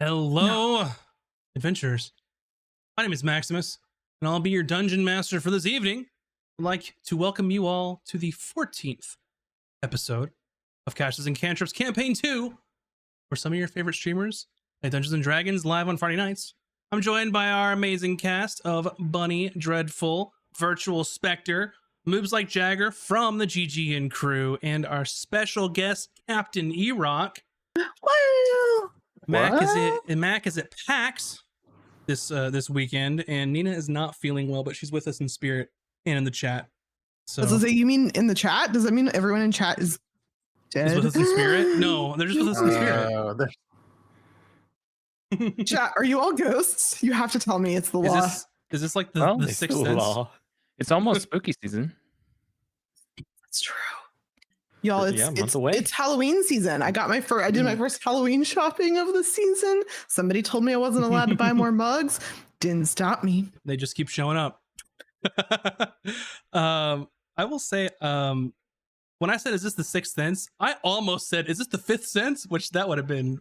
Hello, adventurers. My name is Maximus, and I'll be your dungeon master for this evening. I'd like to welcome you all to the 14th episode of Caches and Cantrips Campaign 2, where some of your favorite streamers play Dungeons and Dragons live on Friday nights. I'm joined by our amazing cast of Bunny, Dreadful, Virtual Spectre, Moves Like Jagger from the GGN crew, and our special guest, Captain E-Rock. Well, Mac is at PAX this weekend, and Nina is not feeling well, but she's with us in spirit and in the chat. So does it say you mean in the chat? Does that mean everyone in chat is dead? with us in spirit? No, they're just with us in spirit. Chat, are you all ghosts? You have to tell me. It's the law. Is this like the Sixth Sense? Law. It's almost spooky season. That's true. Y'all, it's Halloween season. I did my first Halloween shopping of the season. Somebody told me I wasn't allowed to buy more mugs. Didn't stop me. They just keep showing up. I will say, when I said, is this the Sixth Sense? I almost said, is this the Fifth Sense? Which that would have been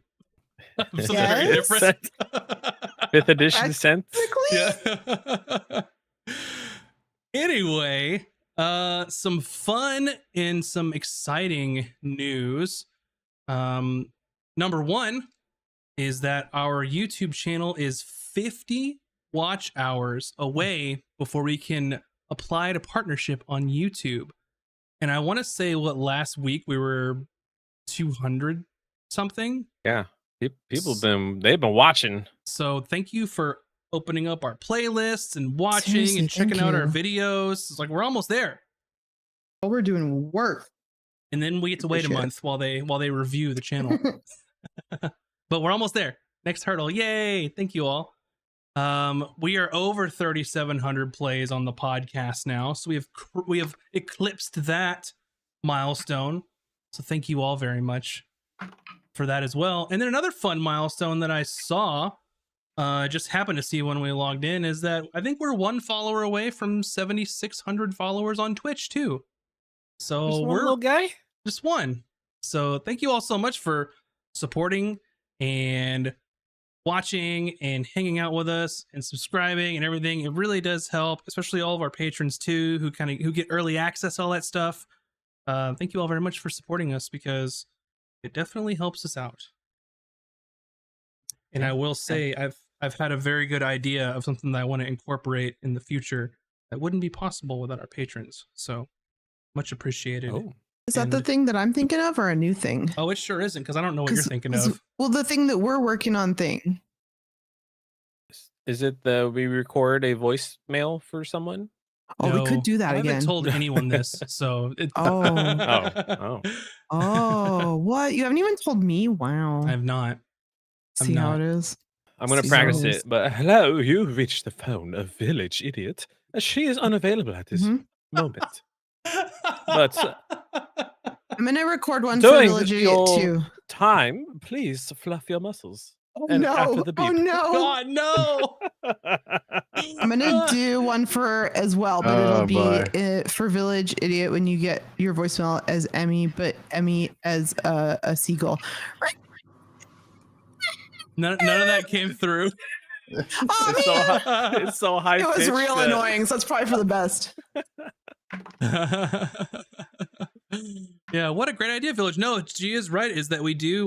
something very different. Fifth edition sense. Yeah. Anyway, some fun and some exciting news. Number one is that our YouTube channel is 50 watch hours away before we can apply to partnership on YouTube. And I want to say last week we were 200 something. Yeah. They've been watching. So thank you for opening up our playlists and watching and checking out our videos. It's like we're almost there. Oh, we're doing work. And then we get to wait a month while they review the channel. But we're almost there. Next hurdle. Yay. Thank you all. We are over 3,700 plays on the podcast now. So we have eclipsed that milestone. So thank you all very much for that as well. And then another fun milestone that I saw, just happened to see when we logged in, is that I think we're one follower away from 7,600 followers on Twitch too. So we're little guy, just one. So thank you all so much for supporting and watching and hanging out with us and subscribing and everything. It really does help, especially all of our patrons too, who get early access, all that stuff. Thank you all very much for supporting us, because it definitely helps us out. And I will say, I've had a very good idea of something that I want to incorporate in the future that wouldn't be possible without our patrons. So much appreciated. Oh. Is that the thing that I'm thinking of, or a new thing? Oh, it sure isn't, because I don't know what you're thinking of. Well, the thing that we're working on thing. Is it we record a voicemail for someone? Oh, no, we could do that again. I haven't told anyone this, so Oh, what? You haven't even told me? Wow. I have not. See how it is. I'm going to practice it, but hello, you've reached the phone of Village Idiot. She is unavailable at this moment. But I'm going to record one for Village Idiot too. Time, please fluff your muscles. Oh, no. After the beep. Oh, no. God, no. I'm going to do one for as well, but it'll be for Village Idiot when you get your voicemail as Emmy, but Emmy as a seagull. Right. None of that came through. It's so high. It was real annoying, so it's probably for the best. Yeah, what a great idea, Village. No, G is right, is that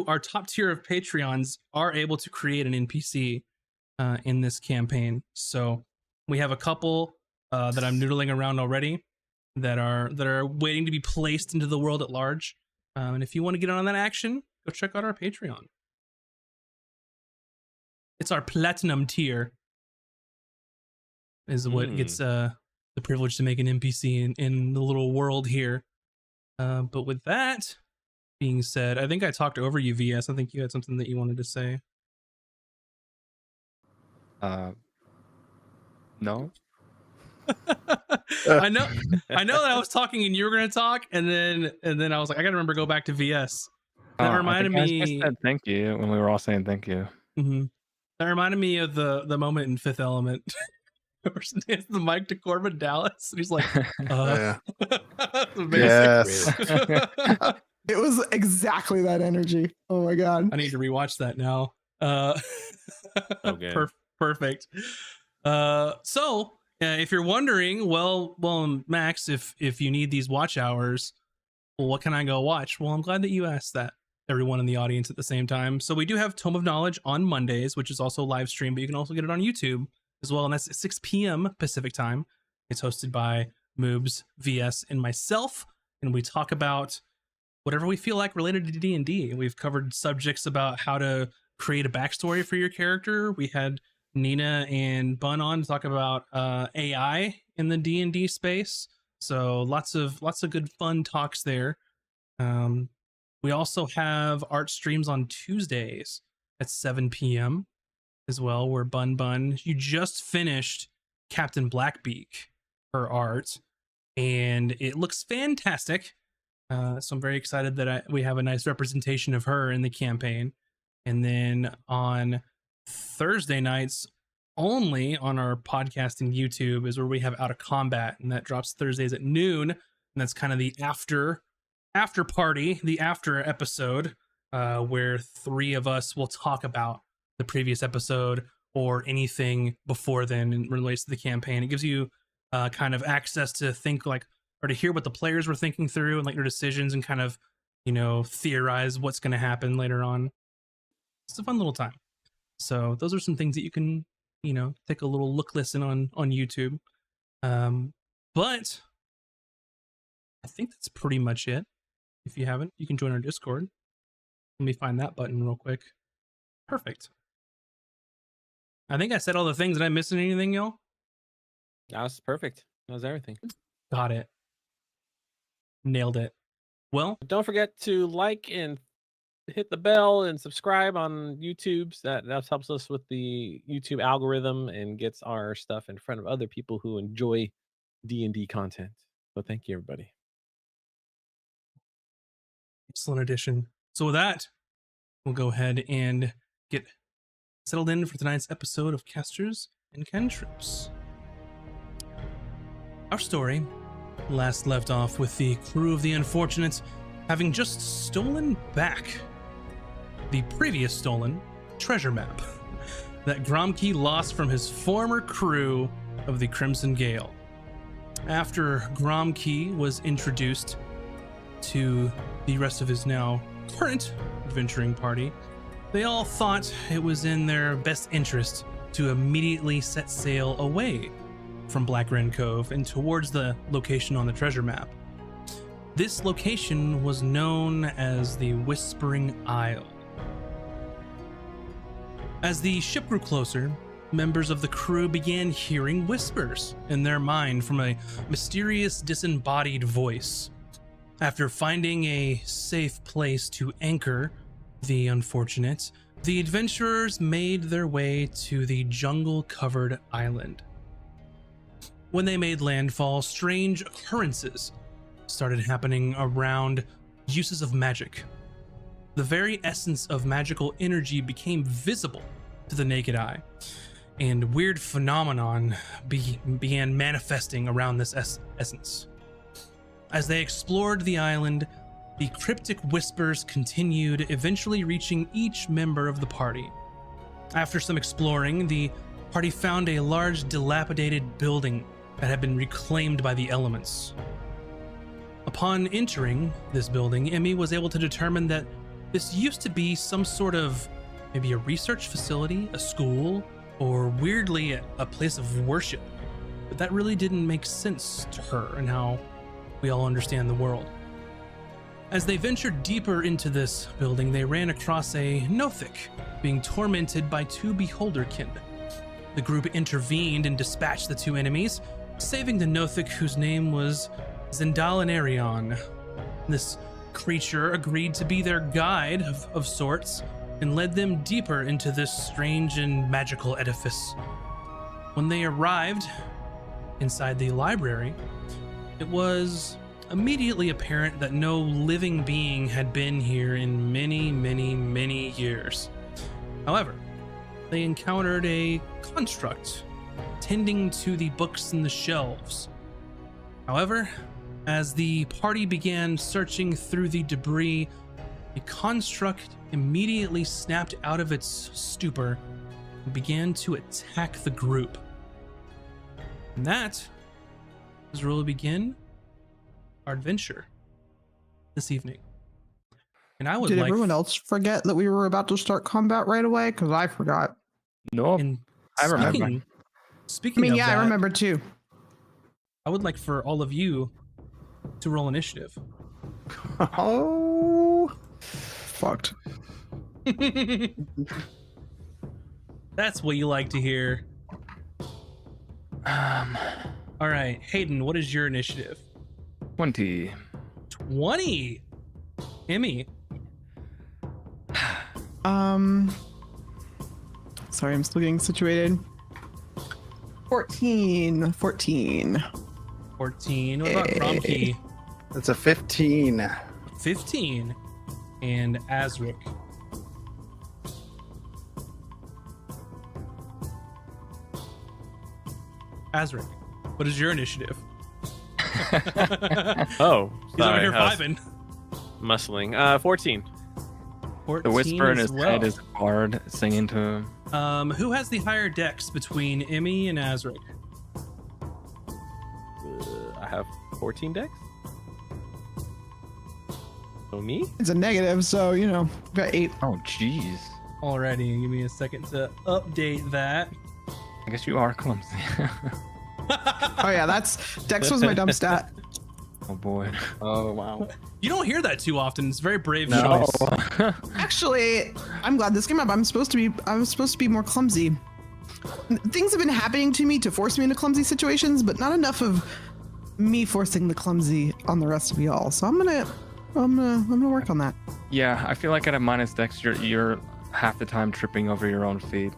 our top tier of Patreons are able to create an NPC in this campaign. So we have a couple that I'm noodling around already that are waiting to be placed into the world at large. And if you want to get on that action, go check out our Patreon. It's our platinum tier is what gets the privilege to make an NPC in the little world here. But with that being said, I think I talked over you, VS. I think you had something that you wanted to say. No. I know that I was talking and you were going to talk, and then I was like, I got to remember to go back to VS. That reminded me. I said thank you when we were all saying thank you. Mm-hmm. That reminded me of the moment in Fifth Element. Hands the mic to Corbin Dallas, and he's like, Yeah. Yes. It was exactly that energy. Oh my god. I need to rewatch that now. Uh, Okay. Perfect. So if you're wondering, well, Max, if you need these watch hours, well, what can I go watch? Well, I'm glad that you asked that, everyone in the audience at the same time. So we do have Tome of Knowledge on Mondays, which is also live stream, but you can also get it on YouTube as well. And that's at 6 p.m. Pacific time. It's hosted by Moobs, VS, and myself. And we talk about whatever we feel like related to D&D. We've covered subjects about how to create a backstory for your character. We had Nina and Bun on to talk about AI in the D&D space. So lots of good fun talks there. We also have art streams on Tuesdays at 7 p.m. as well, where Bun, you just finished Captain Blackbeak, her art, and it looks fantastic. So I'm very excited that we have a nice representation of her in the campaign. And then on Thursday nights, only on our podcasting YouTube, is where we have Out of Combat, and that drops Thursdays at noon. And that's kind of the after party, the after episode, where three of us will talk about the previous episode or anything before then in relates to the campaign. It gives you kind of access to think like, or to hear what the players were thinking through and like their decisions, and kind of, theorize what's going to happen later on. It's a fun little time. So those are some things that you can, take a little listen on YouTube. But I think that's pretty much it. If you haven't, you can join our Discord. Let me find that button real quick. Perfect. I think I said all the things. Did I miss anything, y'all? That was perfect. That was everything. Got it. Nailed it. Well, don't forget to like and hit the bell and subscribe on YouTube. That helps us with the YouTube algorithm and gets our stuff in front of other people who enjoy D&D content. So thank you, everybody. Excellent addition. So with that, we'll go ahead and get settled in for tonight's episode of Casters and Cantrips. Our story last left off with the crew of the Unfortunate having just stolen back the previous stolen treasure map that Gromkey lost from his former crew of the Crimson Gale. After Gromkey was introduced to the rest of his now current adventuring party, they all thought it was in their best interest to immediately set sail away from Black Wren Cove and towards the location on the treasure map. This location was known as the Whispering Isle. As the ship grew closer, members of the crew began hearing whispers in their mind from a mysterious disembodied voice. After finding a safe place to anchor the Unfortunate, the adventurers made their way to the jungle-covered island. When they made landfall, strange occurrences started happening around uses of magic. The very essence of magical energy became visible to the naked eye, and weird phenomenon began manifesting around this essence. As they explored the island, the cryptic whispers continued, eventually reaching each member of the party. After some exploring, the party found a large dilapidated building that had been reclaimed by the elements. Upon entering this building, Emmy was able to determine that this used to be some sort of maybe a research facility, a school, or weirdly a place of worship. But that really didn't make sense to her and how we all understand the world. As they ventured deeper into this building, they ran across a Nothic being tormented by two beholderkin. The group intervened and dispatched the two enemies, saving the Nothic, whose name was Zendalinarion. This creature agreed to be their guide of sorts and led them deeper into this strange and magical edifice. When they arrived inside the library, it was immediately apparent that no living being had been here in many, many, many years. However, they encountered a construct tending to the books in the shelves. However, as the party began searching through the debris, The construct immediately snapped out of its stupor and began to attack the group. And that is where we'll begin our adventure this evening. And I would Did everyone else forget that we were about to start combat right away? Because I forgot. No, I remember. Speaking of that, I remember too. I would like for all of you to roll initiative. Oh, fucked. That's what you like to hear. All right, Hayden, what is your initiative? 20. 20. Emmy. Sorry, I'm still getting situated. 14. 14. What about Gromkey? That's a 15. 15. And Azric. Azric, what is your initiative? Oh, he's over here vibing. Muscling. 14. 14 the whisper in as his well. head is a bard singing to him. Who has the higher dex between Emmy and Azric? I have 14 decks. So me? It's a negative, so you know, got 8. Oh, jeez. Alrighty, give me a second to update that. I guess you are clumsy. Oh yeah, Dex was my dumb stat. Oh boy. Oh, wow. You don't hear that too often. It's a very brave No. choice. Actually, I'm glad this came up. I'm supposed to be more clumsy. Things have been happening to me to force me into clumsy situations, but not enough of me forcing the clumsy on the rest of y'all. So I'm gonna work on that. Yeah, I feel like at a minus dex, you're half the time tripping over your own feet.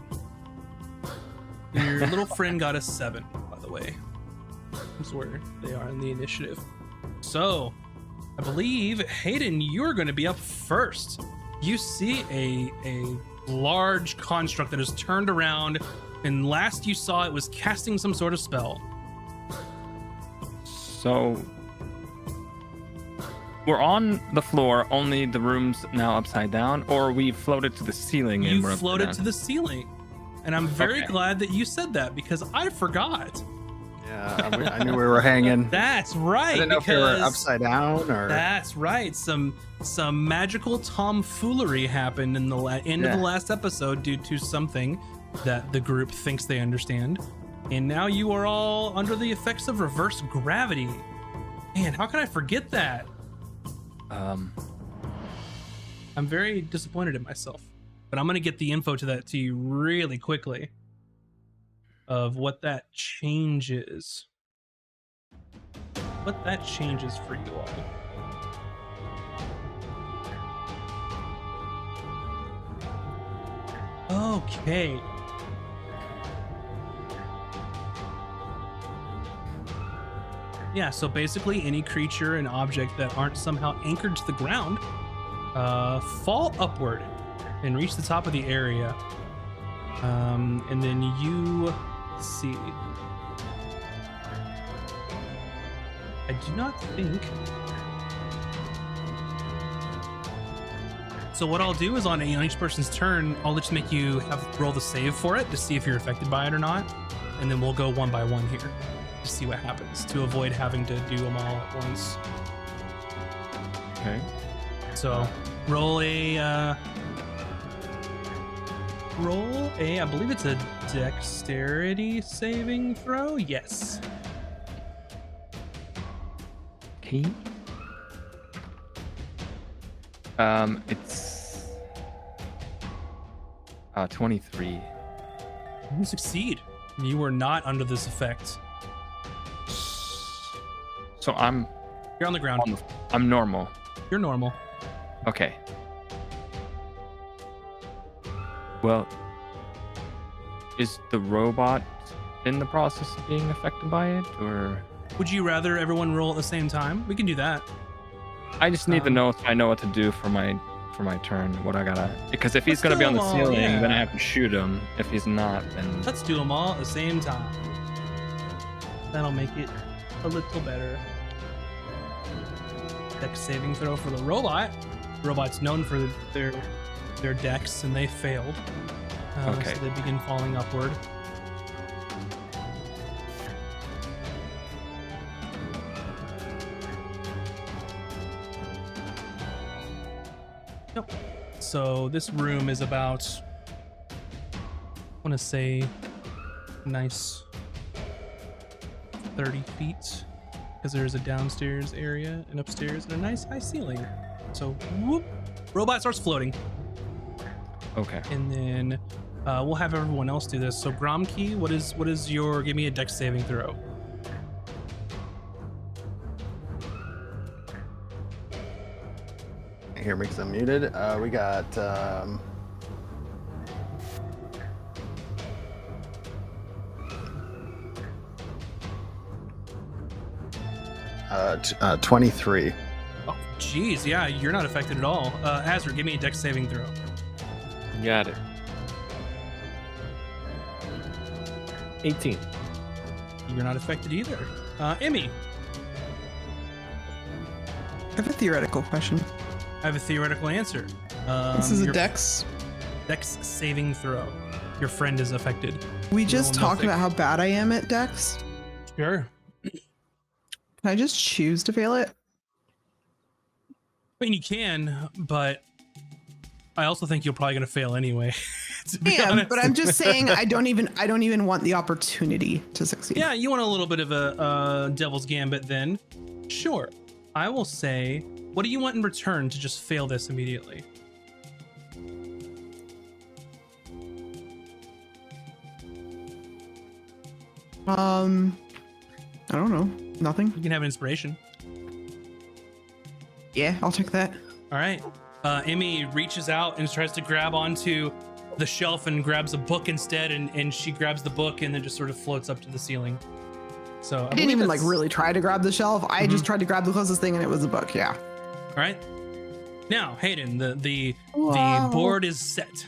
Your little friend got a 7, by the way. That's where they are in the initiative. So, I believe, Hayden, you're going to be up first. You see a large construct that has turned around, and last you saw it was casting some sort of spell. So we're on the floor, only the room's now upside down, or we floated to the ceiling and You we're upside floated down? to the ceiling. And I'm very Okay. glad that you said that because I forgot. Yeah, I knew we were hanging. That's right. I didn't know if we were upside down or. That's right. Some magical tomfoolery happened in the end of the last episode due to something that the group thinks they understand. And now you are all under the effects of reverse gravity. Man, how can I forget that? I'm very disappointed in myself. But I'm going to get the info to you really quickly of what that changes. What that changes for you all. Okay. Yeah, so basically any creature and object that aren't somehow anchored to the ground fall upward and reach the top of the area. And then you see. I do not think. So what I'll do is on each person's turn, I'll just make you roll the save for it to see if you're affected by it or not. And then we'll go one by one here to see what happens to avoid having to do them all at once. Okay. So roll a, I believe it's a dexterity saving throw. Yes. Okay. It's 23. You succeed. You were not under this effect. So I'm You're on the ground. I'm normal. You're normal. Okay. Well, is the robot in the process of being affected by it, or Would you rather everyone roll at the same time? We can do that. I just need to know so I know what to do for my turn. What I gotta, because if he's Let's gonna do be on the them all, ceiling, yeah. then I have to shoot him. If he's not, then Let's do them all at the same time. That'll make it a little better. Dex saving throw for the robot. robot's known for their decks, and they failed. Okay. So they begin falling upward. Yep. So this room is about, I want to say, nice 30 feet, because there's a downstairs area and upstairs and a nice high ceiling. So whoop, robot starts floating. Okay. And then we'll have everyone else do this. So Gromkey, what is your, give me a dex saving throw. Here because I'm muted. We got 23. Oh, geez, yeah, you're not affected at all. Azra, give me a dex saving throw. Got it. 18. You're not affected either. Emmy, I have a theoretical question. I have a theoretical answer. This is a your dex. Dex saving throw. Your friend is affected. We just Roll talked nothing. about how bad I am at dex. Sure. Can I just choose to fail it? I mean, you can, but I also think you're probably going to fail anyway. To be honest. But I'm just saying I don't even want the opportunity to succeed. Yeah, you want a little bit of a devil's gambit then. Sure. I will say, what do you want in return to just fail this immediately? I don't know. Nothing. You can have an inspiration. Yeah, I'll take that. All right. Emmy reaches out and tries to grab onto the shelf and grabs a book instead, and she grabs the book and then just sort of floats up to the ceiling. So I didn't even like really try to grab the shelf. I just tried to grab the closest thing and it was a book. Yeah. All right. Now, Hayden, the Wow. board is set.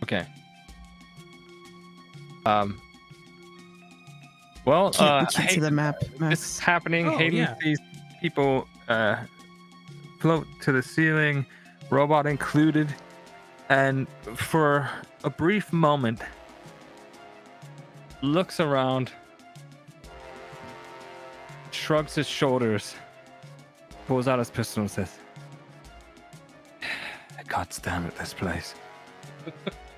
Okay. Well, Can't see the map, this is Max. happening. Oh, Hayden yeah. sees people float to the ceiling, robot included, and for a brief moment, looks around, shrugs his shoulders, pulls out his pistol and says, "God damn it, this place."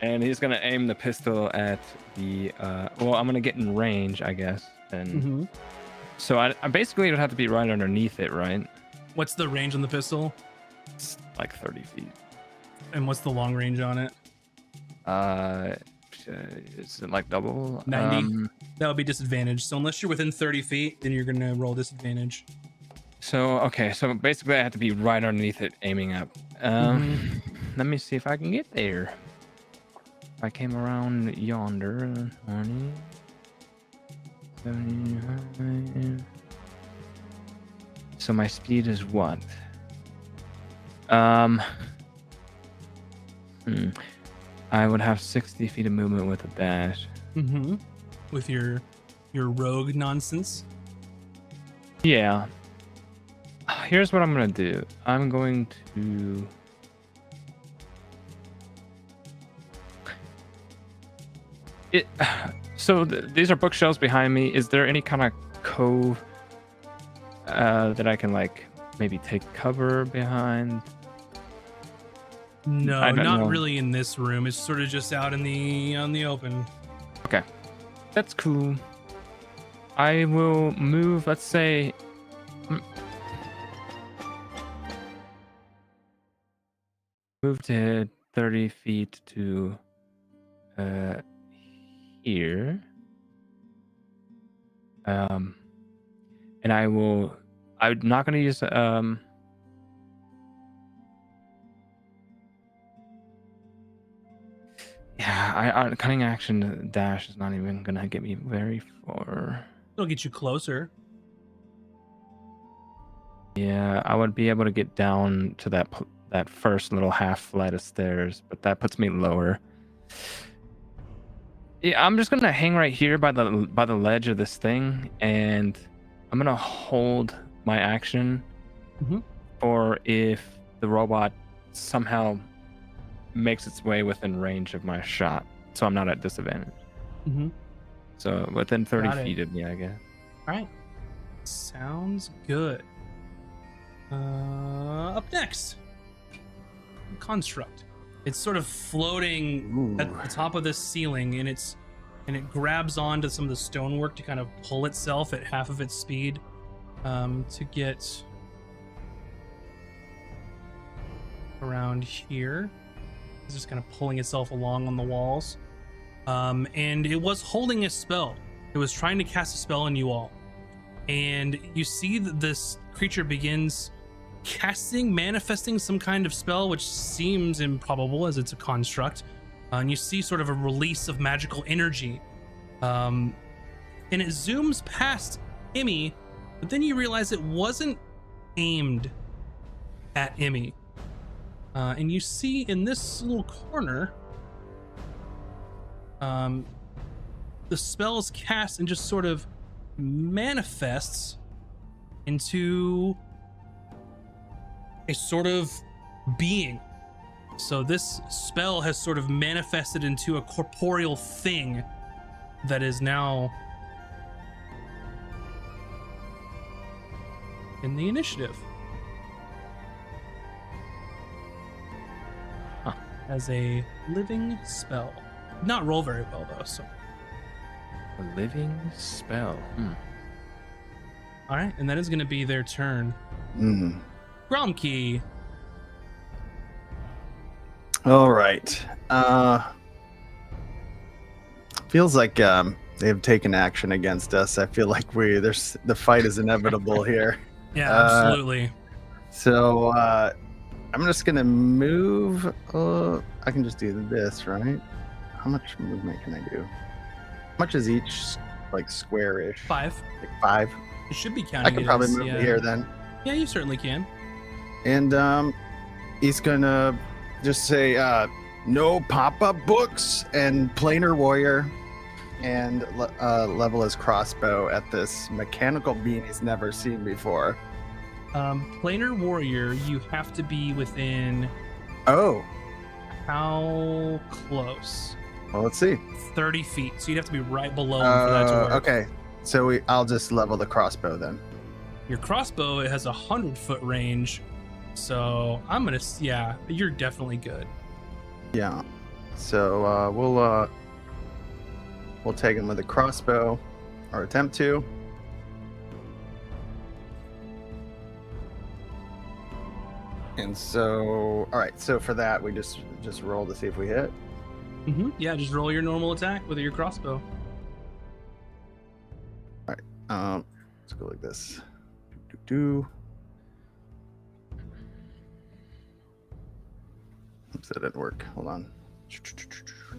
And he's gonna aim the pistol at the well, I'm gonna get in range, I guess. And so I basically would have to be right underneath it, right? What's the range on the pistol? It's like 30 feet. And what's the long range on it? Is it like double? 90. That would be disadvantage. So unless you're within 30 feet, then you're gonna roll disadvantage. So okay, so basically I have to be right underneath it, aiming up. Let me see if I can get there. If I came around yonder, 20, 75. So my speed is what? I would have 60 feet of movement with a dash. With your rogue nonsense. Yeah. Here's what I'm gonna do. I'm going to so these are bookshelves behind me. Is there any kind of cove that I can like maybe take cover behind? No, don't not know. really in this room. It's sort of just out in the open. Okay, that's cool. I will move. Let's say. Move to 30 feet to here. And I'm not going to use yeah, cunning action dash is not even going to get me very far. It'll get you closer. Yeah, I would be able to get down to that first little half flight of stairs, but that puts me lower. Yeah, I'm just gonna hang right here by the ledge of this thing, and I'm gonna hold my action, or if the robot somehow makes its way within range of my shot, so I'm not at disadvantage. Mm-hmm. So within 30 Got it. feet of me, I guess. All right. Sounds good. Up next, construct. It's sort of floating at the top of this ceiling, and it grabs onto some of the stonework to kind of pull itself at half of its speed to get around here. It's just kind of pulling itself along on the walls. And it was holding a spell. It was trying to cast a spell on you all. And you see that this creature begins manifesting some kind of spell, which seems improbable as it's a construct. And you see sort of a release of magical energy. And it zooms past Emmy, but then you realize it wasn't aimed at Emmy. And you see in this little corner, the spell is cast and just sort of manifests into a sort of being. So this spell has sort of manifested into a corporeal thing that is now in the initiative. As a living spell. Not roll very well though, so. A living spell. All right, and that is going to be their turn. Gromkey. All right. Feels like they've taken action against us. I feel like the fight is inevitable here. Yeah, absolutely. So I'm just gonna move. I can just do this, right? How much movement can I do? How much is each like square-ish? 5. Like 5. It should be counting. I can probably move here then. Yeah, you certainly can. And he's gonna just say no pop-up books and planar warrior, and level his crossbow at this mechanical being he's never seen before. Planar warrior, you have to be within. Oh. How close? Well, let's see. 30 feet. So you'd have to be right below him for that to work. Okay. So I'll just level the crossbow then. Your crossbow, it has 100-foot range. So I'm gonna, yeah, you're definitely good. Yeah. So we'll take him with a crossbow, or attempt to. And so, all right. So for that, we just roll to see if we hit. Yeah, just roll your normal attack with your crossbow. All right. Let's go like this. Oops, that didn't work. Hold on.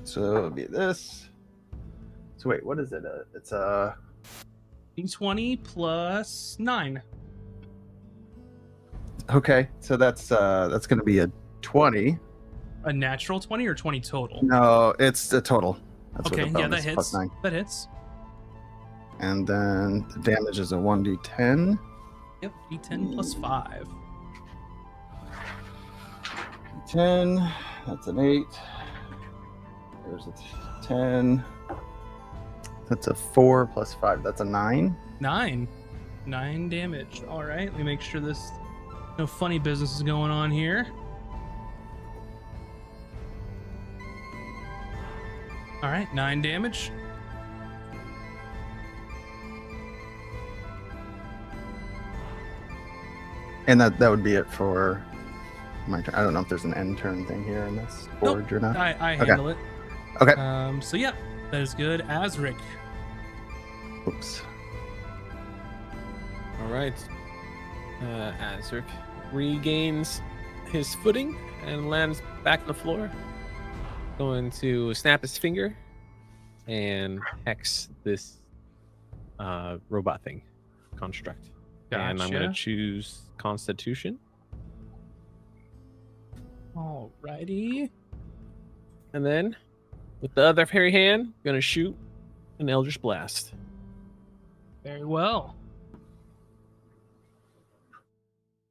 So it'll be this. So wait, what is it? It's a D20 plus 9. Okay, so that's going to be a 20. A natural 20 or 20 total? No, it's a total. That's okay, what the yeah, that bonus, hits. plus 9. That hits. And then the damage is a 1d10. Yep, D10 plus 5. 10. That's an 8. There's a 10. That's a 4 plus 5. That's a 9. 9 damage. All right, let me make sure this no funny business is going on here. All right, 9 damage. And that would be it for my turn. I don't know if there's an end turn thing here in this forge or not. I handle it. Okay. So yeah, that is good. Azric. Oops. All right. Azric regains his footing and lands back on the floor. Going to snap his finger and hex this robot thing construct. Gotcha. And I'm going to choose Constitution. Alrighty. And then with the other hairy hand, I'm going to shoot an Eldritch Blast. Very well.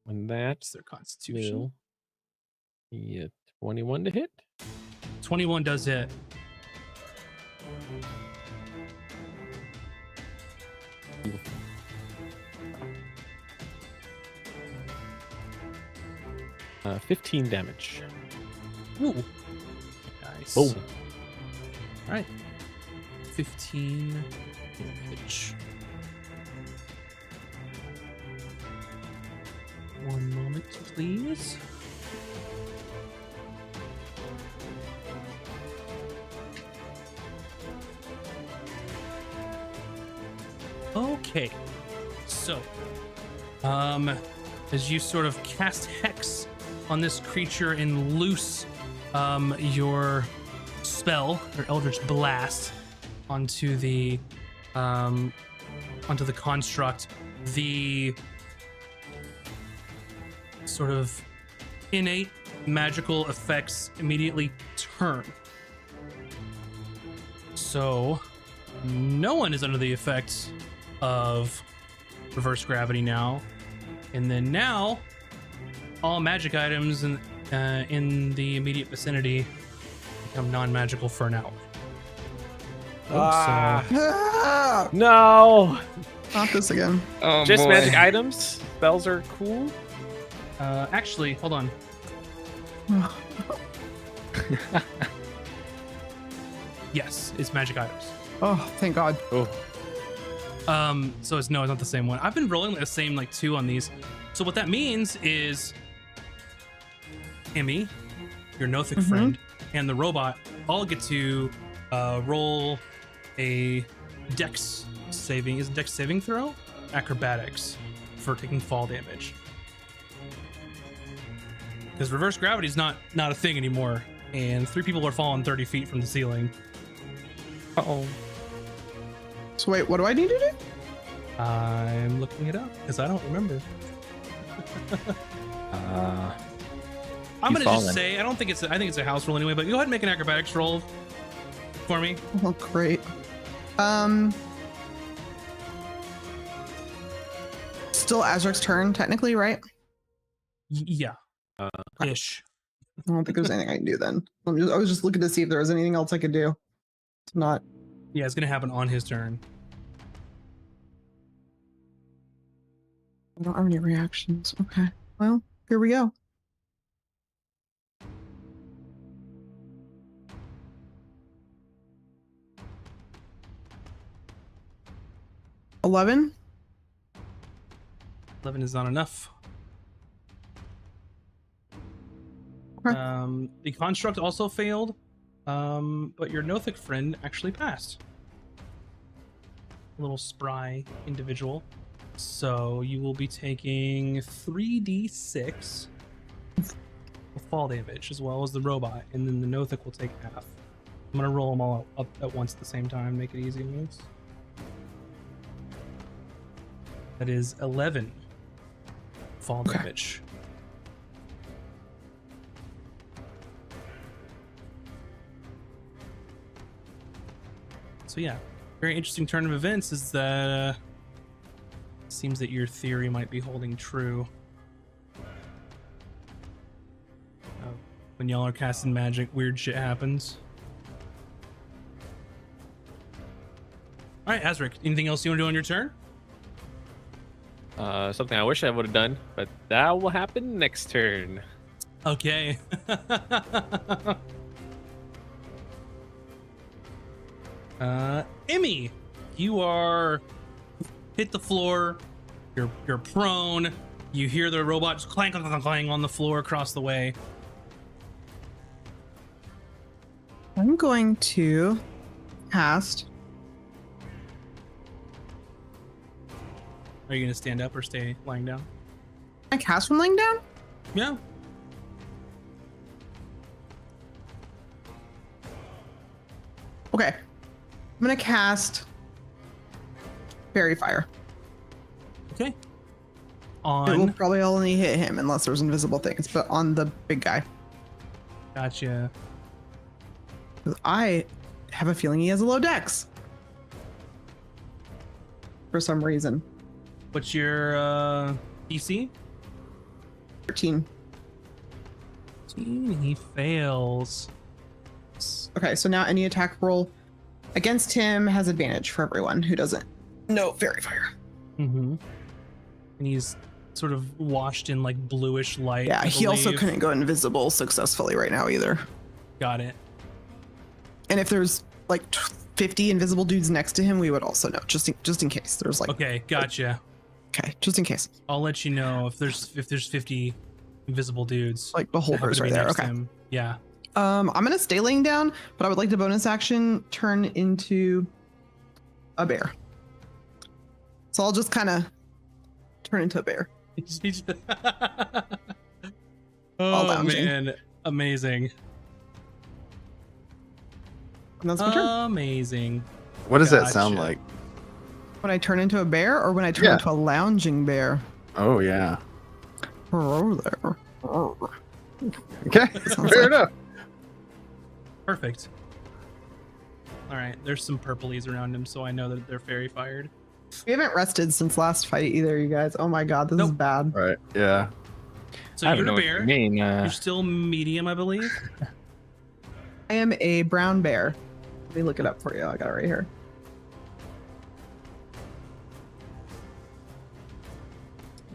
And that's Their constitution. will Yeah, 21 to hit. 21 does hit. Uh, 15 damage. Ooh. Nice. Boom. All right. 15 damage. One moment, please. Okay. So, as you sort of cast Hex on this creature and loose your spell, your Eldritch Blast, onto the construct, the sort of innate magical effects immediately turn. So no one is under the effects of reverse gravity now, and then now all magic items in the immediate vicinity become non-magical for an hour. No! Not this again. Oh, Just boy. magic items? Spells are cool? Actually, hold on. Yes, it's magic items. Oh, thank God. Oh. So it's not the same one. I've been rolling the same like 2 on these. So what that means is Emmy, your Nothic friend, and the robot all get to roll a dex saving. Is it dex saving throw? Acrobatics for taking fall damage. Because reverse gravity is not a thing anymore, and 3 people are falling 30 feet from the ceiling. Uh-oh. So wait, what do I need to do? I'm looking it up because I don't remember. I'm gonna just say I think it's a house roll anyway. But go ahead and make an acrobatics roll for me. Oh, great. Still Azric's turn, technically, right? Yeah. Ish. I don't think there's anything I can do then. I was just looking to see if there was anything else I could do. It's not. Yeah, it's gonna happen on his turn. I don't have any reactions. Okay. Well, here we go. $11. 11 is not enough. Okay. The construct also failed, but your Nothic friend actually passed. A little spry individual. So you will be taking 3d6 of fall damage, as well as the robot, and then the Nothic will take half. I'm gonna roll them all up at once at the same time, make it easy moves. That is 11 fall damage. So yeah, very interesting turn of events is that seems that your theory might be holding true. When y'all are casting magic, weird shit happens. All right, Azric, anything else you want to do on your turn? Something I wish I would have done, but that will happen next turn. Okay. Emmy, you are hit the floor. You're prone. You hear the robot just clang, clang, clang, clang on the floor across the way. I'm going to cast. Are you gonna stand up or stay lying down? I cast from laying down? Yeah. Okay. I'm gonna cast Fairy Fire. Okay. It will On. probably only hit him unless there's invisible things, but on the big guy. Gotcha. 'Cause I have a feeling he has a low dex. For some reason. What's your DC? 13. 15. He fails. Okay, so now any attack roll against him has advantage for everyone who doesn't know Fairy Fire. Mm-hmm. And he's sort of washed in like bluish light. Yeah, I he also believe. couldn't go invisible successfully right now either. Got it. And if there's like 50 invisible dudes next to him, we would also know, just in case. There's like Okay, gotcha. Okay, just in case. I'll let you know if there's 50 invisible dudes. Like the whole that happen to person be right there. next to Okay. him. Yeah. I'm gonna stay laying down, but I would like to bonus action turn into a bear. So I'll just kind of turn into a bear. Oh lounging. man, amazing. And that's my turn. Amazing. What does that sound Gotcha. like? When I turn into a bear or when I turn Yeah. into a lounging bear? Oh yeah. Oh, there. Oh. Okay. Sounds Fair like- enough. Perfect. All right, there's some purplies around him, so I know that they're fairy fired. We haven't rested since last fight either, you guys. Oh my god, this is Nope. bad. Right. Yeah. So I you're don't know a what bear. you mean. You're still medium, I believe. I am a brown bear. Let me look it up for you. I got it right here.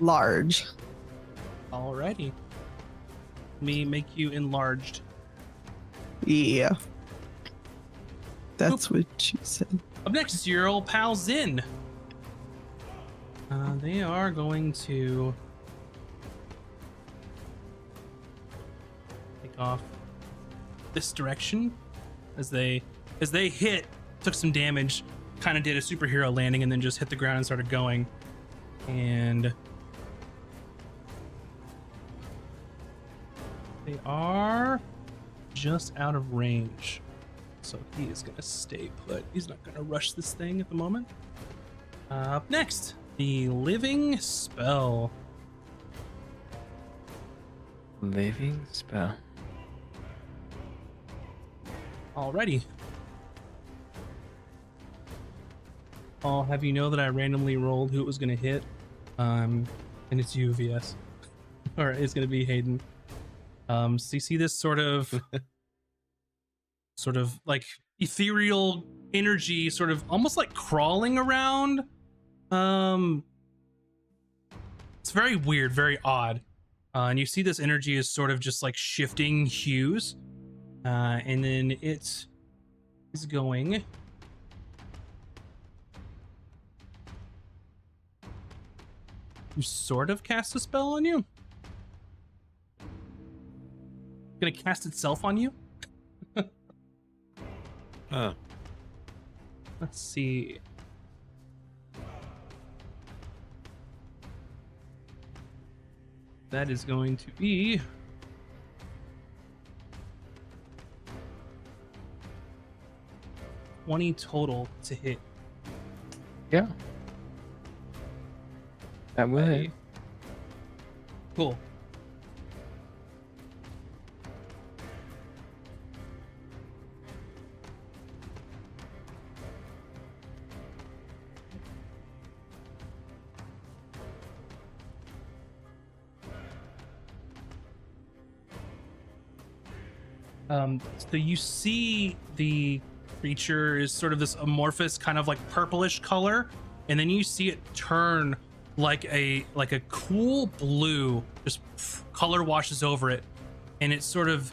Large. Alrighty. Let me make you enlarged. Yeah. That's what she said. Up next is your old pal Zin. They are going to take off this direction as they hit, took some damage, kind of did a superhero landing, and then just hit the ground and started going. And they are just out of range. So he is going to stay put. He's not going to rush this thing at the moment. Up next, the Living Spell. Living spell. Alrighty. I'll have you know that I randomly rolled who it was going to hit. And it's you, VS. Or it's going to be Hayden. So you see this sort of like ethereal energy sort of almost like crawling around. It's very weird, very odd. And you see this energy is sort of just like shifting hues. And then it is going to sort of cast a spell on you. Gonna cast itself on you. Huh. Let's see. That is going to be 20 total to hit. Yeah. That would. Cool. So you see the creature is sort of this amorphous kind of like purplish color, and then you see it turn like a cool blue, just color washes over it, and it sort of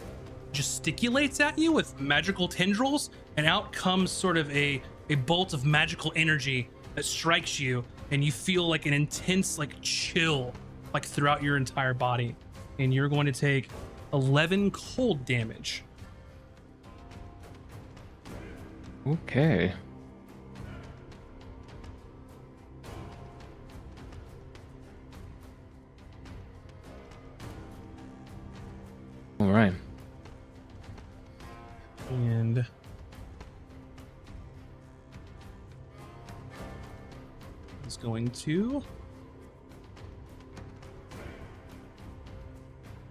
gesticulates at you with magical tendrils, and out comes sort of a bolt of magical energy that strikes you, and you feel like an intense like chill like throughout your entire body, and you're going to take 11 cold damage. Okay. All right. And is going to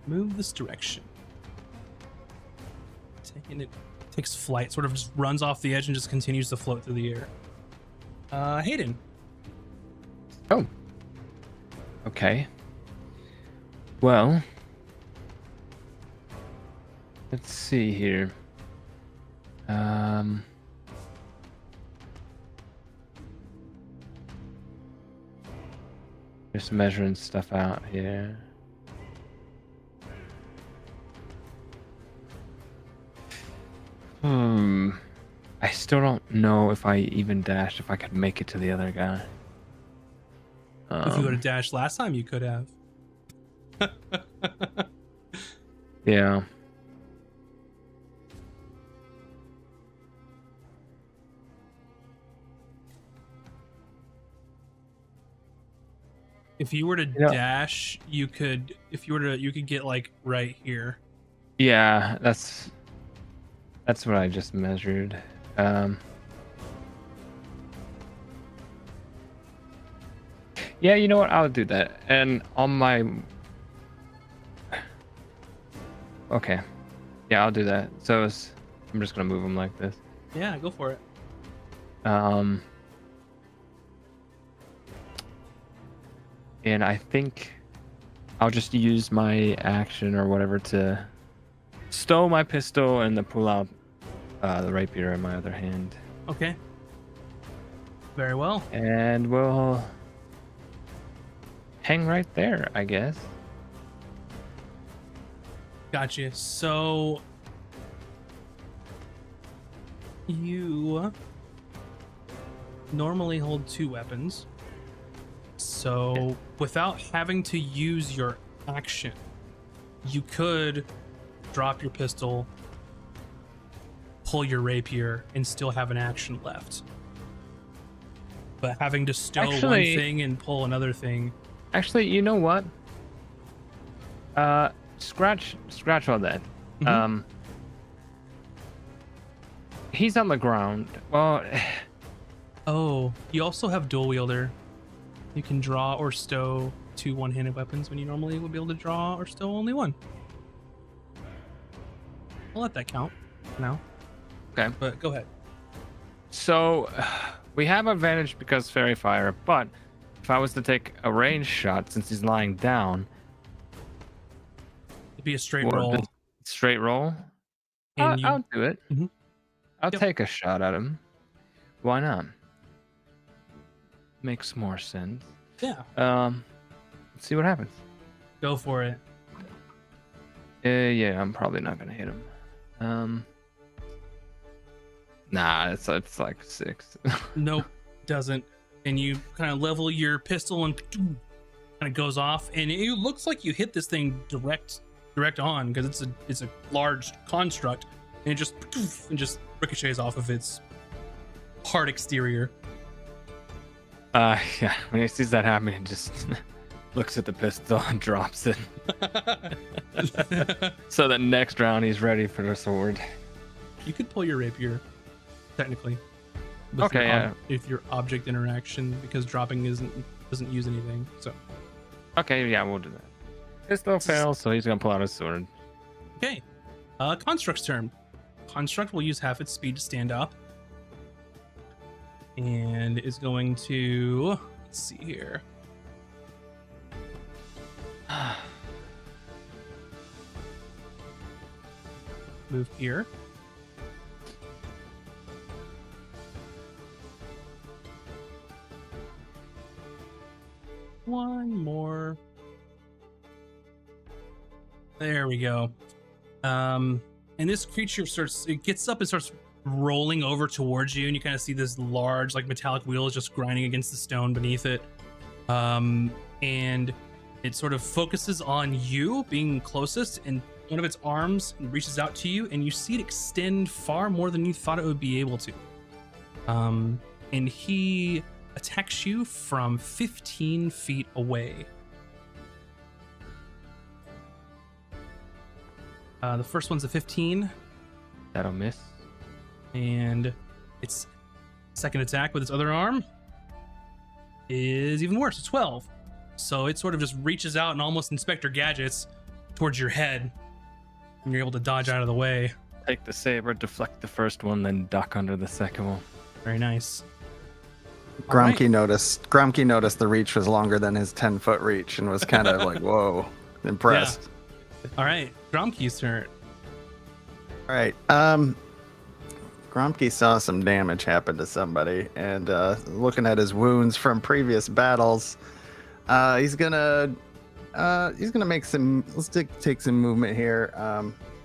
move this direction. Taking it, takes flight, sort of just runs off the edge and just continues to float through the air. Hayden. Oh. Okay. Well, Let's see here. Just measuring stuff out here. I still don't know if I even dashed, if I could make it to the other guy. If you would have dashed last time, you could have. Yeah. If you were to dash, you could. If you were to, you could get like right here. Yeah, that's what I just measured. Yeah, you know what? I'll do that. And on my... Okay. Yeah, I'll do that. So I'm just going to move them like this. Yeah, go for it. And I think I'll just use my action or whatever to stow my pistol and then pull out the rapier in my other hand. Okay. Very well. And we'll hang right there, I guess. Gotcha. So you normally hold 2 weapons. So without having to use your action, you could drop your pistol, pull your rapier, and still have an action left. But having to stow one thing and pull another thing. Actually, you know what? Scratch all that. Mm-hmm. He's on the ground. Well, oh, you also have dual wielder. You can draw or stow 2 one-handed weapons when you normally would be able to draw or stow only 1. I'll let that count now. Okay. But go ahead. So we have advantage because fairy fire, but if I was to take a range shot since he's lying down, it'd be a straight roll. Straight roll? I'll do it. Mm-hmm. I'll take a shot at him. Why not? Makes more sense. Yeah. Let's see what happens. Go for it. Yeah, I'm probably not gonna hit him. Nah, it's like 6. Nope, doesn't. And you kind of level your pistol and kind of goes off, and it looks like you hit this thing direct on because it's a large construct, and it just ricochets off of its hard exterior. Yeah, when he sees that happen, he just looks at the pistol and drops it. So that next round he's ready for the sword. You could pull your rapier, technically. With your object interaction, because dropping doesn't use anything. So. Okay, yeah, we'll do that. Pistol fails, so he's gonna pull out his sword. Okay. Construct's turn. Construct will use half its speed to stand up. And is going to, let's see here. Move here. One more. There we go. And this creature gets up and starts rolling over towards you, and you kind of see this large like metallic wheel just grinding against the stone beneath it, and it sort of focuses on you being closest, and one of its arms reaches out to you, and you see it extend far more than you thought it would be able to, and he attacks you from 15 feet away. The first one's a 15. That'll miss. And its second attack with its other arm is even worse. It's 12. So it sort of just reaches out and almost Inspector Gadgets towards your head, and you're able to dodge out of the way. Take the saber, deflect the first one, then duck under the second one. Very nice. Gromke noticed the reach was longer than his 10-foot reach and was kind of like, whoa, impressed. Yeah. All right, Gromke's turn. All right. Gromke saw some damage happen to somebody, and looking at his wounds from previous battles, he's gonna make some. Let's take some movement here.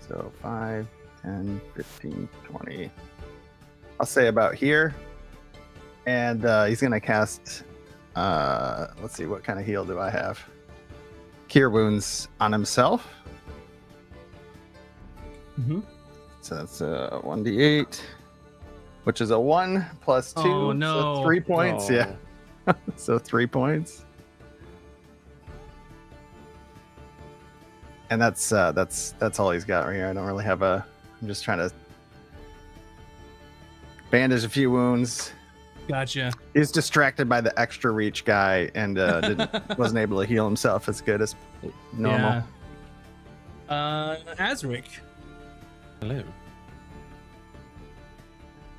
So 5, 10, 15, 20. I'll say about here, and he's gonna cast. Let's see, what kind of heal do I have? Cure wounds on himself. Mm-hmm. So that's a 1d8, which is a 1 plus 2. Oh, no. So 3 points. Oh. Yeah. So 3 points. And that's all he's got right here. I don't really have I'm just trying to bandage a few wounds. Gotcha. He's distracted by the extra reach guy and wasn't able to heal himself as good as normal. Yeah. Azric. Hello.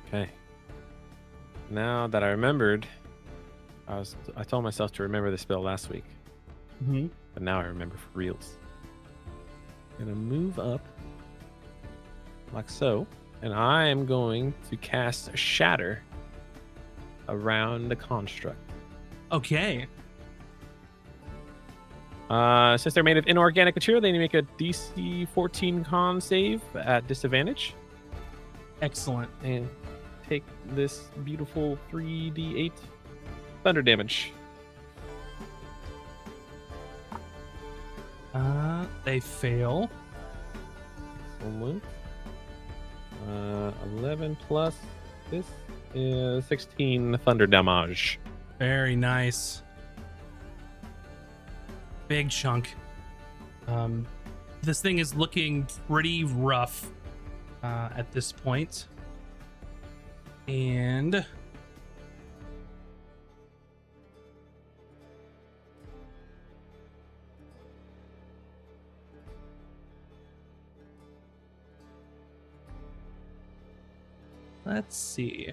Okay. Now that I remembered, I told myself to remember the spell last week, Mm-hmm. but now I remember for reals. I'm gonna move up like so, and I am going to cast Shatter around the construct. Okay. Since they're made of inorganic material, they need to make a DC 14 con save at disadvantage. Excellent. And take this beautiful 3d8 thunder damage. They fail. Excellent. 11 plus this is 16 thunder damage. Very nice. Big chunk. This thing is looking pretty rough at this point. And let's see.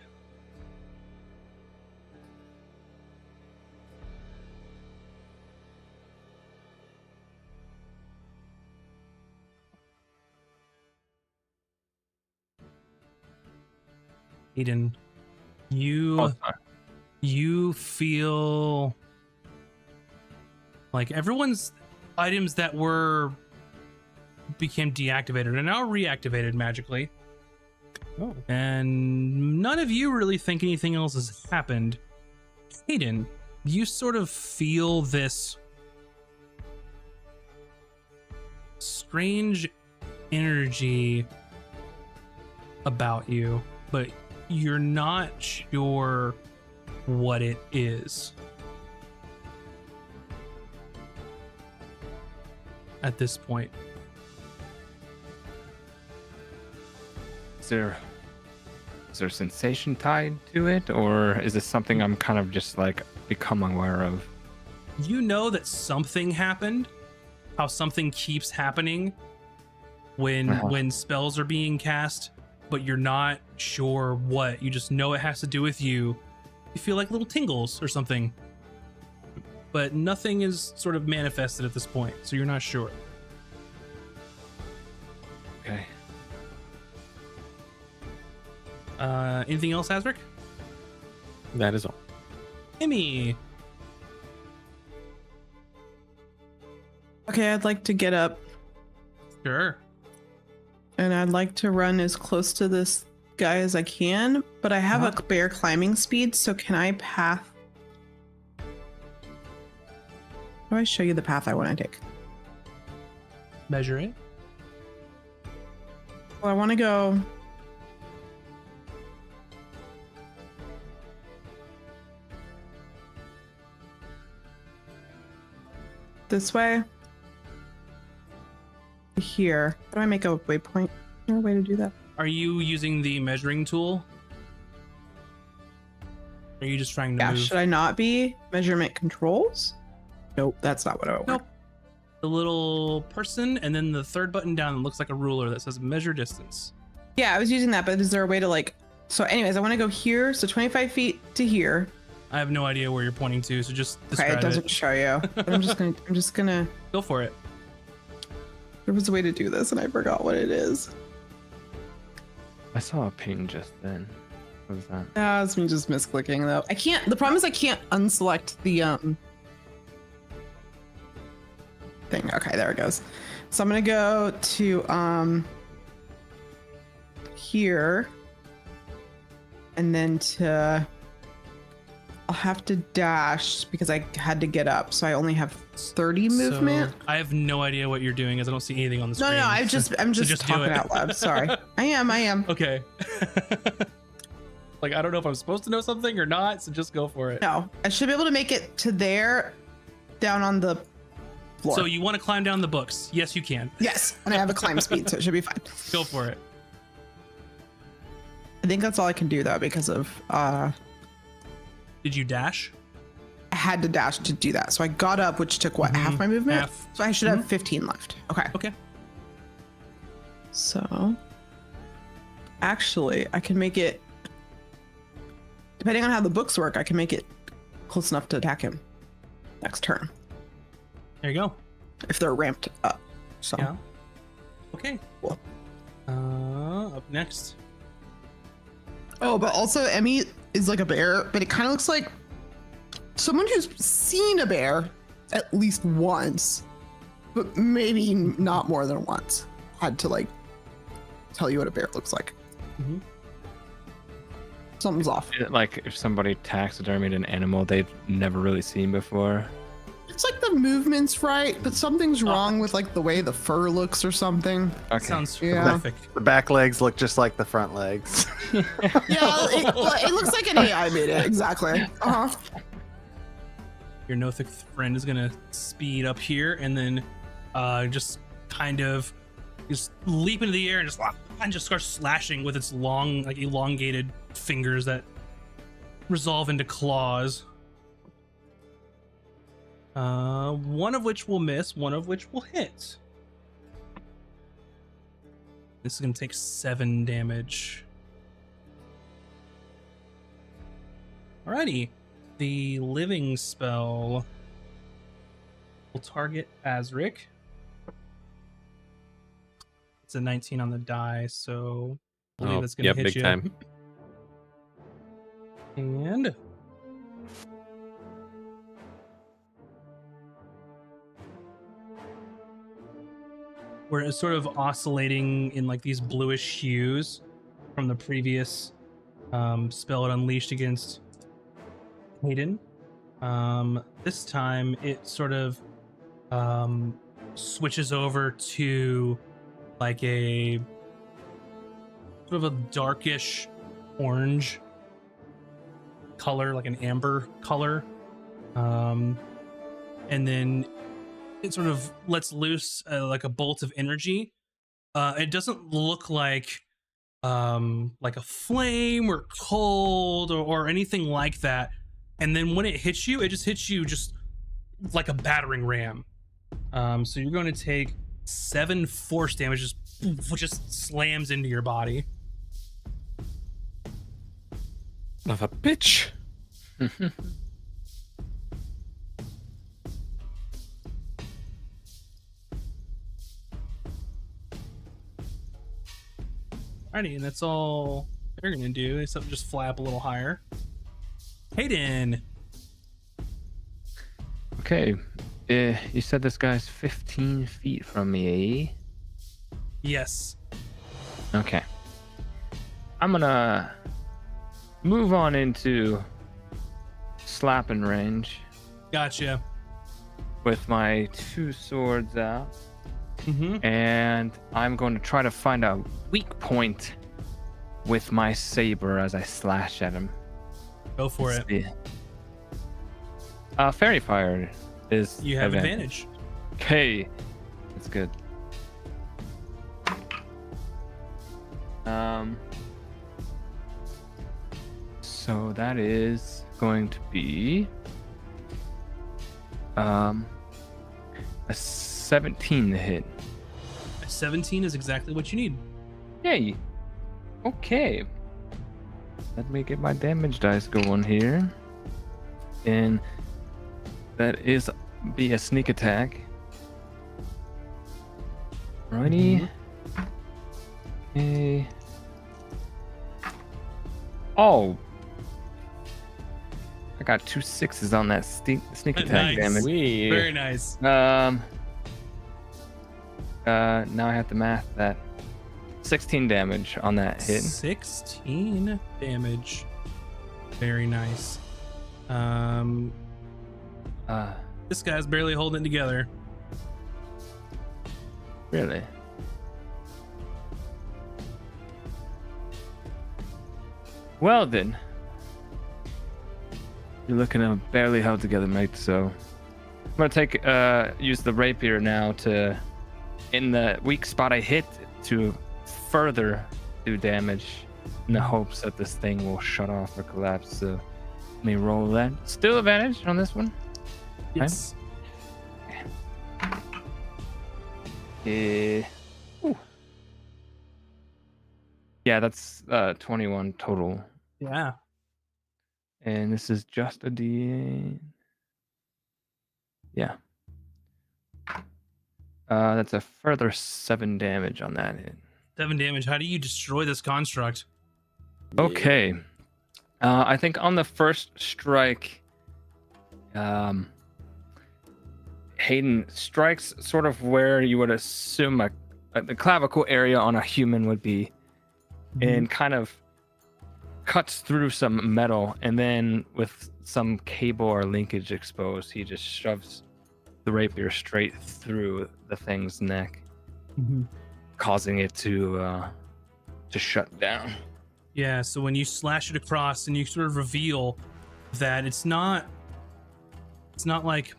Eden, you feel like everyone's items that became deactivated are now reactivated magically. Oh. And none of you really think anything else has happened. Hayden, you sort of feel this strange energy about you, but you're not sure what it is at this point. Is there sensation tied to it, or is this something I'm kind of just like become aware of? You know that something happened, how something keeps happening when spells are being cast, but you're not sure what. You just know it has to do with you. You feel like little tingles or something, but nothing is sort of manifested at this point, so you're not sure. Okay. Anything else, Azric? That is all. Emmy. Okay, I'd like to get up Sure. and I'd like to run as close to this guy as I can, but I have a bear climbing speed, so can I path? How do I show you the path I want to take? Measure it. Well, I want to go this way. Here. How do I make a waypoint? Is there a way to do that? Are you using the measuring tool? Or are you just trying to Yeah, move? should I not be? Measurement controls? Nope, that's not what I want. Nope. The little person, and then the third button down looks like a ruler that says measure distance. Yeah, I was using that, but is there a way to like... So anyways, I want to go here, so 25 feet to here. I have no idea where you're pointing to, so just Okay, describe it doesn't show you. But I'm just gonna... Go for it. There was a way to do this, and I forgot what it is. I saw a ping just then. What was that? Yeah, it's me just misclicking though. I can't. The problem is I can't unselect the thing. Okay, there it goes. So I'm gonna go to here, and then I'll have to dash because I had to get up, so I only have 30 movement. So, I have no idea what you're doing, as I don't see anything on the screen. No, I'm just talking out loud. Sorry. I am. Okay. Like, I don't know if I'm supposed to know something or not, so just go for it. No, I should be able to make it to there, down on the floor. So you want to climb down the books? Yes, you can. Yes, and I have a climb speed, so it should be fine. Go for it. I think that's all I can do though, because of Did you dash? I had to dash to do that. So I got up, which took what, half my movement? Half. So I should have 15 left. Okay. Okay. So actually I can make it, depending on how the books work, I can make it close enough to attack him next turn There you go. if they're ramped up. So Yeah. Okay. Cool. Up next. Oh, but also Emmy is like a bear, but it kind of looks like someone who's seen a bear at least once, but maybe not more than once. Had to like tell you what a bear looks like. Mhm. Something's off. Like if somebody taxidermied an animal they've never really seen before. It's like the movement's right, but something's wrong with like the way the fur looks or something. Okay. Sounds Yeah. perfect. The back legs look just like the front legs. Yeah, it looks like an AI made it. Exactly. Uh-huh. Your Nothic friend is gonna speed up here and then just kind of just leap into the air and just start slashing with its long, like elongated fingers that resolve into claws. One of which will miss, one of which will hit. This is gonna take 7 damage. Alrighty. The living spell will target Azric. It's a 19 on the die, so I believe it's gonna hit big you. time. And where it's sort of oscillating in like these bluish hues from the previous spell it unleashed against Hayden. This time it sort of switches over to like a sort of a darkish orange color, like an amber color. And then it sort of lets loose like a bolt of energy. It doesn't look like a flame or cold or anything like that. And then when it hits you, it just hits you just like a battering ram. So you're going to take 7 force damage, just slams into your body. Of a bitch. Alrighty, and that's all they're gonna do, except just flap a little higher. Hayden. Okay. You said this guy's 15 feet from me, eh? Yes. Okay. I'm gonna move on into slapping range Gotcha. with my 2 swords out. Mm-hmm. And I'm going to try to find a weak point with my saber as I slash at him. Go for it. Fairy fire is You have advantage. Okay, that's good. So that is going to be a 17 to hit. A 17 is exactly what you need. Yay. Okay. Let me get my damage dice going here. And that is be a sneak attack. Righty. Okay. Oh. I got 2 6s on that sneak attack Nice. damage. Very nice. Now I have to math that. 16 damage on that hit. 16 damage. Very nice. This guy's barely holding it together. Really? Well then. You're looking at barely held together, mate, so I'm gonna take use the rapier now to, in the weak spot I hit, to further do damage in the hopes that this thing will shut off or collapse. So let me roll that. Still advantage on this one. Yes. Ooh. Yeah, that's 21 total. Yeah. And this is just a D8. Yeah. That's a further 7 damage on that hit. 7 damage. How do you destroy this construct? Okay. I think on the first strike, Hayden strikes sort of where you would assume the clavicle area on a human would be, and kind of cuts through some metal, and then with some cable or linkage exposed, he just shoves the rapier straight through the thing's neck, causing it to shut down. Yeah, so when you slash it across and you sort of reveal that it's not like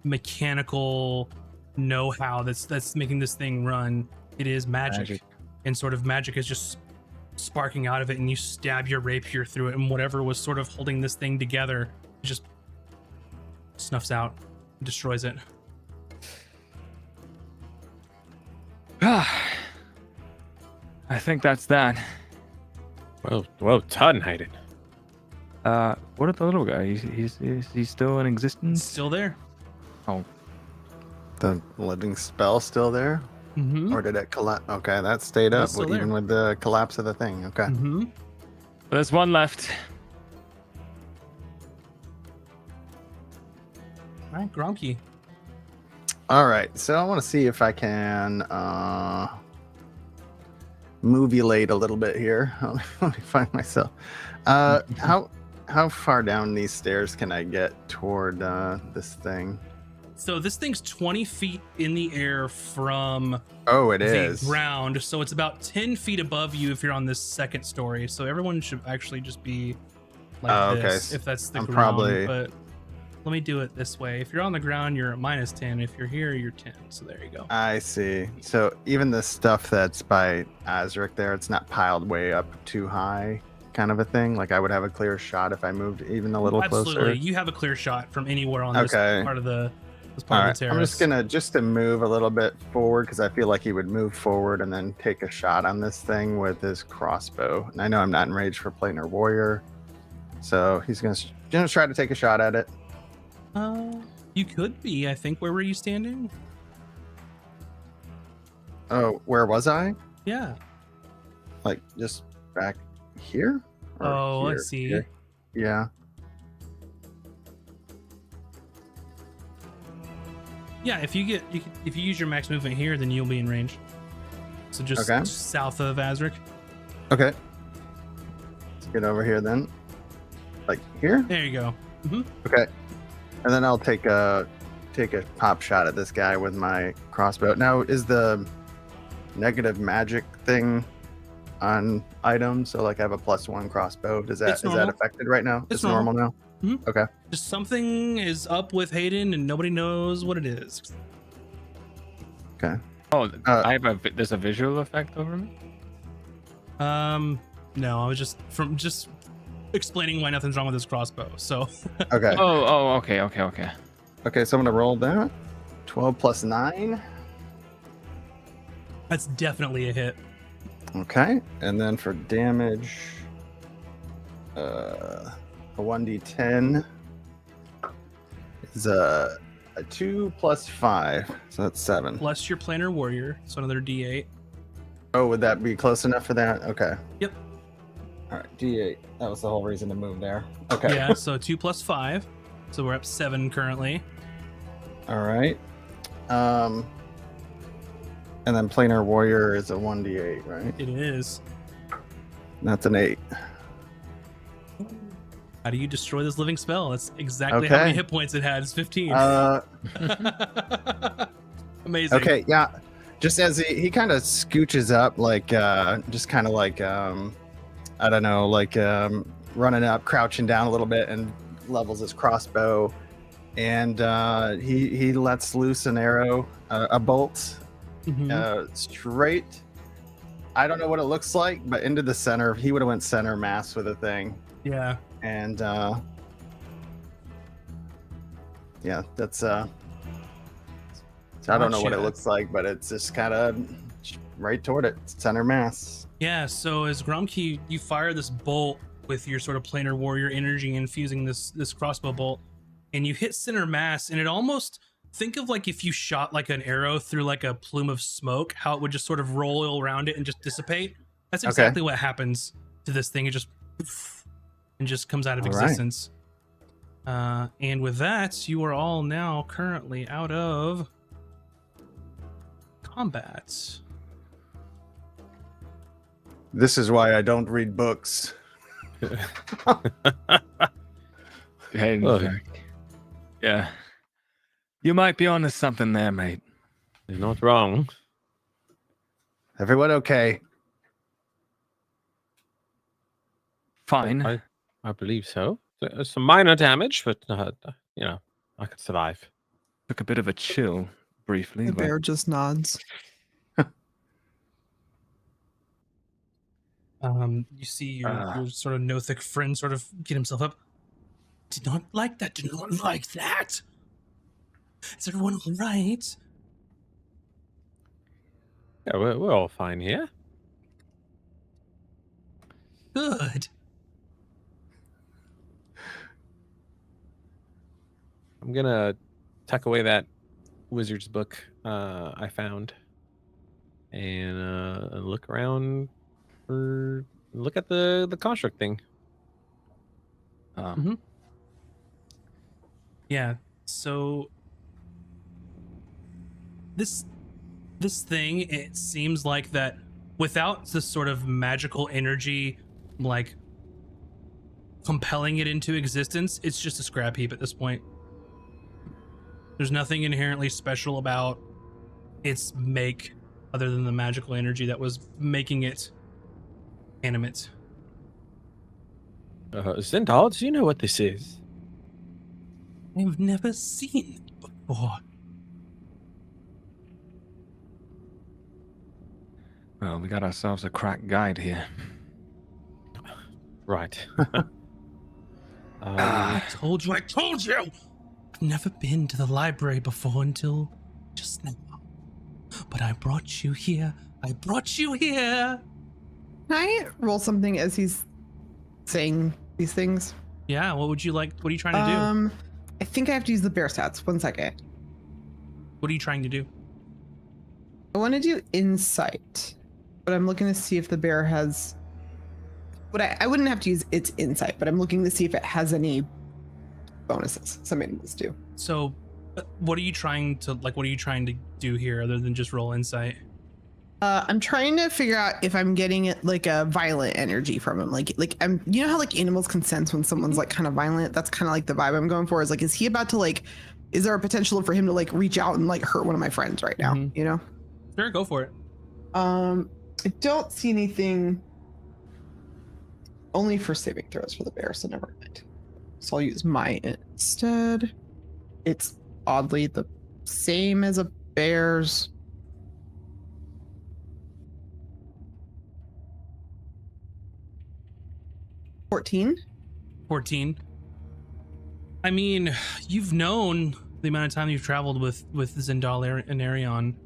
mechanical know-how that's making this thing run. It is magic. And sort of magic is just sparking out of it, and you stab your rapier through it, and whatever was sort of holding this thing together just snuffs out, destroys it. I think that's that. Well done, Hayden. What of the little guy? Is he still in existence? Still there. Oh, The living spell still there? Or did it collapse? Okay, that stayed up even with the collapse of the thing. Okay. there's one left. All right, Gromky. All right, so I want to see if I can movulate a little bit here. Let me find myself. How far down these stairs can I get toward this thing? So this thing's 20 feet in the air from the ground. So it's about 10 feet above you if you're on this second story. So everyone should actually just be like this, if that's the ground. But let me do it this way. If you're on the ground, you're at -10. If you're here, you're 10. So there you go. I see. So even the stuff that's by Azric there, it's not piled way up too high, kind of a thing. Like I would have a clear shot if I moved even a little closer. Absolutely. You have a clear shot from anywhere on this part of the All right. I'm just gonna to move a little bit forward because I feel like he would move forward and then take a shot on this thing with his crossbow. And I know I'm not enraged for Planar Warrior, so he's gonna try to take a shot at it. You could be. I think. Where were you standing? Oh, where was I? Yeah. Like just back here? Oh, here? I see. Here? Yeah. Yeah, if you use your max movement here, then you'll be in range. So just south of Azric. Okay. Let's get over here then. Like here? There you go. Okay. And then I'll take a pop shot at this guy with my crossbow. Now, is the negative magic thing on items? So like I have a +1 crossbow. Is that affected right now? It's normal now? Okay. Just something is up with Hayden and nobody knows what it is. Okay. Oh, there's a visual effect over me? No, I was just explaining why nothing's wrong with this crossbow. So okay. Okay. Okay, so I'm gonna roll that. 12 plus 9. That's definitely a hit. Okay, and then for damage, a 1d10 is a 2 plus 5, so that's 7. Plus your Planar Warrior, so another D8. Oh, would that be close enough for that? Okay. Yep. All right, D8. That was the whole reason to move there. Okay. Yeah, so 2 plus 5. So we're up 7 currently. All right. And then Planar Warrior is a 1d8, right? It is. That's an 8. How do you destroy this living spell? That's exactly how Okay. many hit points it had. It's 15. Amazing. Okay, yeah. Just as he kind of scooches up, like, just kind of like, I don't know, like running up, crouching down a little bit, and levels his crossbow. And he lets loose an arrow, a bolt, straight. I don't know what it looks like, but into the center. He would have went center mass with a thing. Yeah. And yeah, that's I don't know what it Gotcha. looks like, but it's just kind of right toward it, center mass. Yeah, so as Gromkey, you fire this bolt with your sort of planar warrior energy infusing this crossbow bolt, and you hit center mass, and it almost, think of like if you shot like an arrow through like a plume of smoke, how it would just sort of roll around it and just dissipate. That's exactly what happens to this thing. It just poof, and just comes out of existence. And with that, you are all now currently out of combat. This is why I don't read books. Hey, yeah. You might be onto something there, mate. You're not wrong. Everyone okay? Fine. I believe so. Some minor damage, but you know, I could survive. Took a bit of a chill briefly. The but bear just nods. You see your sort of Nothic friend sort of get himself up. Did not like that. Did not like that. Is everyone all right? Yeah, we're all fine here. Good. I'm gonna tuck away that wizard's book I found and look around for look at the construct thing. Yeah. So this thing, it seems like that without this sort of magical energy, like compelling it into existence, it's just a scrap heap at this point. There's nothing inherently special about its make other than the magical energy that was making it animate. Zindal, do you know what this is? I've never seen it before. Well, we got ourselves a crack guide here. Right. I told you! I've never been to the library before until just now. But I brought you here. Can I roll something as he's saying these things? Yeah, what would you like? What are you trying to do? I think I have to use the bear stats. 1 second. What are you trying to do? I want to do insight, but I'm looking to see if the bear has. But I wouldn't have to use its insight, but I'm looking to see if it has any bonuses. Some animals do. So, what are you trying to do here other than just roll insight? I'm trying to figure out if I'm getting like a violent energy from him. Like I'm, you know how like animals can sense when someone's like kind of violent? That's kind of like the vibe I'm going for. Is like, is he about to like, is there a potential for him to like reach out and like hurt one of my friends right now? You know? Sure, go for it. I don't see anything only for saving throws for the bear, so never mind. So I'll use my instead. It's oddly the same as a bear's. $14. I mean, you've known the amount of time you've traveled with Zindal and Arion.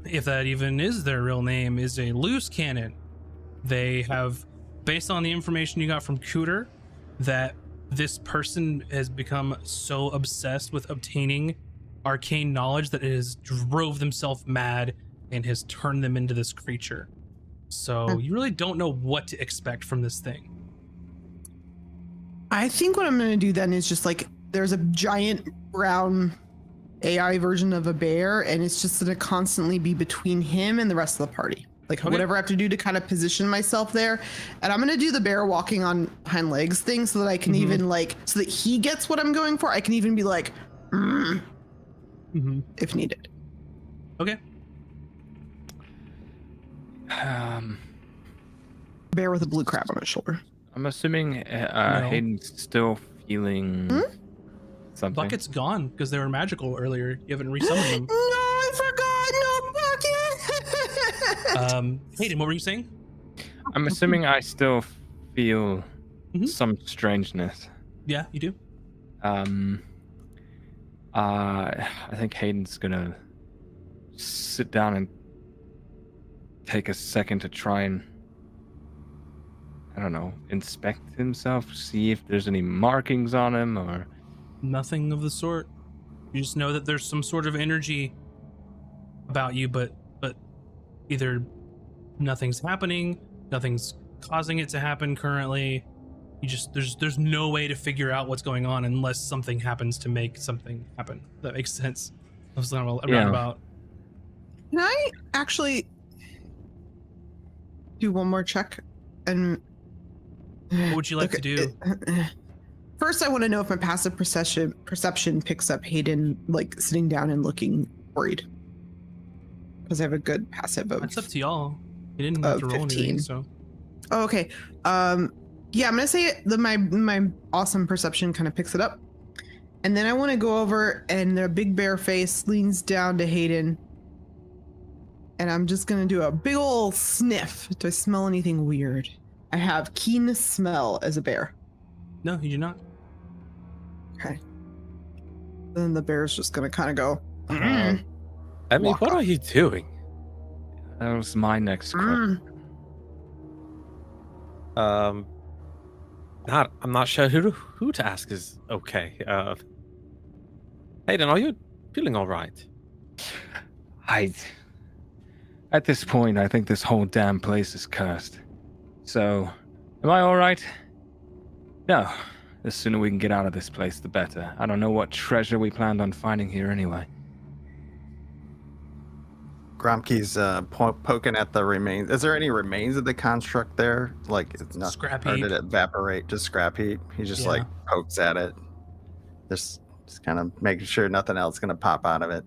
If that even is their real name, is a loose cannon. They have, based on the information you got from Cooter, that this person has become so obsessed with obtaining arcane knowledge that it has drove themselves mad and has turned them into this creature. So you really don't know what to expect from this thing. I think what I'm going to do then is just like, there's a giant brown AI version of a bear, and it's just going to constantly be between him and the rest of the party. Like whatever I have to do to kind of position myself there. And I'm going to do the bear walking on hind legs thing so that I can even like, so that he gets what I'm going for. I can even be like, if needed. Okay. Bear with a blue crab on his shoulder. I'm assuming Hayden's still feeling something. Bucket's gone because they were magical earlier. You haven't resummoned them. No, I forgot. No bucket. Hayden, what were you saying? I'm assuming I still feel some strangeness. Yeah, you do. I think Hayden's gonna sit down and take a second to try and, I don't know, inspect himself, see if there's any markings on him or... Nothing of the sort. You just know that there's some sort of energy about you, but either nothing's happening, nothing's causing it to happen currently. You just there's no way to figure out what's going on unless something happens to make something happen. That makes sense. I was not roundabout. Can I actually do one more check? And what would you like to do? First, I want to know if my passive perception picks up Hayden like sitting down and looking worried, because I have a good passive of. That's up to y'all. You didn't have to roll 15. anything, so. Oh, okay. Yeah, I'm gonna say my awesome perception kind of picks it up, and then I want to go over and the big bear face leans down to Hayden, and I'm just gonna do a big ol' sniff. Do I smell anything weird? I have keen smell as a bear. No, you do not. Okay. Then the bear's just gonna kind of go. I mean, what are you doing? That was my next question. I'm not sure who to ask is okay. Hayden, are you feeling all right? At this point, I think this whole damn place is cursed. So, am I all right? No. The sooner we can get out of this place, the better. I don't know what treasure we planned on finding here anyway. Gromke's poking at the remains. Is there any remains of the construct there? Like, it's not Scrap or heap. did it evaporate? Just scrap heap. He just like pokes at it, just kind of making sure nothing else is gonna pop out of it.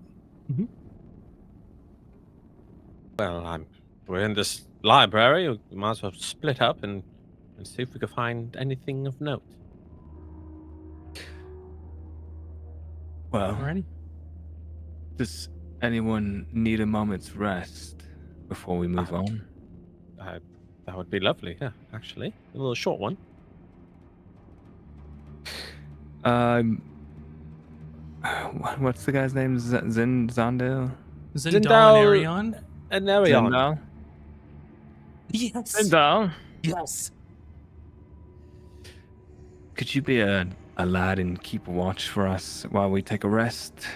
Well, we're in this library. We might as well split up and see if we can find anything of note. Well, Alrighty. does anyone need a moment's rest before we move on? That would be lovely, yeah, actually. A little short one. What's the guy's name? Zindel? Zindal And Nerion. Zindal? Yes. Zindal? Yes. Could you be a lad and keep watch for us while we take a rest?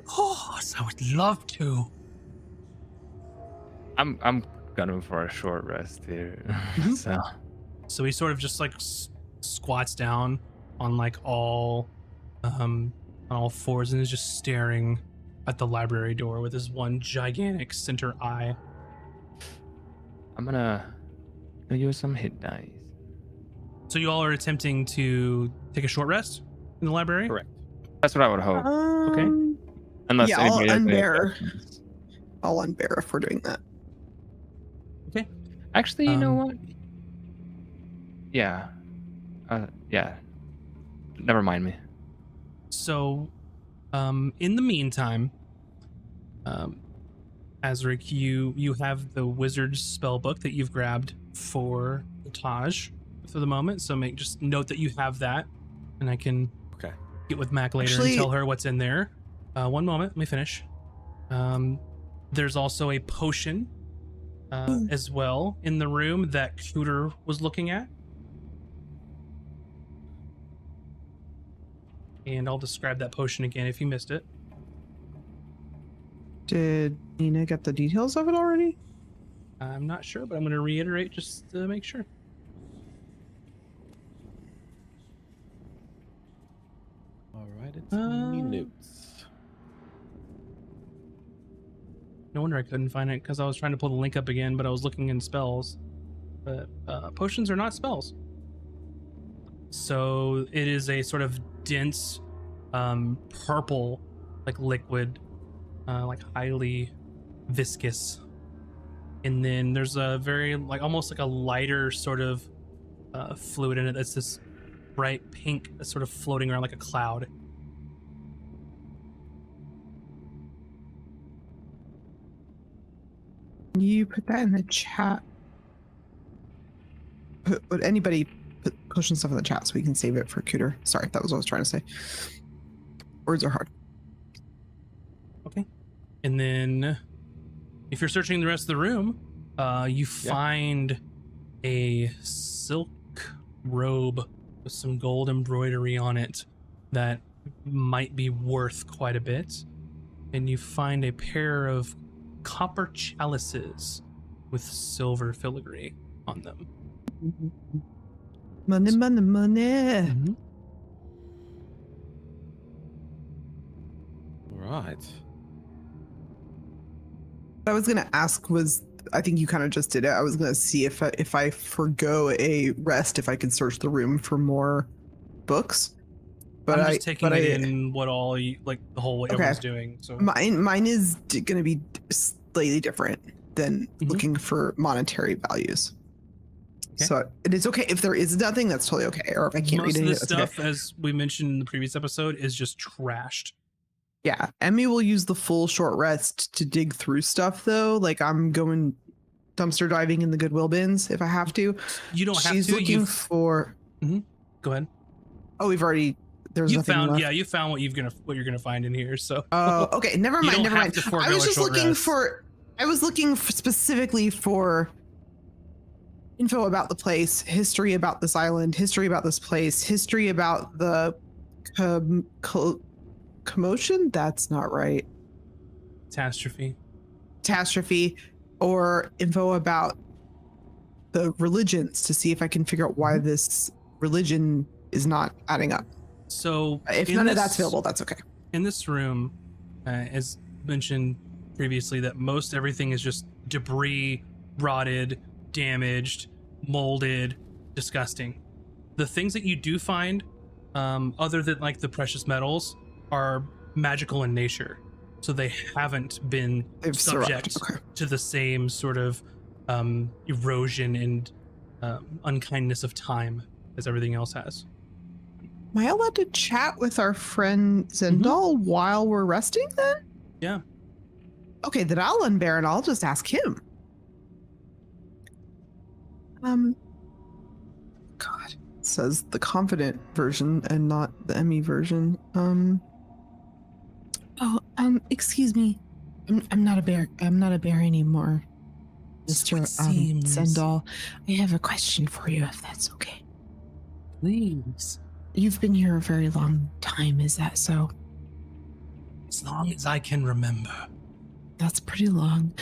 Oh, I would love to. I'm going for a short rest here. So he sort of just like squats down on like all fours and is just staring at the library door with his one gigantic center eye. I'm gonna use some hit dice. So you all are attempting to take a short rest in the library? Correct. That's what I would hope. Okay. Unless yeah, I'll anybody has any unbear. questions. I'll unbear if we're doing that. Okay. Actually, you know what? Yeah. Yeah. Never mind me. So, in the meantime, Azric, you have the wizard's spell book that you've grabbed for Taj for the moment. So just note that you have that, and I can get with Mac later and tell her what's in there. One moment, let me finish. There's also a potion as well in the room that Cooter was looking at. And I'll describe that potion again if you missed it. Did Nina get the details of it already? I'm not sure, but I'm going to reiterate just to make sure. All right, it's minutes. No wonder I couldn't find it because I was trying to pull the link up again, but I was looking in spells. But potions are not spells. So it is a sort of dense purple, like liquid, like highly viscous. And then there's a very, like, almost like a lighter sort of fluid in it that's this bright pink that's sort of floating around like a cloud. You put that in the chat. Would anybody put potion stuff in the chat so we can save it for Cooter? Sorry, that was what I was trying to say. Words are hard. Okay. And then if you're searching the rest of the room, you find a silk robe with some gold embroidery on it that might be worth quite a bit. And you find a pair of copper chalices with silver filigree on them. Money, money, money. Mm-hmm. All right. What I was gonna ask was, I think you kind of just did it. I was gonna see if I forgo a rest, if I could search the room for more books. But I'm just taking it in what all you, like the whole what everyone's doing. So mine is gonna be slightly different than looking for monetary values. Okay. So it is okay if there is nothing. That's totally okay. Or if I can't read any of this stuff, as we mentioned in the previous episode, is just trashed. Yeah, Emmy will use the full short rest to dig through stuff, though. Like, I'm going dumpster diving in the Goodwill bins if I have to. You don't have to. She's looking for. Go ahead. Oh, we've already. There's you nothing found. left. Yeah, you found what you're gonna find in here. So. Oh, okay. Never mind. Never mind. I was just looking rest. for. I was looking specifically for info about the place, history about this island, history about this place, history about the commotion. That's not right. Catastrophe, or info about the religions to see if I can figure out why this religion is not adding up. So if none of that's available, that's okay. In this room, as mentioned previously, that most everything is just debris, rotted, damaged, molded, disgusting. The things that you do find, other than like the precious metals, are magical in nature, so they haven't been subject to the same sort of erosion and unkindness of time as everything else has. Am I allowed to chat with our friend Zendal while we're resting then? Yeah. Okay, then I'll unbear and I'll just ask him. God, it says the confident version and not the Emmy version. Excuse me. I'm not a bear. I'm not a bear anymore, Mr. Zendal. I have a question for you, if that's okay. Please. You've been here a very long time, is that so? As long as I can remember. That's pretty long.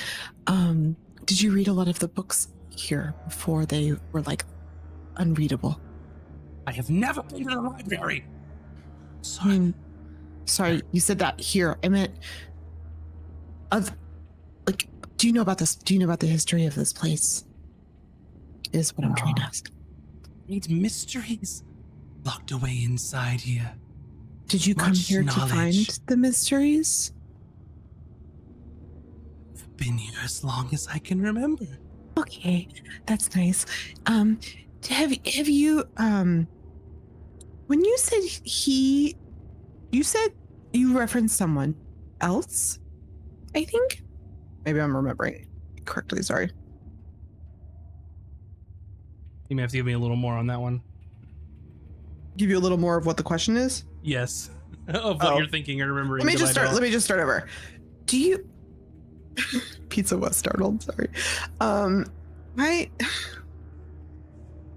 Did you read a lot of the books here before they were like unreadable? I have never been to the library. Sorry, you said that here. I meant do you know about this? Do you know about the history of this place? Is what I'm trying to ask. Great mysteries locked away inside here. Did you come here to find the mysteries? I've been here as long as I can remember. Okay, that's nice. Have you when you said you said you referenced someone else? I think. Maybe I'm remembering correctly. Sorry. You may have to give me a little more on that one. Give you a little more of what the question is? Yes. Of what you're thinking or remembering. Let me just start over. Do you Pizza was startled, sorry. Is that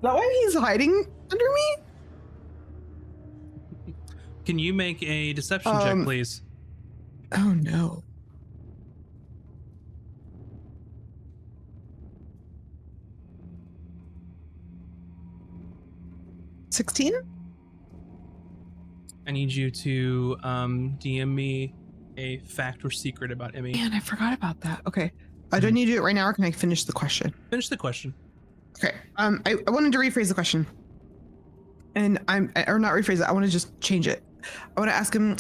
why he's hiding under me? Can you make a deception check, please? Oh no. 16. I need you to DM me a fact or secret about Emmy. Man, I forgot about that. Okay. Do I need to do it right now, or can I finish the question? Finish the question. Okay. I wanted to rephrase the question. And or not rephrase it. I want to just change it. I want to ask him,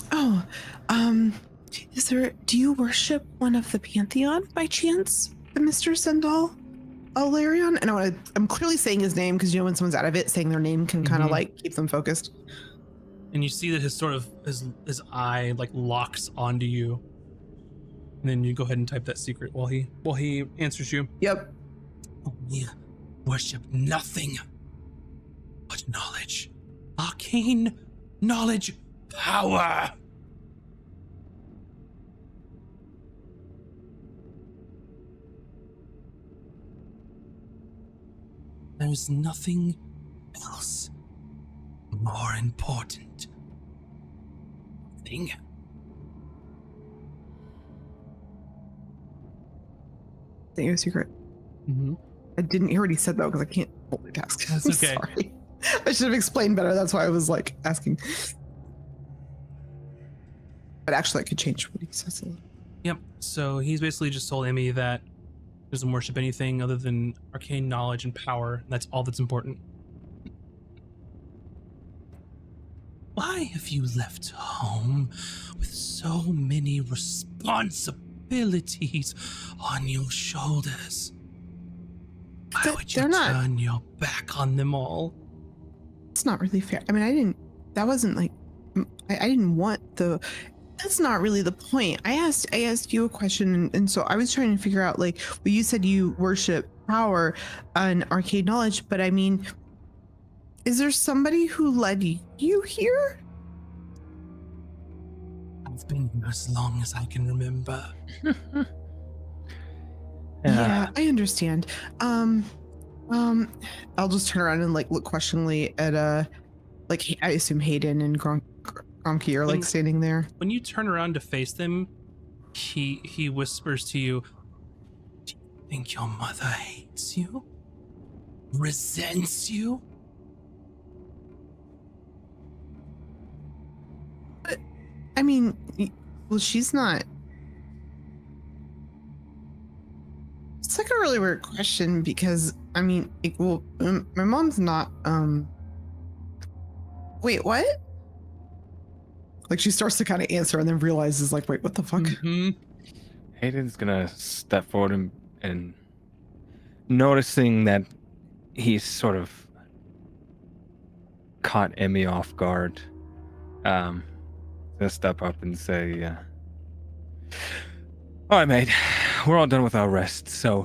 do you worship one of the Pantheon by chance, Mr. Sendal Alarion? And I'm clearly saying his name because, you know, when someone's out of it, saying their name can kind of like keep them focused. And you see that his eye like locks onto you. And then you go ahead and type that secret while he answers you. Yep. We worship nothing but knowledge. Arcane knowledge power. There is nothing else more important. Thing. Thank you, secret. I didn't hear what he said though, because I can't multitask. That's okay. Sorry. I should have explained better. That's why I was like asking. But actually, I could change what he says. Yep. So he's basically just told Emmy that he doesn't worship anything other than arcane knowledge and power. That's all that's important. Why have you left home with so many responsibilities on your shoulders? Why would you turn your back on them all? It's not really fair. I mean, I didn't want the, that's not really the point. I asked you a question, and so I was trying to figure out, like, well, you said you worship power and arcane knowledge, but I mean, is there somebody who led you here? I've been here as long as I can remember. Yeah, I understand. I'll just turn around and like look questioningly at like I assume Hayden and Gromke are like standing there. When you turn around to face them, he whispers to you, "Do you think your mother hates you? Resents you?" I mean, well, she's not. It's like a really weird question because I mean, my mom's not. Wait, what? Like she starts to kind of answer and then realizes, like, wait, what the fuck? Hayden's gonna step forward and noticing that he's sort of caught Emmy off guard. Gonna step up and say, all right, mate, we're all done with our rest, so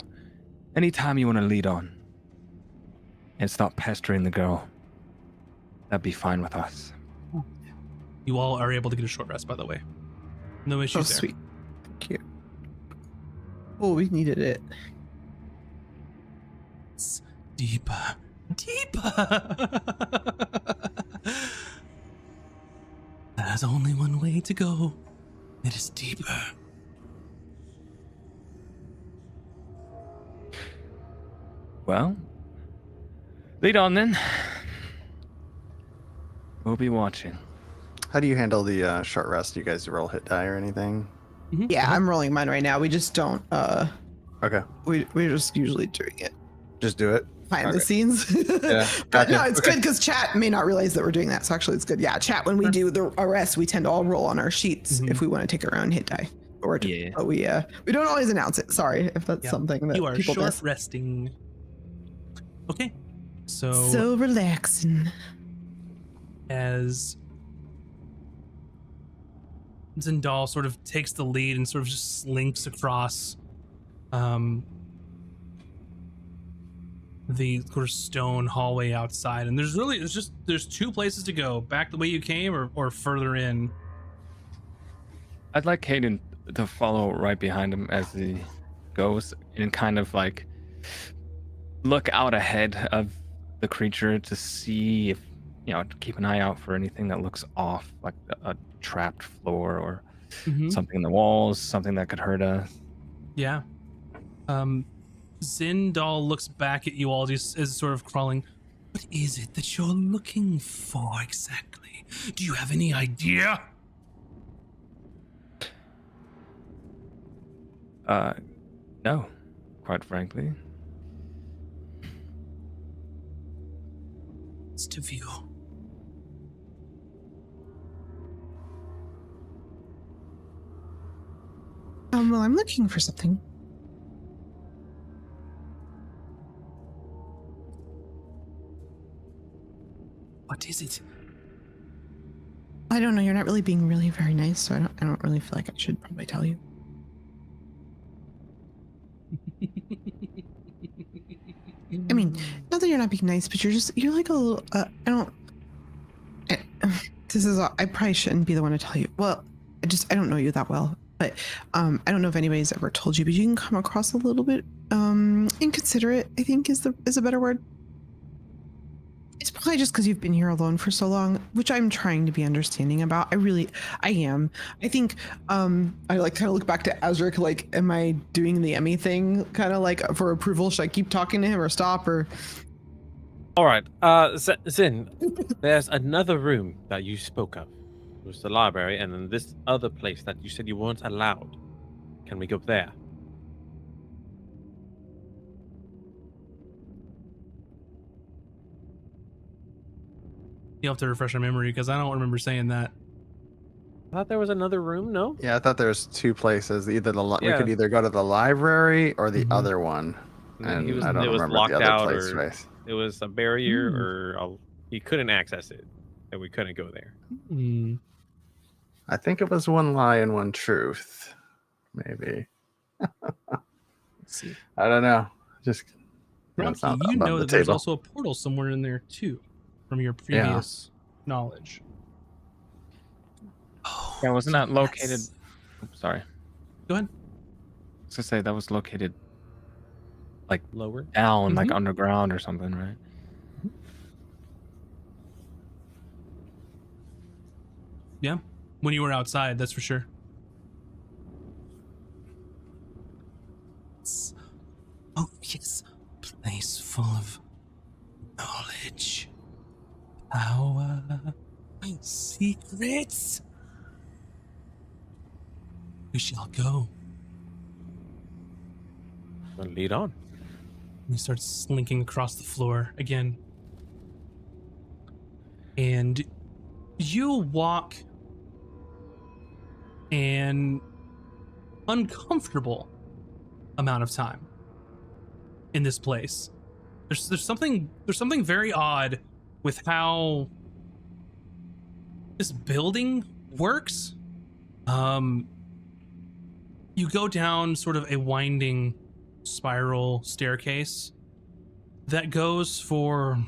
anytime you want to lead on and stop pestering the girl, that'd be fine with us. You all are able to get a short rest, by the way. No issues there. Sweet. Thank you. Oh, we needed it. It's deeper. Deeper! There's only one way to go. It is deeper. Well, lead on then. We'll be watching. How do you handle the short rest? Do you guys roll hit die or anything? Yeah, I'm rolling mine right now. We just don't. Okay. We're just usually doing it Just do it. behind the scenes. Yeah. But Gotcha. no, it's good because chat may not realize that we're doing that. So actually, it's good. Yeah, chat. When we do the arrest, we tend to all roll on our sheets if we want to take our own hit die. But we don't always announce it. Sorry if that's something that you are people short miss. resting. Okay, so relaxing. As Zendal sort of takes the lead and sort of just slinks across the sort of stone hallway outside, and there's two places to go: back the way you came or further in. I'd like Hayden to follow right behind him as he goes and kind of like look out ahead of the creature to see if, to keep an eye out for anything that looks off, like a trapped floor or something in the walls, something that could hurt us. Yeah. Zindal looks back at you all just as sort of crawling. What is it that you're looking for exactly? Do you have any idea? No, quite frankly. It's to view. Well, I'm looking for something. What is it? I don't know. You're not really being really very nice, so I don't really feel like I should probably tell you. I mean, not that you're not being nice, but you're like a little, I probably shouldn't be the one to tell you. Well, I don't know you that well, but I don't know if anybody's ever told you, but you can come across a little bit inconsiderate, I think is a better word. It's probably just because you've been here alone for so long, which I'm trying to be understanding about. I am. I think I like kind of look back to Azric, like, am I doing the Emmy thing kind of like for approval? Should I keep talking to him or stop or? All right, Zin, there's another room that you spoke of. It was the library, and then this other place that you said you weren't allowed. Can we go there? You'll have to refresh my memory because I don't remember saying that. I thought there was another room. No. Yeah, I thought there was two places. We could either go to the library or the other one. And it was I don't remember locked the other out, place. or it was a barrier, or he couldn't access it, and we couldn't go there. I think it was one lie and one truth, maybe. Let's see. I don't know. Just Grumpy, you know that there's also a portal somewhere in there too, from your previous knowledge. Oh, yeah, wasn't that located? Oops, sorry. Go ahead. I was gonna say that was located like Lower down, like underground or something, right? Yeah, when you were outside, that's for sure. Oh yes, place full of knowledge, power, secrets. We shall go. Well, lead on. He starts slinking across the floor again. And you walk an uncomfortable amount of time in this place. There's something very odd with how this building works. You go down sort of a winding spiral staircase that goes for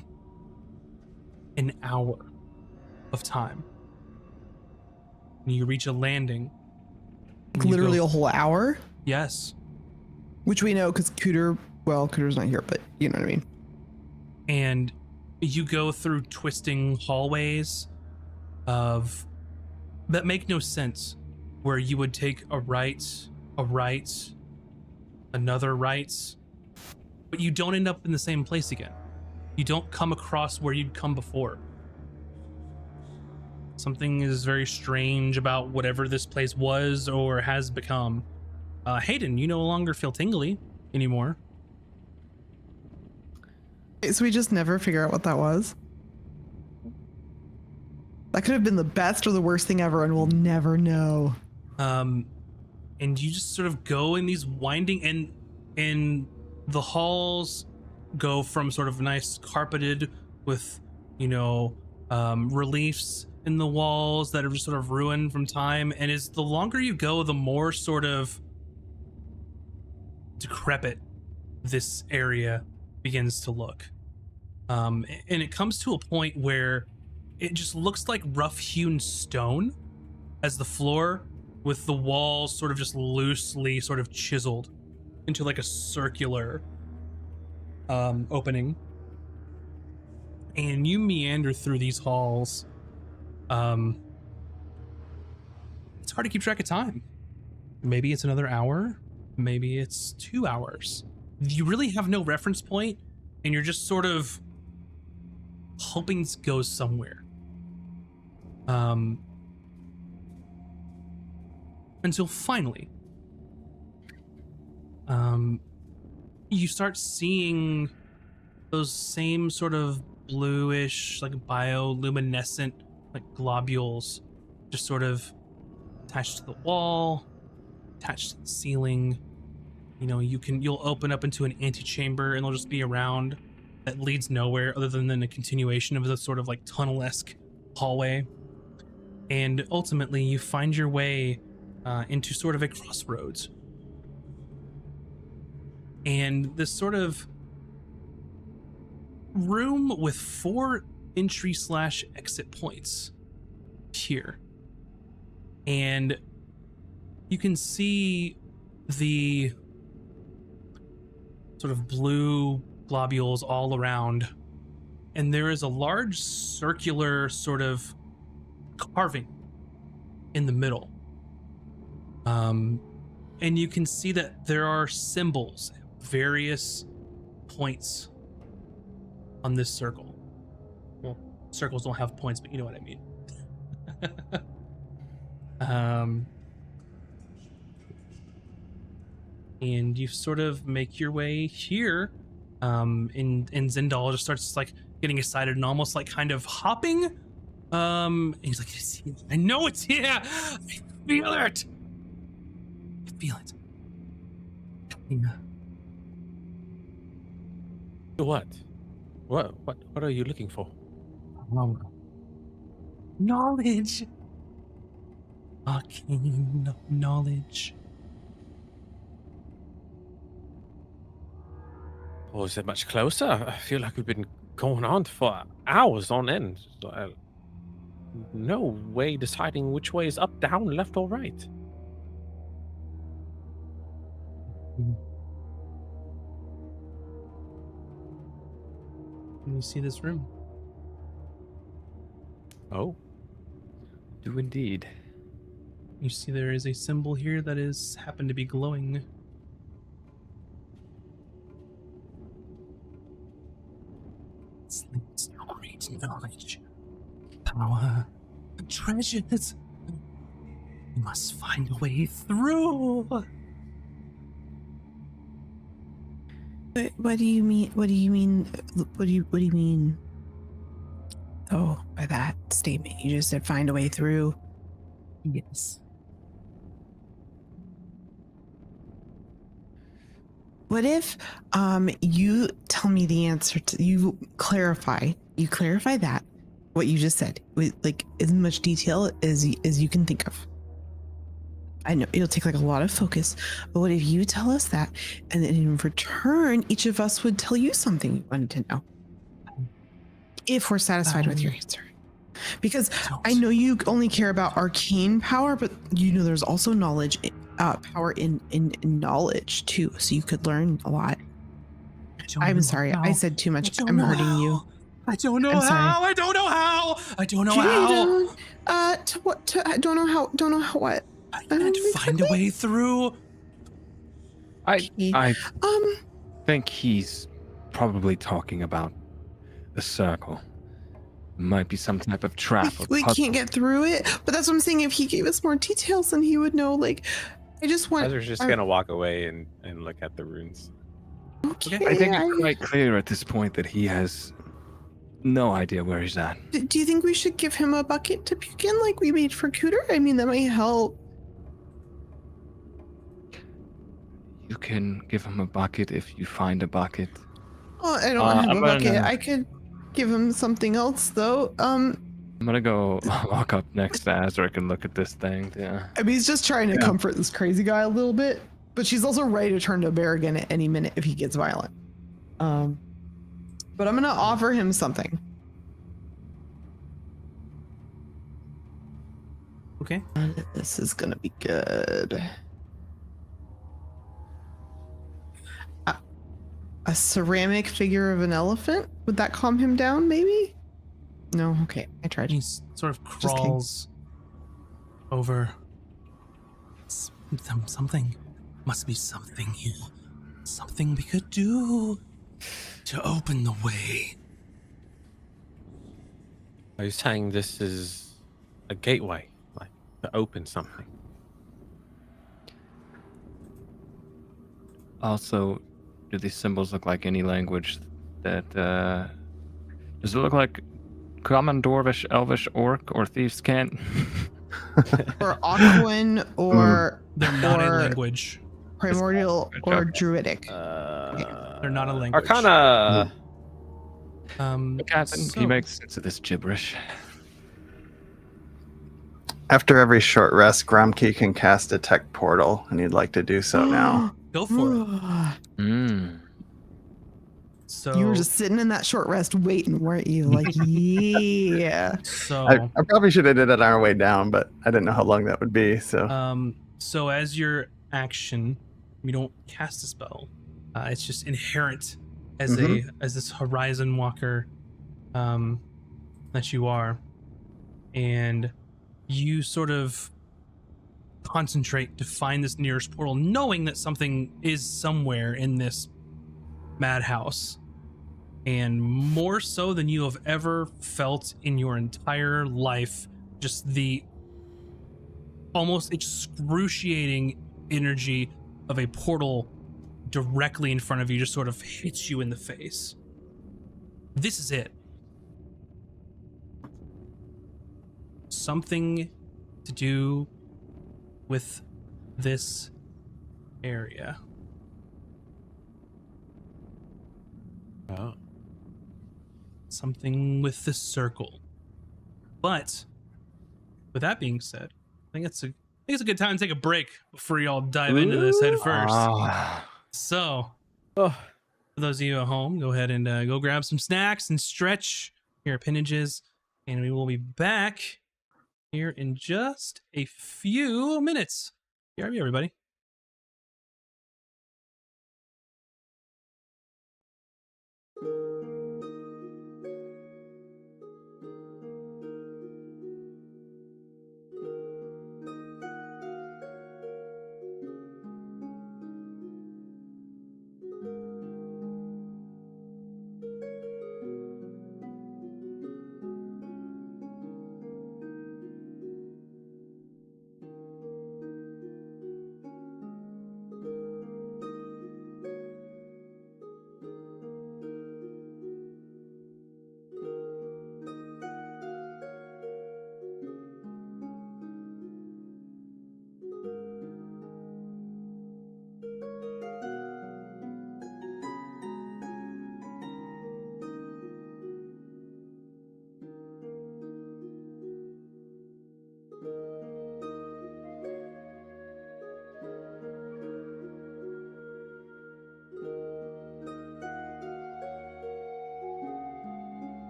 an hour of time. And you reach a landing. Literally a whole hour? Yes. Which we know because Cooter's not here, but you know what I mean. And you go through twisting hallways that make no sense, where you would take a right, another right, but you don't end up in the same place again. You don't come across where you'd come before. Something is very strange about whatever this place was or has become. Hayden, you no longer feel tingly anymore. So we just never figure out what that was? That could have been the best or the worst thing ever, and we'll never know. And you just sort of go in these winding, and the halls go from sort of nice carpeted with, reliefs in the walls that are just sort of ruined from time. And as the longer you go, the more sort of decrepit this area begins to look. And it comes to a point where it just looks like rough-hewn stone as the floor, with the walls sort of just loosely sort of chiseled into like a circular opening. And you meander through these halls. It's hard to keep track of time. Maybe it's another hour, maybe it's 2 hours. You really have no reference point, and you're just sort of hoping this goes somewhere. Until finally, you start seeing those same sort of bluish, like bioluminescent, like globules, just sort of attached to the wall, attached to the ceiling. You know, you'll open up into an antechamber and they'll just be around that leads nowhere other than a continuation of the sort of like tunnel-esque hallway. And ultimately you find your way into sort of a crossroads. And this sort of room with 4 entry/exit points here. And you can see the sort of blue globules all around. And there is a large circular sort of carving in the middle. And you can see that there are symbols at various points on this circle. Well, circles don't have points, but you know what I mean. And you sort of make your way here. And Zindal just starts like getting excited and almost like kind of hopping. And he's like, I know it's here. I feel it. I feel it. Yeah. What? What are you looking for? Knowledge. Arcane knowledge. Oh, is it much closer? I feel like we've been going on for hours on end. No way deciding which way is up, down, left, or right. Can you see this room? Oh. Do indeed. You see there is a symbol here that is happened to be glowing. It's linked to great knowledge, power, and treasures. You must find a way through. What do you mean? What do you mean? What do you mean? Oh, by that statement, you just said find a way through. Yes. What if you tell me the answer to you clarify that what you just said with like as much detail as you can think of. I know it'll take like a lot of focus, but what if you tell us that and then in return each of us would tell you something you wanted to know if we're satisfied with your answer? Because I know you only care about arcane power, but you know there's also knowledge power in knowledge too, so you could learn a lot. I'm sorry, I said too much. I'm hurting you. I don't know how. I don't know how. I don't know how. I don't know how. Don't know how. What? I can't find a way through. I think he's probably talking about the circle. Might be some type of trap. We can't get through it, but that's what I'm saying. If he gave us more details, then he would know. Like, I just want. Ezra's just gonna walk away and look at the runes. Okay. I think it's quite clear at this point that he has no idea where he's at. Do you think we should give him a bucket to puke in, like we made for Cooter? I mean, that might help. You can give him a bucket if you find a bucket. Oh, I don't have a bucket. I could give him something else, though. I'm gonna go walk up next to Azric and look at this thing. Yeah. I mean, he's just trying to comfort this crazy guy a little bit, but she's also ready to turn to a bear again at any minute if he gets violent. But I'm gonna offer him something. Okay. This is gonna be good. A ceramic figure of an elephant? Would that calm him down, maybe? No? Okay, I tried. He sort of crawls over. Something. Must be something here. Something we could do to open the way. Are you saying this is a gateway, like to open something? Also, do these symbols look like any language that does it look like common, dwarvish, elvish, orc, or thieves' cant? Or Aquan, or They're not a language. Primordial, or Druidic. They're not a language. Arcana. Captain, can you make sense of this gibberish? After every short rest, Gromkey can cast Detect Portal, and he'd like to do so now. Go for it. So You were just sitting in that short rest waiting, weren't you? Like, yeah. So I probably should have did it on our way down, but I didn't know how long that would be. So so as your action, you don't cast a spell. It's just inherent as as this horizon walker that you are, and you sort of concentrate to find this nearest portal, knowing that something is somewhere in this madhouse, and more so than you have ever felt in your entire life, just the almost excruciating energy of a portal directly in front of you just sort of hits you in the face. This is it. Something to do with this area. Oh. Something with the circle. But with that being said, I think it's a good time to take a break before y'all dive into this head first. So, for those of you at home, go ahead and go grab some snacks and stretch your appendages, and we will be back here in just a few minutes. BRB, everybody.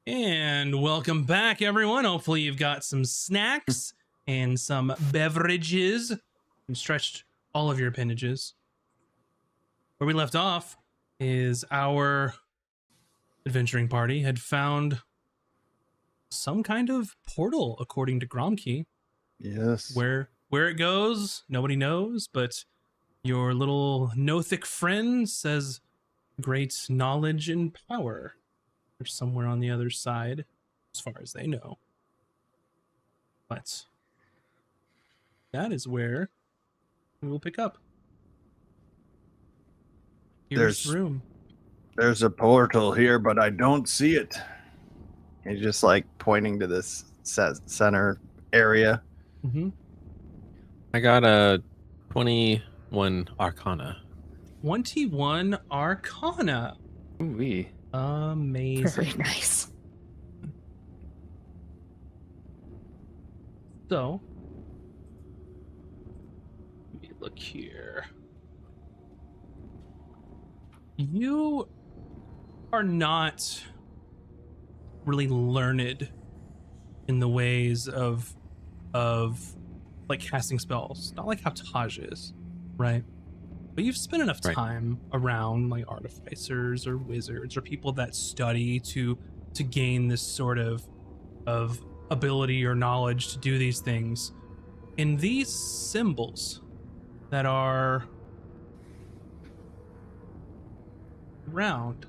And welcome back, everyone. Hopefully you've got some snacks and some beverages and stretched all of your appendages. Where we left off is our adventuring party had found some kind of portal, according to Gromkey. Yes. Where it goes, nobody knows, but your little Nothic friend says great knowledge and power. They're somewhere on the other side, as far as they know. But that is where we will pick up. Here's the room. There's a portal here, but I don't see it. He's just like pointing to this center area. Mm-hmm. I got a 21 Arcana. 21 Arcana. Ooh-wee. Amazing. Very nice. So, let me look here. You are not really learned in the ways of like casting spells, not like how Taj is, right? But you've spent enough time around like artificers or wizards or people that study to gain this sort of ability or knowledge to do these things. In these symbols that are round,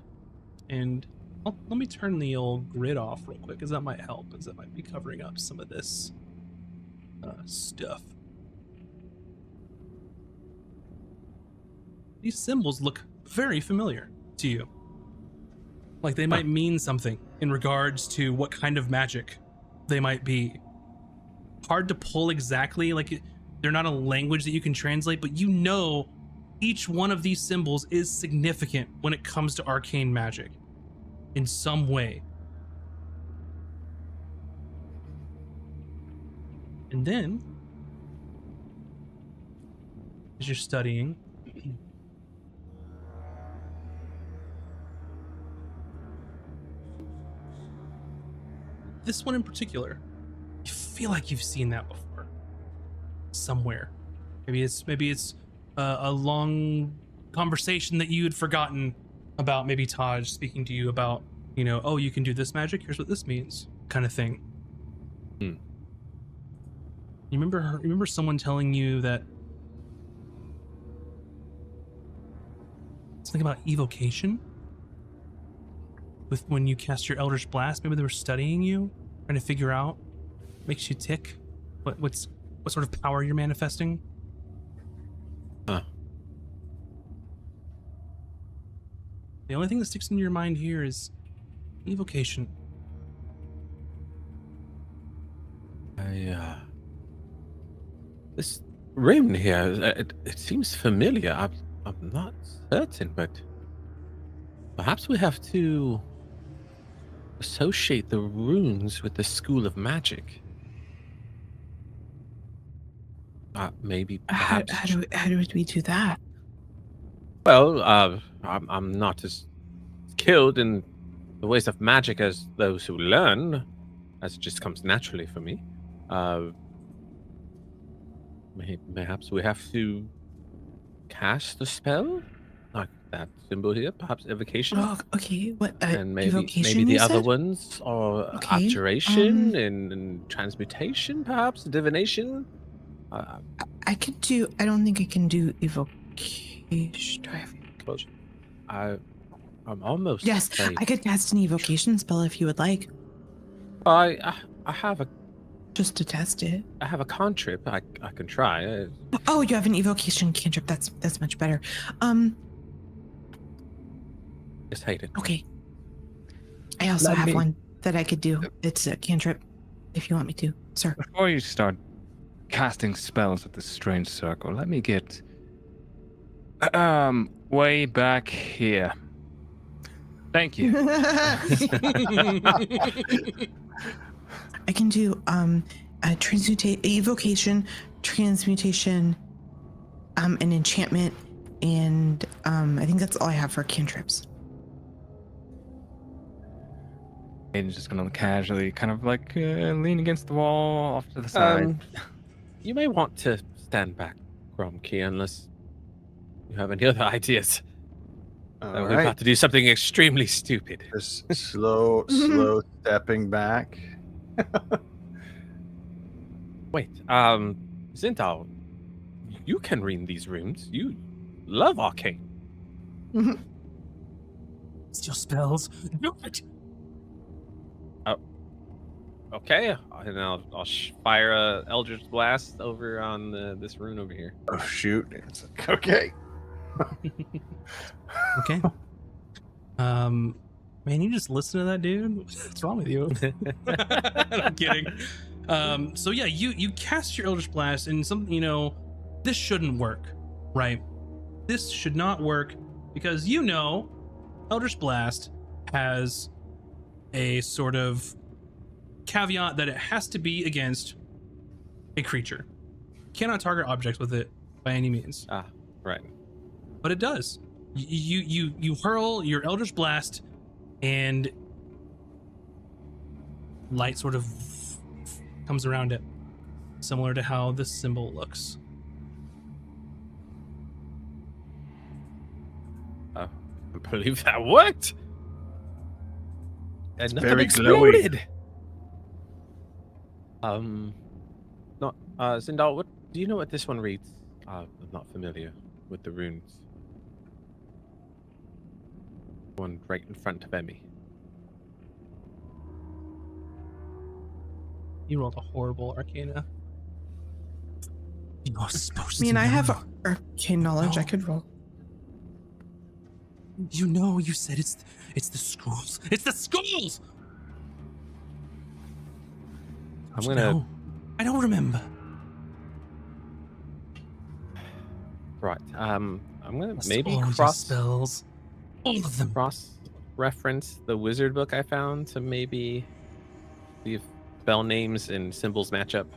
and let me turn the old grid off real quick, because that might help, because that might be covering up some of this stuff. These symbols look very familiar to you. Like they might mean something in regards to what kind of magic they might be. Hard to pull exactly, like they're not a language that you can translate, but you know each one of these symbols is significant when it comes to arcane magic in some way. And then, as you're studying, this one in particular, you feel like you've seen that before somewhere. Maybe it's a long conversation that you had forgotten about. Maybe Taj speaking to you about, oh, you can do this magic, here's what this means, kind of thing. You remember someone telling you that something about evocation? With when you cast your Eldritch Blast, maybe they were studying you, trying to figure out what makes you tick, what sort of power you're manifesting. Huh. The only thing that sticks into your mind here is evocation. This room here, it seems familiar. I'm not certain, but perhaps we have to associate the runes with the School of Magic. Maybe. Perhaps. How do we do that? Well, I'm not as skilled in the ways of magic as those who learn, as it just comes naturally for me. Perhaps we have to cast a spell, like that symbol here. Perhaps evocation. Oh, okay. What? And maybe evocation, the other ones are okay. abjuration and transmutation, perhaps divination. I could do. I don't think I can do evocation. Do I have evocation? I'm almost. Yes, safe. I could cast an evocation spell if you would like. I have a. Just to test it. I have a cantrip. I can try. Oh, you have an evocation cantrip. That's much better. Just hate it. Okay. I also have one that I could do. It's a cantrip, if you want me to, sir. Before you start casting spells at this strange circle, let me get way back here. Thank you. I can do evocation, transmutation, an enchantment, and I think that's all I have for cantrips. And just gonna casually kind of like lean against the wall off to the side. You may want to stand back, Gromkey, unless you have any other ideas. We're about to do something extremely stupid. Just slow stepping back. Wait, Zindal, you can read these runes. You love Arcane. It's your spells. Do it. Okay, and I'll fire a Eldritch Blast over on this rune over here. Oh shoot! Okay. Okay. Man, you just listen to that dude. What's wrong with you? I'm kidding. So yeah, you cast your Eldritch Blast, and this shouldn't work, right? This should not work because Eldritch Blast has a sort of caveat that it has to be against a creature. Cannot target objects with it by any means. Ah, right. But it does. You hurl your Eldritch Blast, and light sort of comes around it, similar to how this symbol looks. I believe that worked. And nothing very exploded. Zindal, do you know what this one reads? I'm not familiar with the runes. One right in front of Emmy. You rolled a horrible Arcana. You're supposed to. I have arcane knowledge. I could roll. You said it's the schools. It's the schools. No, I don't remember. Right. I'm gonna maybe all your cross spells. All of them. Reference the wizard book I found to maybe see if spell names and symbols match up.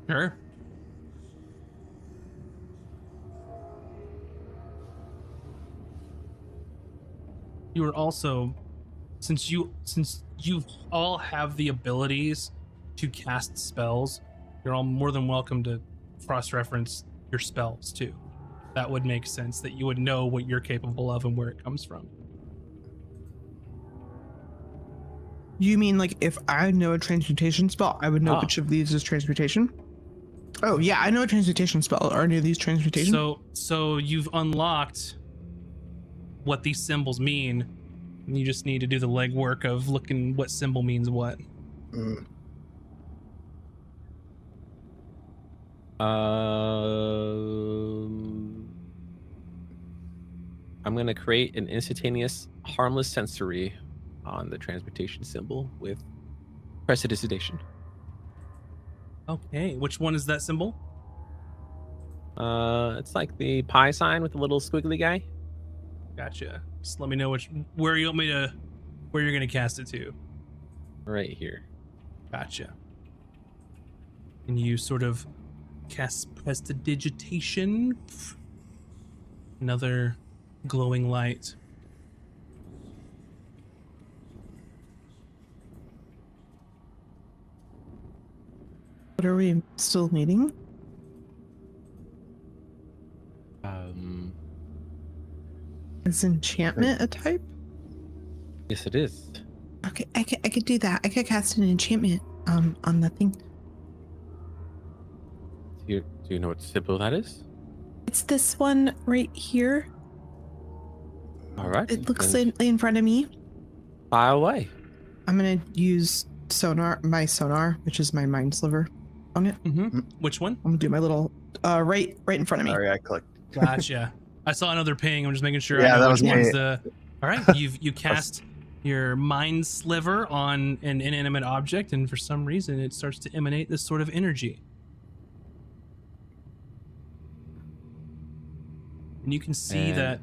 Sure. You are also, since you all have the abilities to cast spells, you're all more than welcome to cross-reference your spells too. That would make sense that you would know what you're capable of and where it comes from. You mean like if I know a transmutation spell, I would know which of these is transmutation? Oh yeah, I know a transmutation spell. Are any of these transmutation? So you've unlocked what these symbols mean, and you just need to do the legwork of looking what symbol means what. I'm going to create an instantaneous harmless sensory on the transmutation symbol with prestidigitation. Okay, which one is that symbol? It's like the pi sign with the little squiggly guy. Gotcha. Just let me know where you're gonna cast it to. Right here. Gotcha. And you sort of cast prestidigitation. Another glowing light. What are we still needing? Is enchantment a type? Yes, it is. Okay, I could do that. I could cast an enchantment on the thing. Do you know what symbol that is? It's this one right here. All right. It looks in front of me. Fire away. I'm gonna use my sonar, which is my mind sliver, on it. Mm-hmm. Which one? I'm gonna do my little right in front of me. Sorry, I clicked. Gotcha. I saw another ping. I'm just making sure. Yeah, I know that which was one's me. the. All right, you cast your mind sliver on an inanimate object, and for some reason, it starts to emanate this sort of energy. And you can see that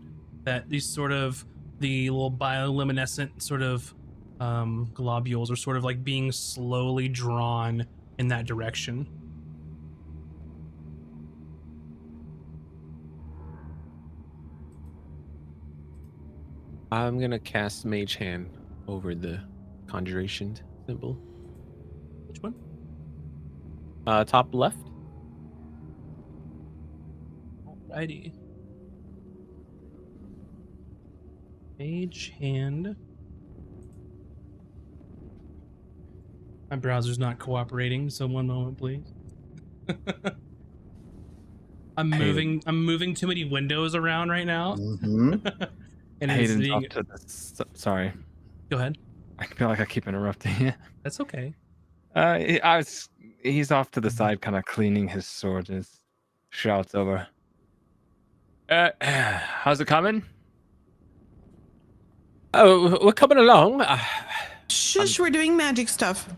these sort of the little bioluminescent sort of globules are sort of like being slowly drawn in that direction. I'm gonna cast Mage Hand over the conjuration symbol. Which one? Top left. Alrighty. Mage hand. My browser's not cooperating, so one moment, please. I'm moving too many windows around right now. Mm-hmm. And Hayden's it's being... off to the... Sorry. Go ahead. I feel like I keep interrupting you. That's okay. He's off to the side, kind of cleaning his sword. His shouts over. How's it coming? Oh, we're coming along. Shush, we're doing magic stuff.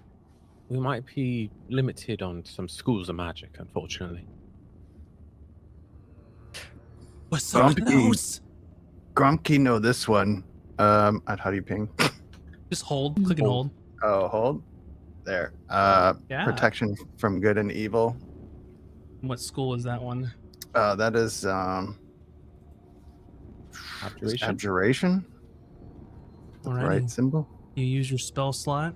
We might be limited on some schools of magic, unfortunately. What's up with those? Gromky know this one. How do you ping? Just hold. Click and hold. Oh, hold. There. Yeah. Protection from good and evil. What school is that one? That is abjuration. Alrighty. Right symbol. You use your spell slot,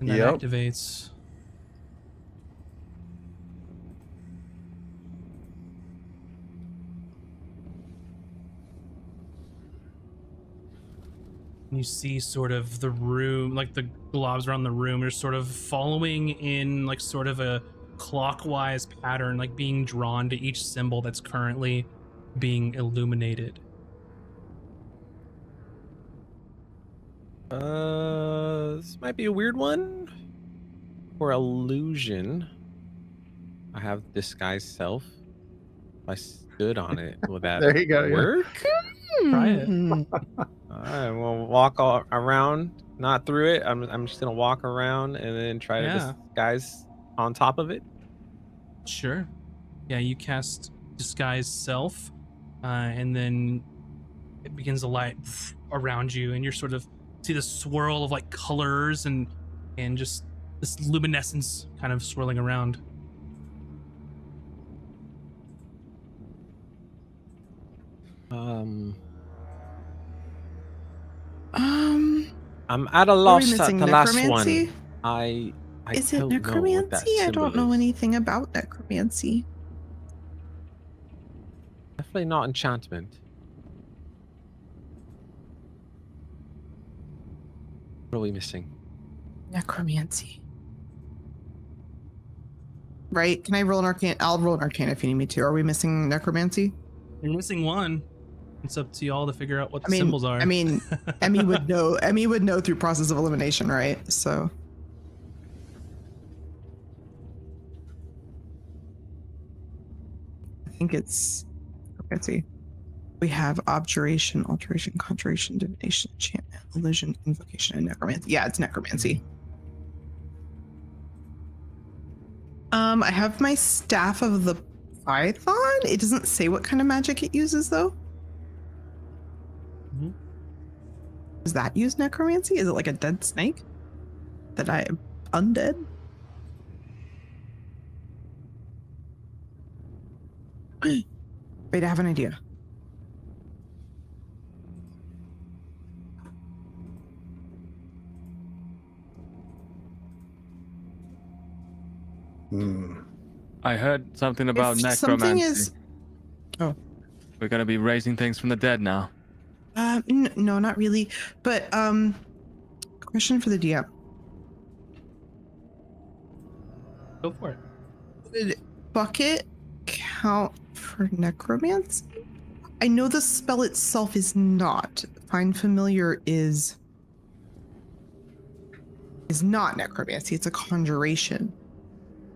and that Yep. activates. You see sort of the room, like the globs around the room are sort of following in like sort of a clockwise pattern, like being drawn to each symbol that's currently being illuminated. This might be a weird one. For illusion, I have disguise self. If I stood on it, will that There you go. work? Try it. I will walk all around, not through it. I'm just gonna walk around and then try to disguise on top of it. Sure. Yeah, you cast disguise self, and then it begins to light around you, and you're sort of see the swirl of like colors and just this luminescence kind of swirling around. I'm at a loss at missing the last necromancy? one. I Is it don't know what that necromancy? I don't symbol know is. anything about necromancy. Definitely not enchantment. What are we missing? Necromancy. Right? Can I roll an arcane? I'll roll an arcane if you need me to. Are we missing necromancy? You're missing one. It's up to y'all to figure out what the symbols are. I mean, Emmy would know. Emmy would know through process of elimination, right? So. I think it's. Let's see. We have abjuration, alteration, conjuration, divination, enchantment, illusion, invocation, and necromancy. Yeah, it's necromancy. I have my staff of the python. It doesn't say what kind of magic it uses, though. Mm-hmm. Does that use necromancy? Is it like a dead snake that I am undead? Wait, I have an idea. I heard something about necromancy. Something is... Oh. We're gonna be raising things from the dead now. No, not really. But question for the DM. Go for it. Would bucket count for necromancy? I know the spell itself is not. Find familiar is not necromancy. It's a conjuration.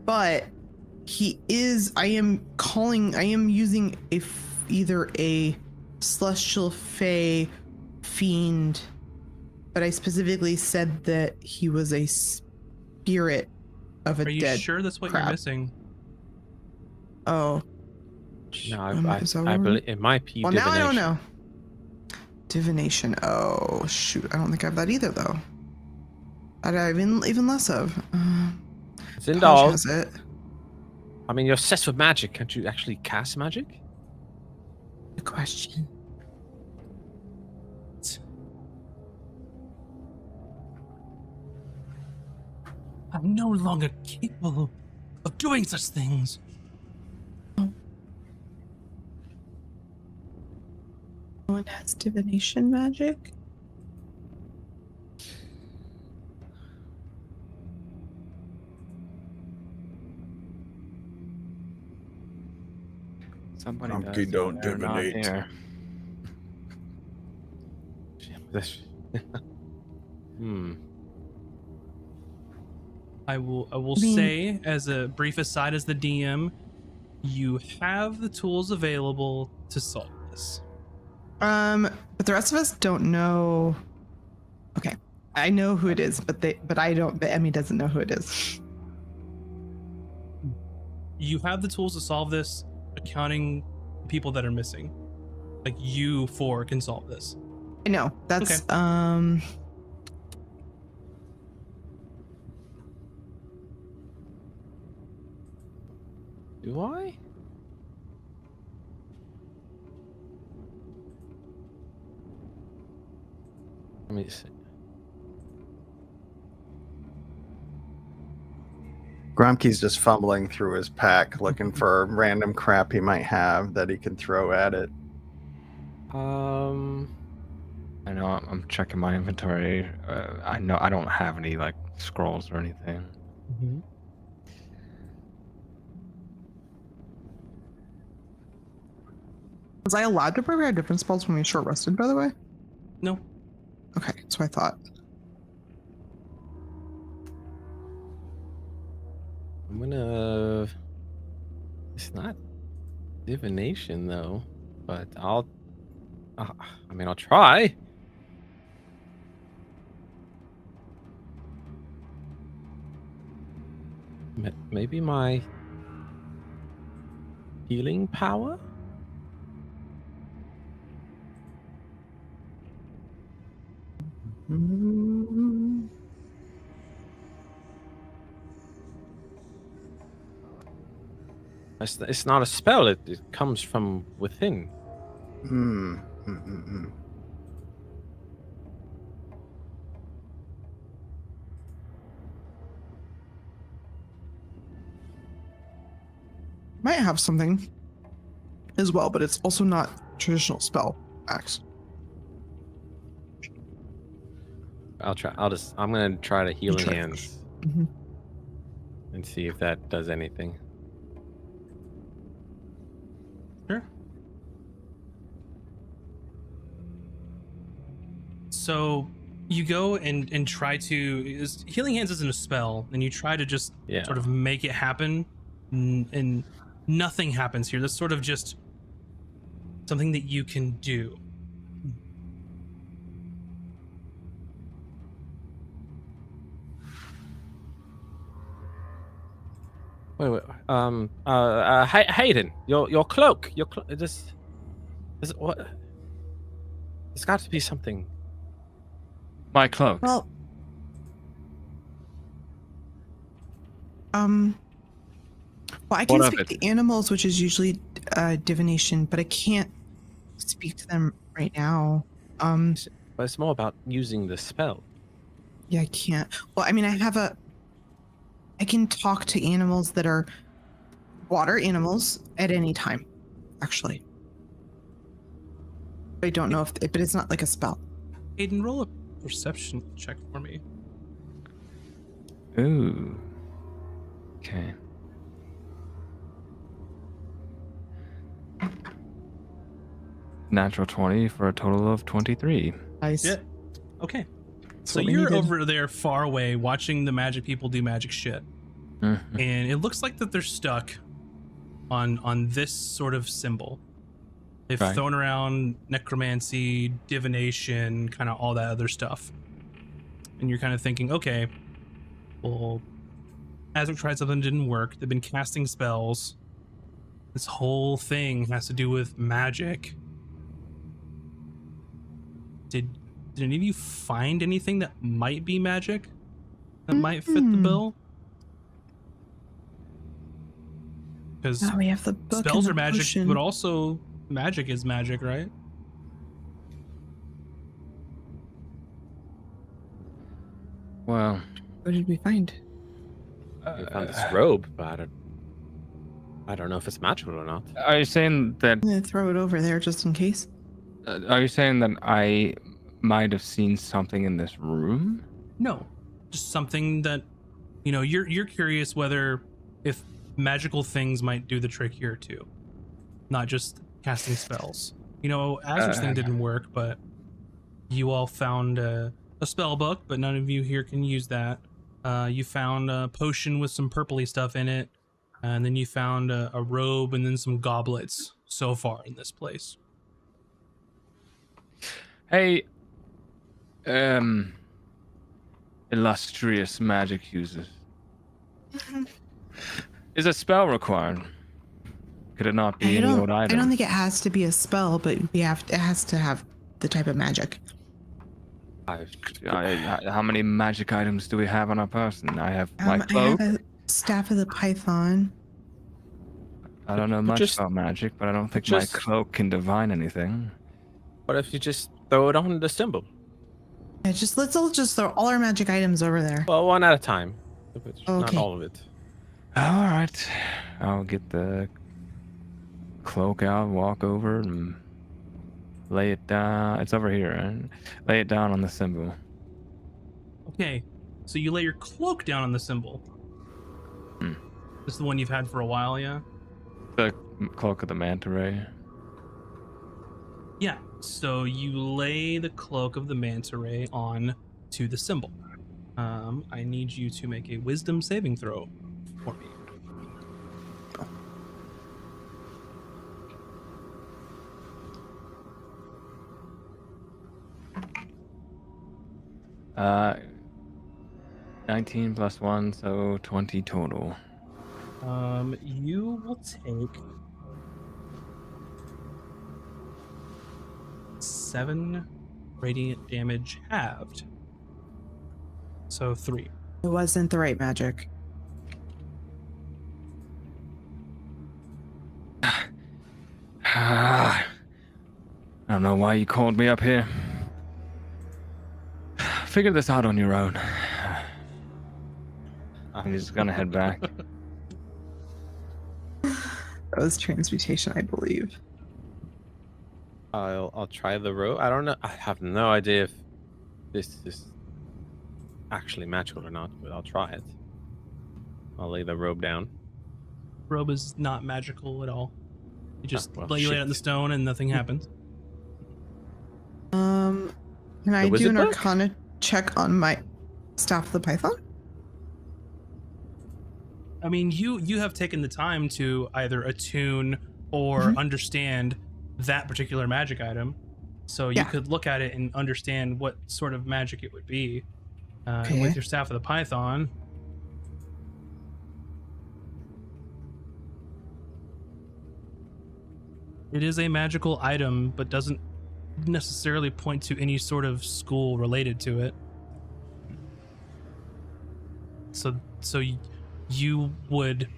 But he is. I am using either a celestial fae fiend, but I specifically said that he was a spirit of a dead. Are you sure that's what crab. you're missing? Oh. No, I believe it might be well, divination. now I don't know. Divination. Oh, shoot. I don't think I have that either, though. That I have even less of. It's in dog. Has it. I mean, you're obsessed with magic. Can't you actually cast magic? Good question. I'm no longer capable of doing such things. No one has divination magic? Somebody Grumpy does, don't they're not divinate. here. I will say, as a brief aside as the DM, you have the tools available to solve this. But the rest of us don't know. Okay, I know who it is, but I don't. But Emmy doesn't know who it is. You have the tools to solve this, accounting people that are missing. Like you four can solve this. I know. That's Okay. Do I? Let me see. Gromke's just fumbling through his pack, looking for random crap he might have that he can throw at it. I know I'm checking my inventory. I know I don't have any like scrolls or anything. Mm-hmm. Was I allowed to prepare different spells when we short rested? By the way. No. Okay, so I thought. I'm gonna. It's not divination though, but I'll. I mean, I'll try. Maybe my healing power. It's not a spell. It comes from within. Might have something as well, but it's also not traditional spell axe. I'll try. I'm gonna try to healing hands Mm-hmm. and see if that does anything. Sure. So you go and try to. Healing Hands isn't a spell, and you try to just sort of make it happen, and nothing happens here. That's sort of just something that you can do. Wait. Hayden, your cloak. This is what? There's got to be something. My cloak. Well, I can speak to animals, which is usually divination, but I can't speak to them right now. But it's more about using the spell. Yeah, I can't. Well, I mean, I can talk to animals that are water animals at any time, actually. I don't know but it's not like a spell. Aiden, roll a perception check for me. Ooh. Okay. Natural 20 for a total of 23. Nice. Yeah. Okay. So you're over there far away watching the magic people do magic shit. Mm-hmm. And it looks like that they're stuck on this sort of symbol. They've thrown around necromancy, divination, kind of all that other stuff. And you're kind of thinking, okay, well, Azric tried something, didn't work. They've been casting spells. This whole thing has to do with magic. Did any of you find anything that might be magic? That might fit the bill? Because we have the book spells and are the magic, potion. but also magic is magic, right? Well, What did we find? We found this robe, but I don't know if it's magical or not. Are you saying that? I'm gonna throw it over there just in case. Are you saying that I might have seen something in this room? No, just something that, you know, you're curious whether if magical things might do the trick here too, not just casting spells. You know, Azra's thing didn't work, but you all found a spell book, but none of you here can use that. You found a potion with some purpley stuff in it, and then you found a robe and then some goblets so far in this place. Hey, illustrious magic users. Is a spell required? Could it not be any old item? I don't think it has to be a spell, but it has to have the type of magic. How many magic items do we have on our person? I have my cloak. I have a staff of the python. I don't know much about magic, but I don't think my cloak can divine anything. What if you just throw it on the symbol? Yeah, let's all just throw all our magic items over there. Well, one at a time. Not all of it. All right, I'll get the cloak out, walk over, and lay it down. It's over here, right? Lay it down on the symbol. Okay, so you lay your cloak down on the symbol. This is the one you've had for a while, yeah? The cloak of the manta ray. Yeah, so you lay the cloak of the manta ray on to the symbol. I need you to make a wisdom saving throw for me. Uh, 19 plus 1, so 20 total. You will take 7 radiant damage halved. So 3. It wasn't the right magic. I don't know why you called me up here. Figure this out on your own. I'm just gonna head back. That was transmutation, I believe. I'll try the robe. I don't know. I have no idea if this is actually magical or not, but I'll try it. I'll lay the robe down. Robe is not magical at all. You just well, lay it on the stone and nothing happens. Can I do an Arcana check on my staff of the python? I mean, you have taken the time to either attune or understand that particular magic item, so you could look at it and understand what sort of magic it would be. And with your staff of the python, it is a magical item, but doesn't necessarily point to any sort of school related to it. So you would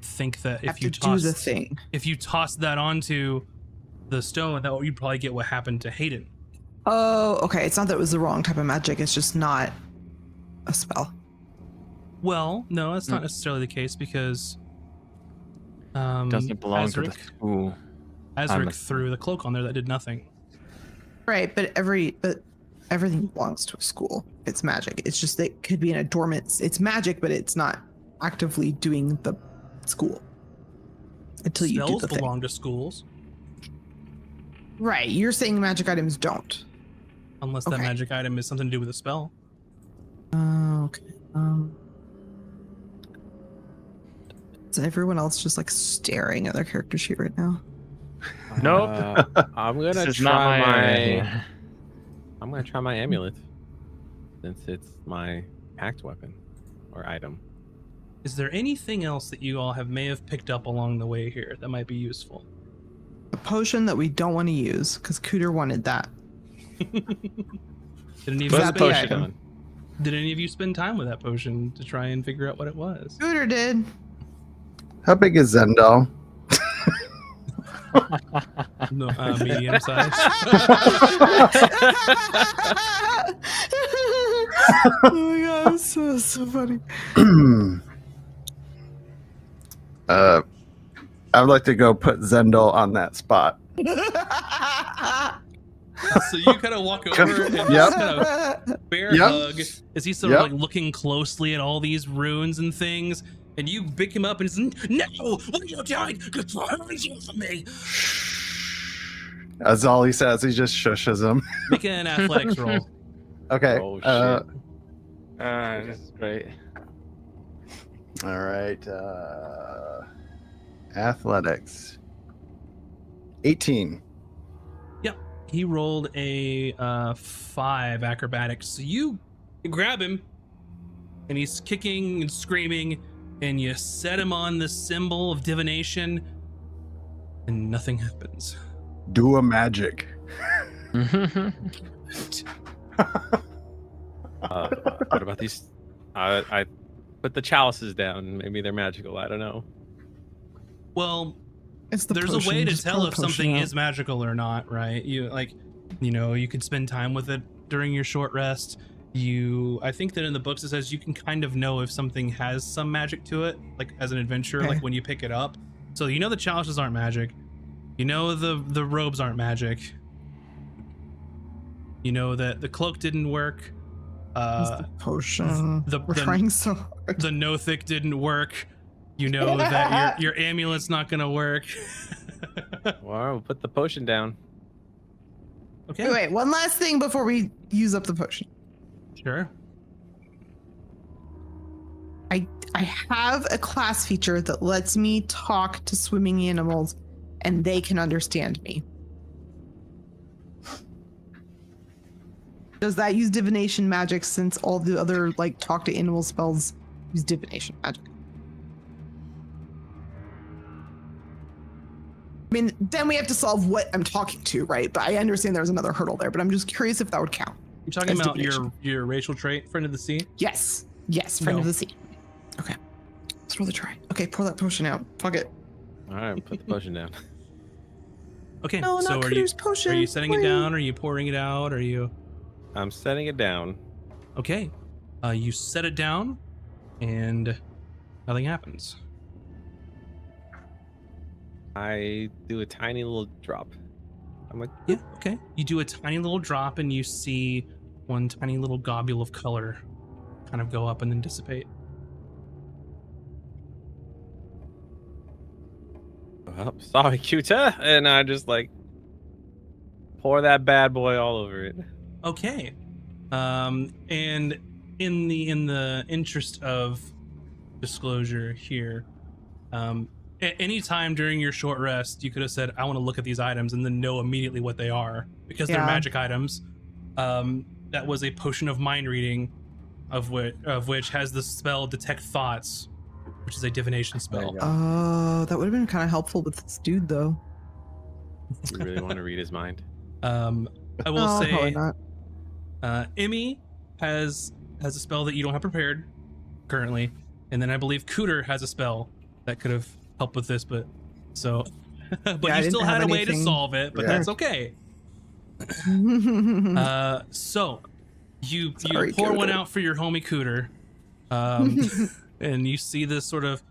think that if you tossed that onto the stone, that you'd probably get what happened to Hayden. Oh, okay. It's not that it was the wrong type of magic. It's just not a spell. Well, no, that's not necessarily the case because doesn't belong to the school. Azric threw the cloak on there that did nothing. Right, but everything belongs to a school. It's magic. It's just that it could be in a dormant. It's magic, but it's not actively doing the school until you do the thing. Belong to schools. Right, you're saying magic items don't. Unless that magic item is something to do with a spell. Okay. Is everyone else just like staring at their character sheet right now? Nope. I'm gonna try my amulet, since it's my packed weapon or item. Is there anything else that you all may have picked up along the way here that might be useful? A potion that we don't want to use because Cooter wanted that. Did any of you spend time with that potion to try and figure out what it was? Cooter did. How big is Zendal? No, medium size. Oh my god, so funny. I'd like to go put Zendel on that spot. So you kind of walk over and just kind of bear hug as he's sort of like looking closely at all these runes and things, and you pick him up and he's no, what are you doing? Get from me. That's all he says. He just shushes him. Make an athletics roll. Okay. Oh shit. This is great. All right. Athletics. 18. Yep. He rolled a 5 acrobatics. So you grab him and he's kicking and screaming, and you set him on the symbol of divination, and nothing happens. Do a magic. What about these? I put the chalices down. Maybe they're magical. I don't know. Well, It's the there's potion. a way to Just tell pour if the potion something out. is magical or not, right? You could spend time with it during your short rest. I think that in the books it says you can kind of know if something has some magic to it, like as an adventurer, Okay. like when you pick it up. So you know the chalices aren't magic. You know the robes aren't magic. You know that the cloak didn't work. It's the potion. We're trying so hard. The Nothic didn't work. You know that your amulet's not gonna work. Well, we'll put the potion down. Okay. Wait, one last thing before we use up the potion. Sure. I have a class feature that lets me talk to swimming animals and they can understand me. Does that use divination magic, since all the other like talk to animal spells use divination magic? I mean, then we have to solve what I'm talking to, right? But I understand there's another hurdle there, but I'm just curious if that would count. You're talking As about divination. your racial trait, friend of the sea? Yes. Yes, friend No. of the sea. Okay. Let's roll the try. Okay, pour that potion out. Fuck it. All right, put the potion down. Okay, No, so not are you Cooter's potion. are you setting it Wait. down? Are you pouring it out? Are you I'm setting it down. okay? You set it down, and nothing happens. I do a tiny little drop. I'm like, Yeah, okay. You do a tiny little drop, and you see one tiny little globule of color kind of go up and then dissipate. oh, sorry, Cuta, and I just like pour that bad boy all over it. Okay. And in the interest of disclosure here, at any time during your short rest, you could have said, I want to look at these items, and then know immediately what they are, because they're Yeah. magic items. That was a potion of mind reading, of which has the spell Detect Thoughts, which is a divination spell. Oh, that would have been kind of helpful with this dude, though. You really want to read his mind? I will Oh, probably say, not. Emmy has a spell that you don't have prepared currently, and then I believe Cooter has a spell that could have helped with this, but Yeah, I you didn't still had have a way to anything. solve it, but Yeah. that's okay. So you Sorry, pour one Cooter. out for your homie Cooter, and you see this sort of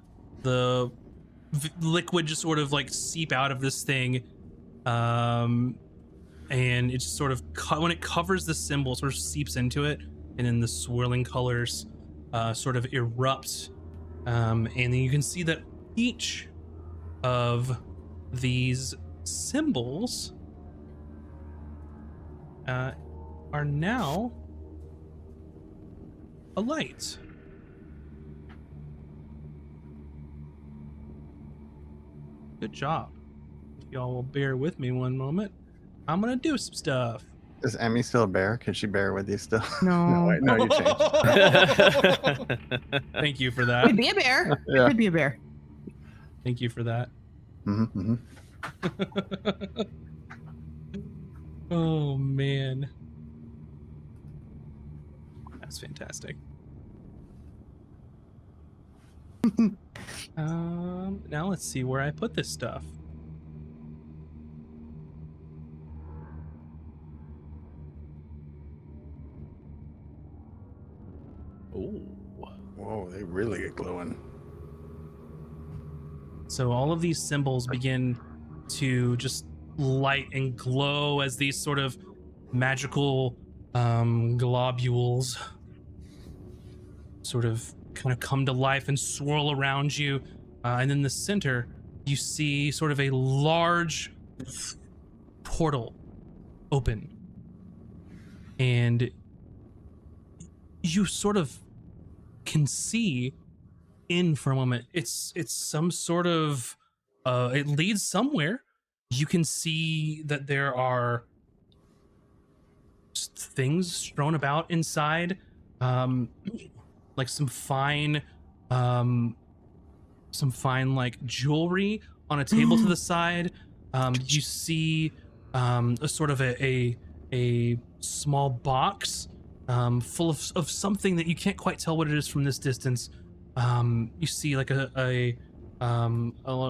the liquid just sort of like seep out of this thing, and it just sort of when it covers the symbol, sort of seeps into it, and then the swirling colors sort of erupt, and then you can see that each of these symbols are now a light. Good job. If y'all will bear with me one moment, I'm gonna do some stuff. Is Emmy still a bear? Can she bear with you still? No. wait, no, you changed. Thank you for that. Could be a bear. Yeah. Could be a bear. Thank you for that. Mm-hmm, Oh man, that's fantastic. Now let's see where I put this stuff. Ooh. Whoa, they really get glowing. So all of these symbols begin to just light and glow as these sort of magical globules sort of kind of come to life and swirl around you. And in the center, you see sort of a large portal open. And you sort of can see in for a moment. It's some sort of it leads somewhere. You can see that there are things strewn about inside, like some fine like jewelry on a table to the side. You see a sort of a small box full of something that you can't quite tell what it is from this distance. You see like a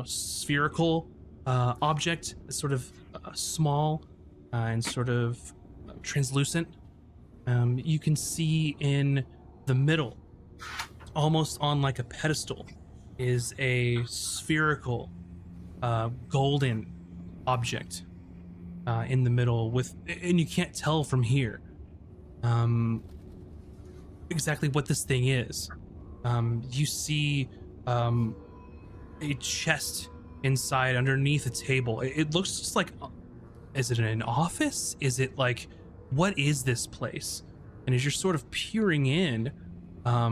spherical object, sort of small and sort of translucent. You can see in the middle, almost on like a pedestal, is a spherical golden object in the middle with, and you can't tell from here exactly what this thing is. You see a chest inside underneath a table. It looks just like, is it an office? Is it like, what is this place? And as you're sort of peering in, let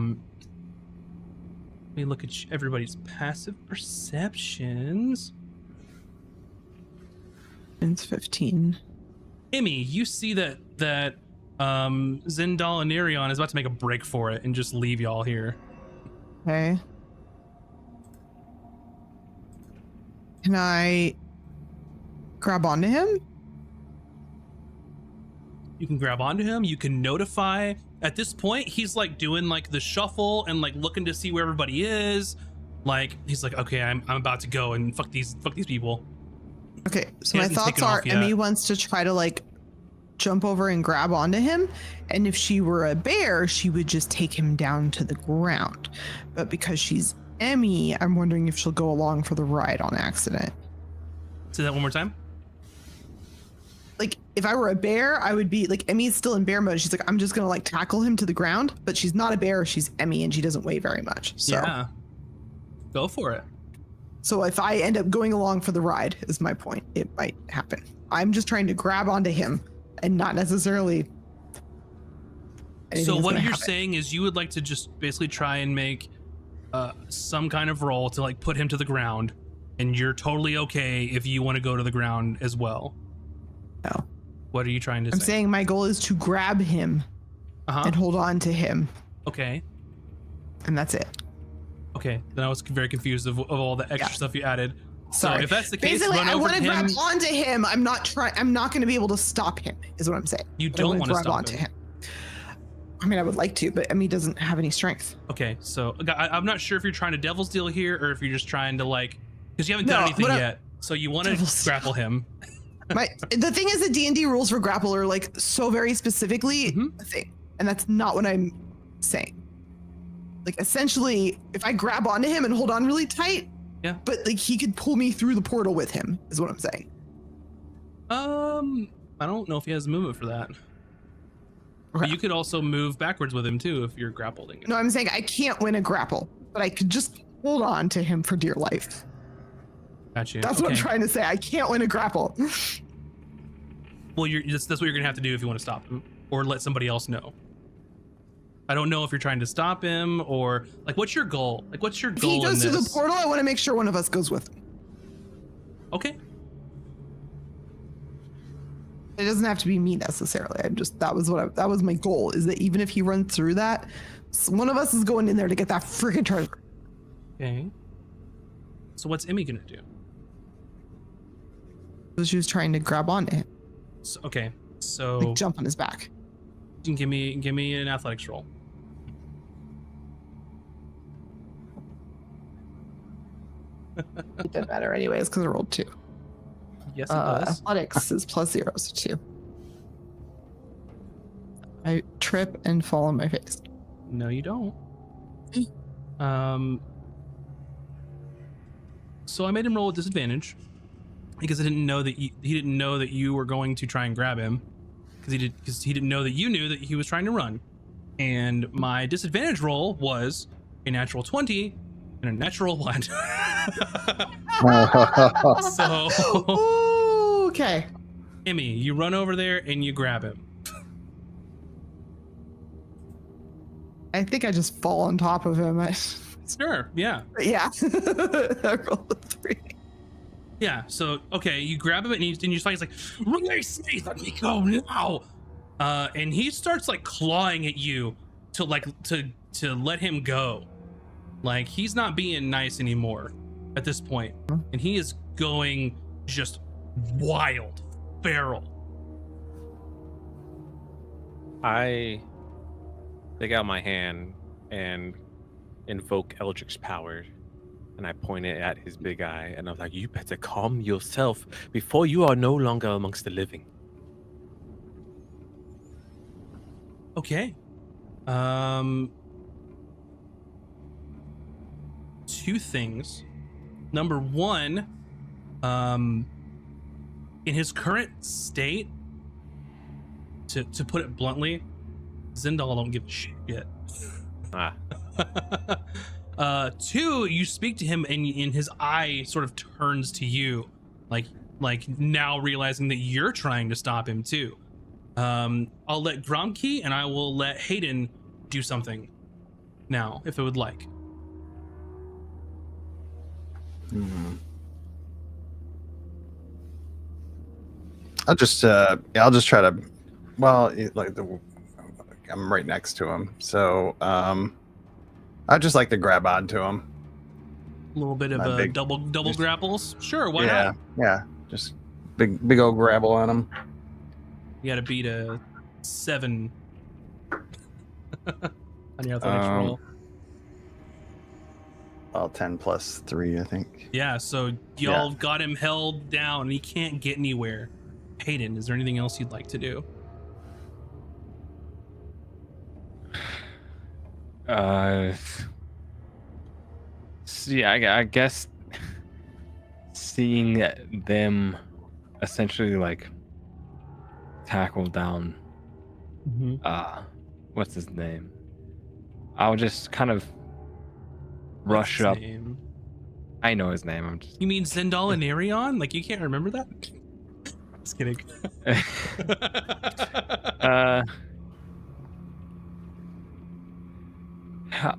me look at everybody's passive perceptions. It's 15. Emmy, you see that Zendal and Nerion is about to make a break for it and just leave y'all here. Okay. Can I grab onto him? You can grab onto him. You can notify. At this point, he's like doing like the shuffle and like looking to see where everybody is. Like he's like, okay, I'm about to go and fuck these people. Okay, so my thoughts are Emmy wants to try to like jump over and grab onto him, and if she were a bear, she would just take him down to the ground. But because she's Emmy, I'm wondering if she'll go along for the ride on accident. Say that one more time. Like if I were a bear, I would be like, Emmy's still in bear mode. She's like, I'm just gonna like tackle him to the ground, but she's not a bear. She's Emmy, and she doesn't weigh very much. So yeah, go for it. So if I end up going along for the ride, is my point. It might happen. I'm just trying to grab onto him and not necessarily. So what you're saying is you would like to just basically try and make some kind of roll to like put him to the ground, and you're totally okay if you want to go to the ground as well. No. What are you trying to say? I'm saying my goal is to grab him and hold on to him. Okay. And that's it. Okay, then I was very confused of all the extra stuff you added. Sorry. So if that's the case, basically, run I over want to to him. grab onto him. I'm not going to be able to stop him. Is what I'm saying. You don't want to stop onto him. I mean, I would like to, but Emmy doesn't have any strength. Okay, so I'm not sure if you're trying to devil's deal here or if you're just trying to like, because you haven't done anything yet. So you want to grapple him. The thing is, the D&D rules for grapple are like so very specifically a thing, and that's not what I'm saying. Like essentially, if I grab onto him and hold on really tight, yeah, but like he could pull me through the portal with him, is what I'm saying. I don't know if he has movement for that. Okay. But you could also move backwards with him too if you're grappling. No, I'm saying I can't win a grapple, but I could just hold on to him for dear life. Gotcha. That's what I'm trying to say. I can't win a grapple. Well, that's what you're gonna have to do if you want to stop him, or let somebody else know. I don't know if you're trying to stop him or like, what's your goal? Like, what's your goal? If he goes through the portal, I want to make sure one of us goes with him. Okay. It doesn't have to be me necessarily. That was my goal, is that even if he runs through that, one of us is going in there to get that freaking treasure. Okay. So what's Emmy gonna do? So she was trying to grab onto him. So, okay. So like jump on his back. You can give me an athletics roll. It doesn't matter anyways because I rolled 2. Yes, it does. Athletics is +0, so 2. I trip and fall on my face. No, you don't. So I made him roll with disadvantage because I didn't know that he didn't know that you were going to try and grab him because he didn't know that you knew that he was trying to run. And my disadvantage roll was a natural 20 and a natural 1. So okay. Emmy, you run over there and you grab him. I think I just fall on top of him. Sure, yeah. Yeah. I rolled a 3. Yeah, so, okay, you grab him and you just like, he's like, release me, let me go now. And he starts like clawing at you to let him go. Like, he's not being nice anymore at this point. And he is going just wild, feral. I take out my hand and invoke Eldritch Power, and I point it at his big eye, and I'm like, you better calm yourself before you are no longer amongst the living. Okay. 2 things. Number 1, in his current state, to put it bluntly, Zendal don't give a shit. 2, you speak to him and his eye sort of turns to you, like now realizing that you're trying to stop him too. I'll let Gromke and I will let Hayden do something now if it would like. I'll just try to. Well, I'm right next to him, so I'd just like to grab onto him. A little bit of a double grapples. Sure, why not? Yeah, just big old grapple on him. You gotta beat a 7 on your athletics roll. All 10 plus 3, I think. Yeah, so y'all got him held down and he can't get anywhere. Hayden, is there anything else you'd like to do? See, I guess seeing them essentially like tackle down what's his name, I'll just kind of rush up. Name? I know his name. I'm just. You mean Zendal and Arion? Like, you can't remember that? Just kidding.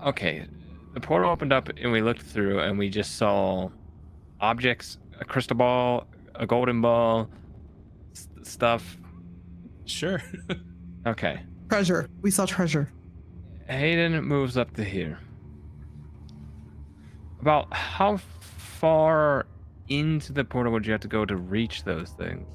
Okay, the portal opened up and we looked through and we just saw objects, a crystal ball, a golden ball, stuff. Sure. Okay. Treasure. We saw treasure. Hayden moves up to here. About how far into the portal would you have to go to reach those things?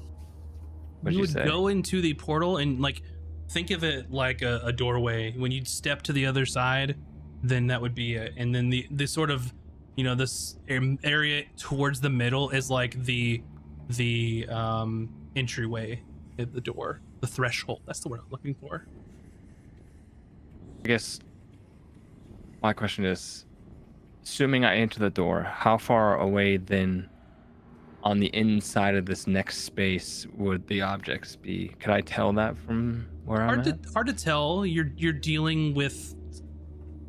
You would go into the portal and like think of it like a doorway. When you step to the other side, then that would be it. And then the sort of, you know, this area towards the middle is like the entryway at the door, the threshold. That's the word I'm looking for. I guess my question is, assuming I enter the door, how far away then on the inside of this next space would the objects be? Could I tell that from where I'm at? Hard to tell. You're dealing with.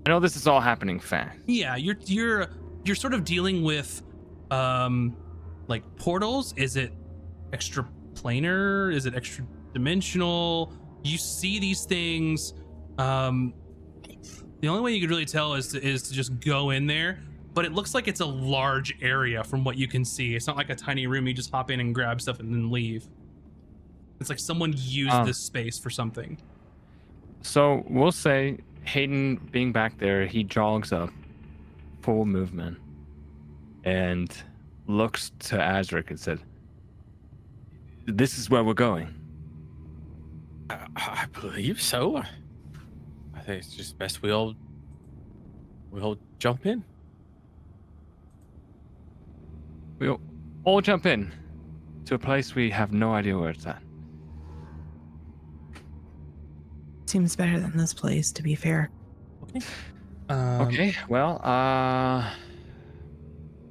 I know this is all happening fast. Yeah, you're sort of dealing with, like portals. Is it extra planar? Is it extra dimensional? You see these things. The only way you could really tell is to just go in there. But it looks like it's a large area from what you can see. It's not like a tiny room you just hop in and grab stuff and then leave. It's like someone used this space for something. So we'll say Hayden being back there, he jogs up, full movement, and looks to Azric and said, "This is where we're going." I believe so. I think it's just best we all jump in. We'll all jump in to a place we have no idea where it's at. Seems better than this place, to be fair. Okay. Okay, well,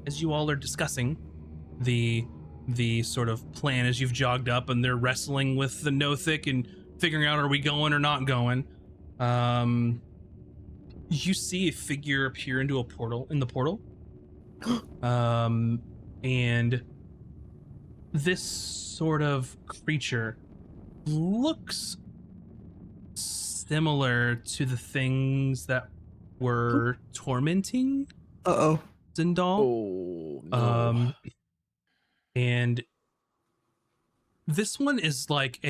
as you all are discussing the sort of plan as you've jogged up and they're wrestling with the Nothic and figuring out, are we going or not going? You see a figure appear in the portal. And this sort of creature looks similar to the things that were tormenting Zindal. Oh, no. And this one is like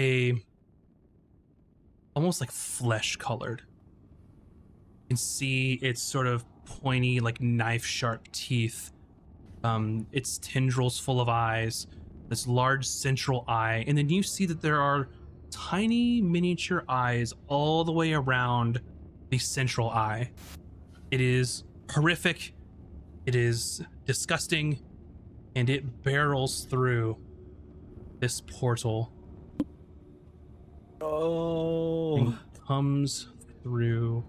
almost like flesh colored. You can see its sort of pointy, like knife sharp teeth. Its tendrils full of eyes, this large central eye, and then you see that there are tiny miniature eyes all the way around the central eye. It is horrific, it is disgusting, and it barrels through this portal. Oh. And comes through.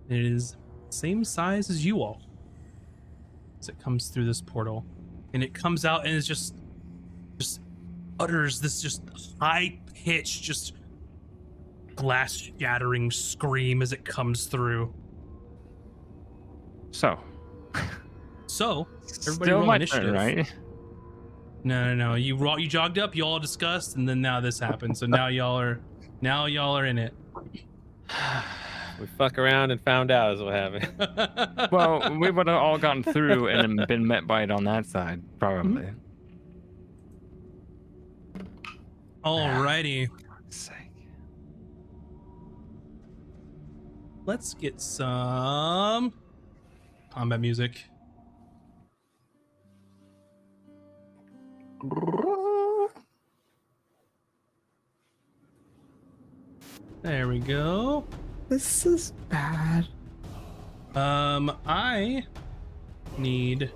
It is same size as you all as it comes through this portal, and it comes out and it's just utters this just high pitched, just glass shattering scream as it comes through. So everybody still roll my initiative. turn, right? No. You jogged up, you all discussed, and then now this happened. So now y'all are in it. We fuck around and found out is what happened. Well, we would have all gone through and been met by it on that side, probably. Alrighty. For God's sake. Let's get some combat music. There we go. This is bad. I need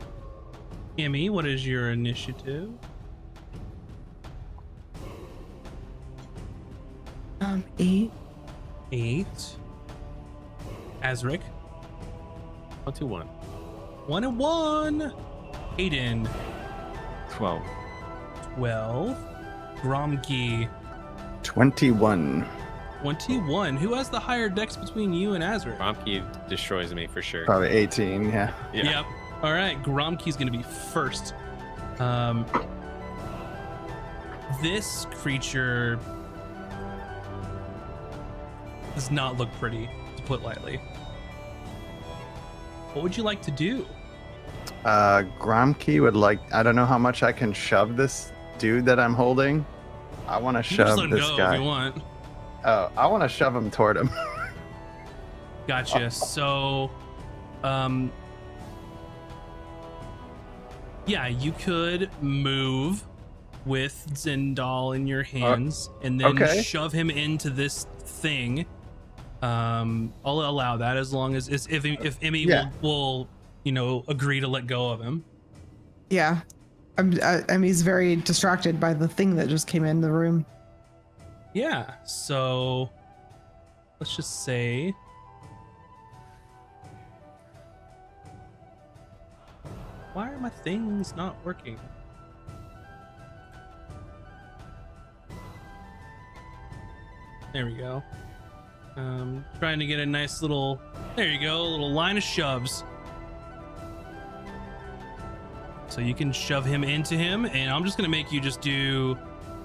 Emmy. What is your initiative? 8. 8. Azric. 1-2-1. 1 and 1. Aiden. 12. 12. Gromki. 21. 21. Who has the higher dex between you and Azric? Gromky destroys me for sure. Probably 18, yeah. Yep. All right. Gromki's going to be first. This creature does not look pretty, to put lightly. What would you like to do? Gromke would like, I don't know how much I can shove this dude that I'm holding. I want to You can just shove let him this go guy. if you want. Oh, I want to shove him toward him. Gotcha. So, yeah, you could move with Zindal in your hands and then okay. shove him into this thing. I'll allow that as long as if Emmy will agree to let go of him. Yeah. He's very distracted by the thing that just came in the room. Yeah. So let's just say why are my things not working? There we go. Trying to get a nice little, there you go, a little line of shoves. So you can shove him into him, and I'm just gonna make you just do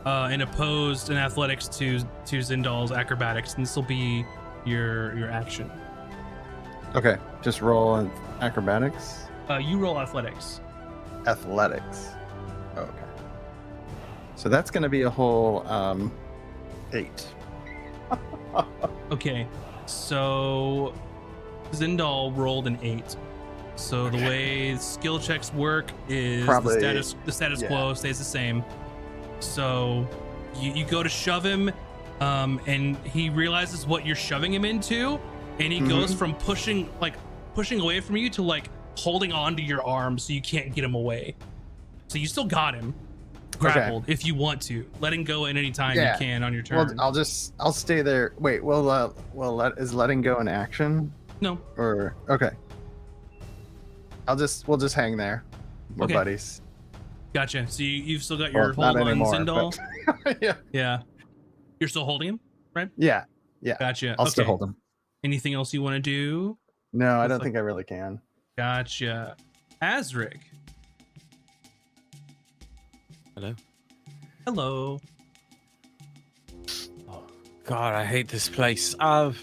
an opposed and athletics to Zindal's acrobatics, and this will be your action. Okay, just roll acrobatics. You roll athletics. Athletics. Okay. So that's going to be a whole 8. Okay, so Zindal rolled an 8. So the way skill checks work is the status quo stays the same. So you go to shove him, and he realizes what you're shoving him into, and he goes from pushing away from you to like holding onto your arm so you can't get him away. So you still got him grappled if you want to. Letting go at any time you can on your turn. Well, I'll stay there. Wait, is letting go an action? No. Or okay. we'll just hang there. We're Okay. buddies. Gotcha. So you've still got your Well, hold on anymore, Zindal. but- yeah. Yeah. You're still holding him, right? Yeah. Gotcha. I'll still hold him. Anything else you want to do? No, I don't think I really can. Gotcha. Azric. Hello. Hello. Oh, God, I hate this place. I'm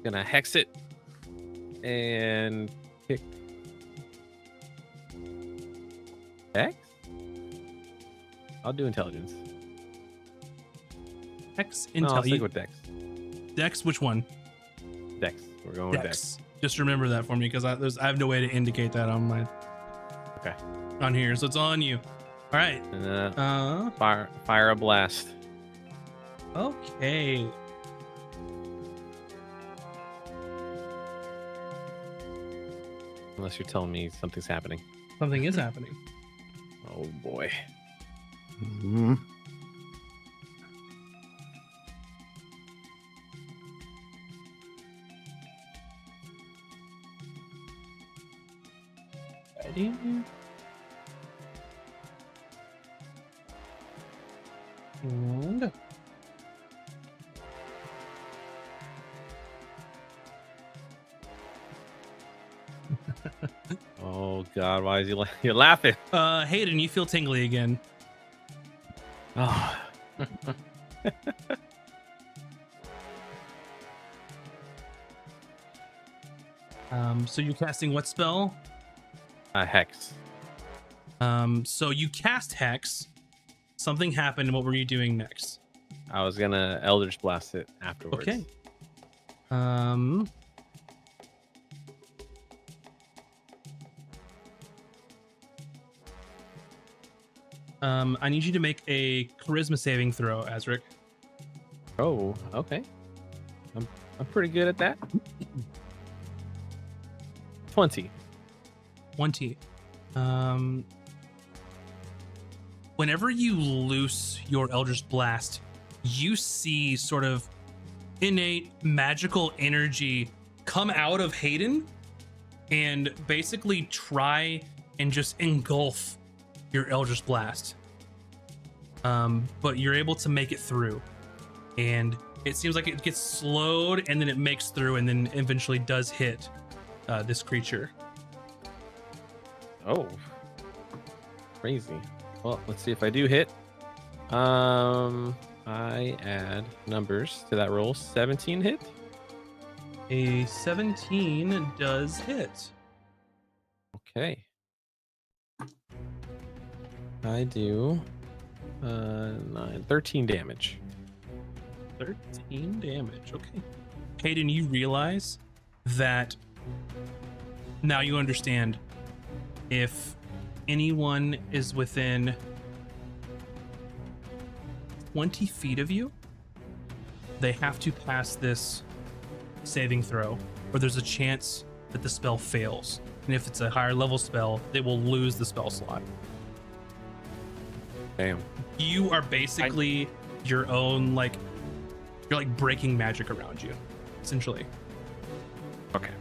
gonna hex it and kick. Dex? I'll do intelligence. Dex, No, I'll stick Intel. with Dex. Dex, which one? Dex. We're going with Dex. Just remember that for me because I have no way to indicate that on my Okay. on here, so it's on you. All right. And fire a blast. Okay. Unless you're telling me something's happening. Something is happening. Oh boy. Mhm. Ready? And Oh God, why is he you're laughing? Hayden, you feel tingly again. Oh. So you're casting what spell? Hex. So you cast Hex. Something happened. And what were you doing next? I was gonna Eldritch Blast it afterwards. Okay. I need you to make a charisma saving throw, Azric. Oh, okay. I'm pretty good at that. 20. 20. Whenever you loose your Eldritch Blast, you see sort of innate magical energy come out of Hayden and basically try and just engulf your Eldritch Blast. But you're able to make it through. And it seems like it gets slowed and then it makes through and then eventually does hit this creature. Oh, crazy. Well, let's see if I do hit. I add numbers to that roll. 17 hit. A 17 does hit. Okay. I do 13 damage. 13 damage. Okay. Hayden, you realize that now you understand if anyone is within 20 feet of you, they have to pass this saving throw, or there's a chance that the spell fails. And if it's a higher level spell, they will lose the spell slot. Damn. You are basically your own, like, you're like breaking magic around you, essentially. Okay.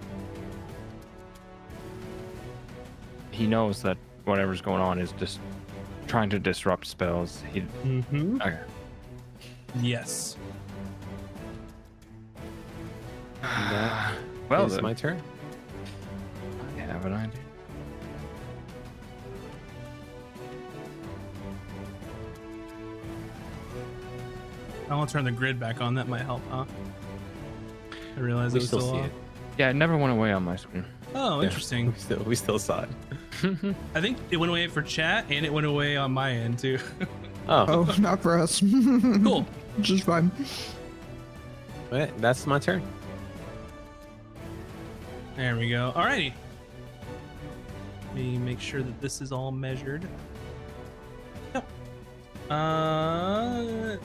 He knows that whatever's going on is just trying to disrupt spells. Okay. Yes. That Well, is then, my turn. I have an idea. I want to turn the grid back on. That might help, huh? I realize We it was still still see off. it. Yeah, it never went away on my screen. Oh, Yeah. interesting. We still saw it. I think it went away for chat and it went away on my end too. Oh, Oh, not for us. Cool. Just fine. well, that's my turn. There we go. Alrighty. Let me make sure that this is all measured. Yep.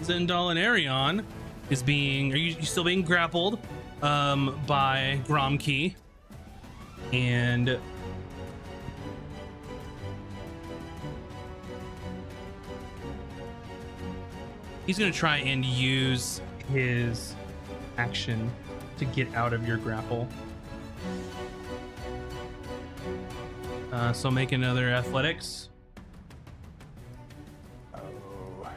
Zendal and Arion is being. Are you still being grappled? By Gromkey. And he's going to try and use his action to get out of your grapple. So make another athletics. Oh,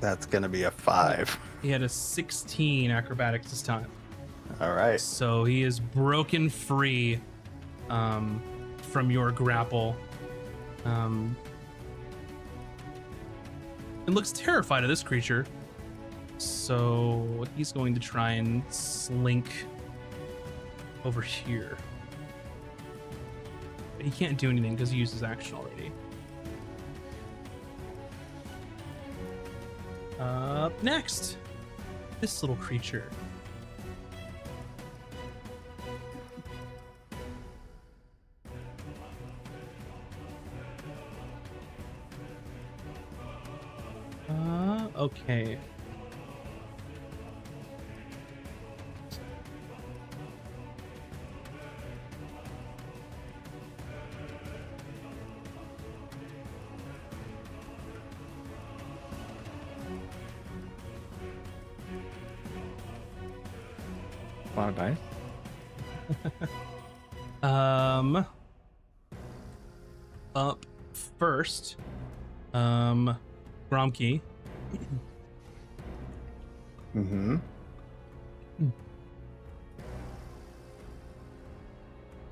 that's gonna be a 5. He had a 16 acrobatics this time. All right. So he is broken free from your grapple. And looks terrified of this creature. So he's going to try and slink over here. But he can't do anything because he used his action already. Up next, this little creature. Okay. A lot of dice. Up first, Gromke. Mm-hmm.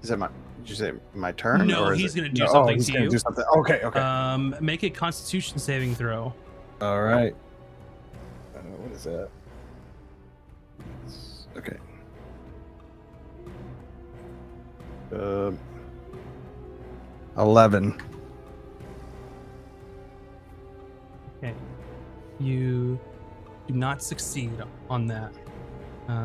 Is that my? Did you say my turn? No, or is he's it- gonna do no, something he's to gonna you. Do something. Okay. Okay. Make a Constitution saving throw. All right. What is that? Okay. 11. Okay. You do not succeed on that.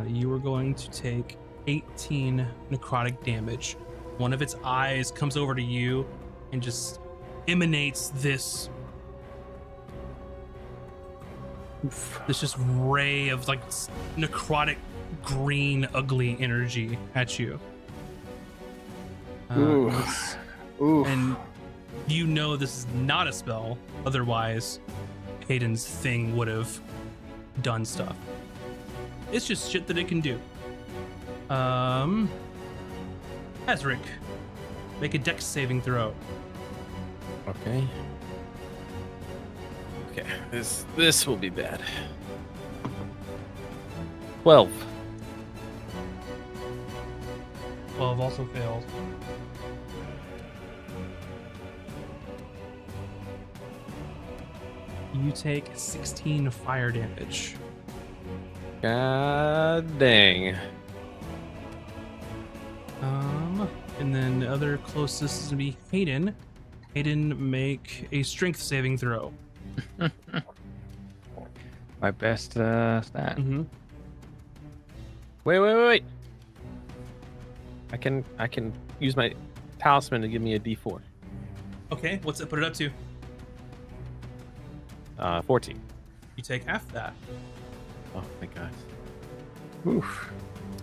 You are going to take 18 necrotic damage. One of its eyes comes over to you and just emanates this just ray of like necrotic green ugly energy at you. Ooh. Ooh. And you know this is not a spell, otherwise Hayden's thing would have done stuff. It's just shit that it can do. Azric, make a dex saving throw. Okay. Okay, this will be bad. 12. 12 also fails. You take 16 fire damage. God dang. And then the other closest is gonna be Hayden. Hayden, make a strength saving throw. My best stat. Mm-hmm. Wait. I can use my talisman to give me a D4. Okay, what's it put it up to? 14. You take half that. Oh my god. Oof.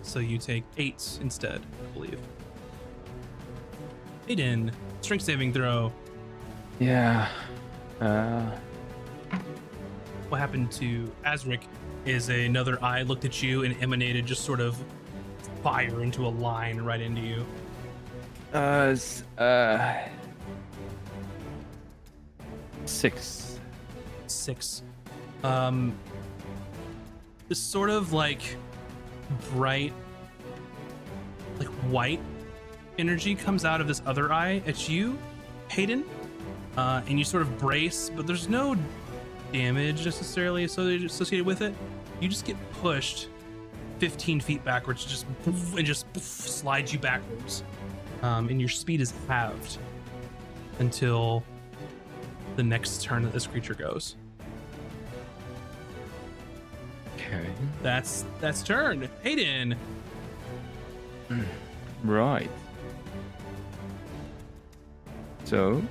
So you take 8 instead, I believe. Hayden, strength saving throw. Yeah. What happened to Azric is another eye looked at you and emanated just sort of fire into a line right into you. 6. 6. This sort of like bright, like white energy comes out of this other eye at you, Hayden, and you sort of brace, but there's no damage necessarily associated with it. You just get pushed 15 feet backwards, just poof, and just poof, slides you backwards, and your speed is halved until the next turn that this creature goes. Okay. That's turn. Hayden. Right. So,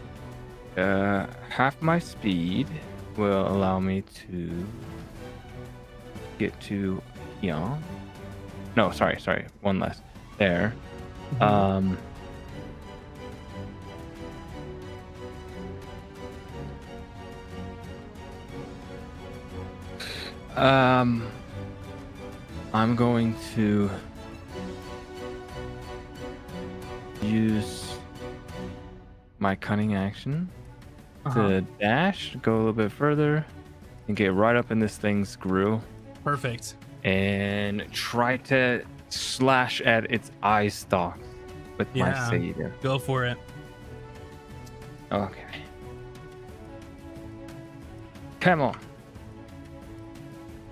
half my speed will allow me to get to Eon. No, sorry, one less. There. I'm going to use my cunning action to dash, go a little bit further, and get right up in this thing's grill. Perfect. And try to slash at its eye stalk with my saber. Go for it. Okay. Come on.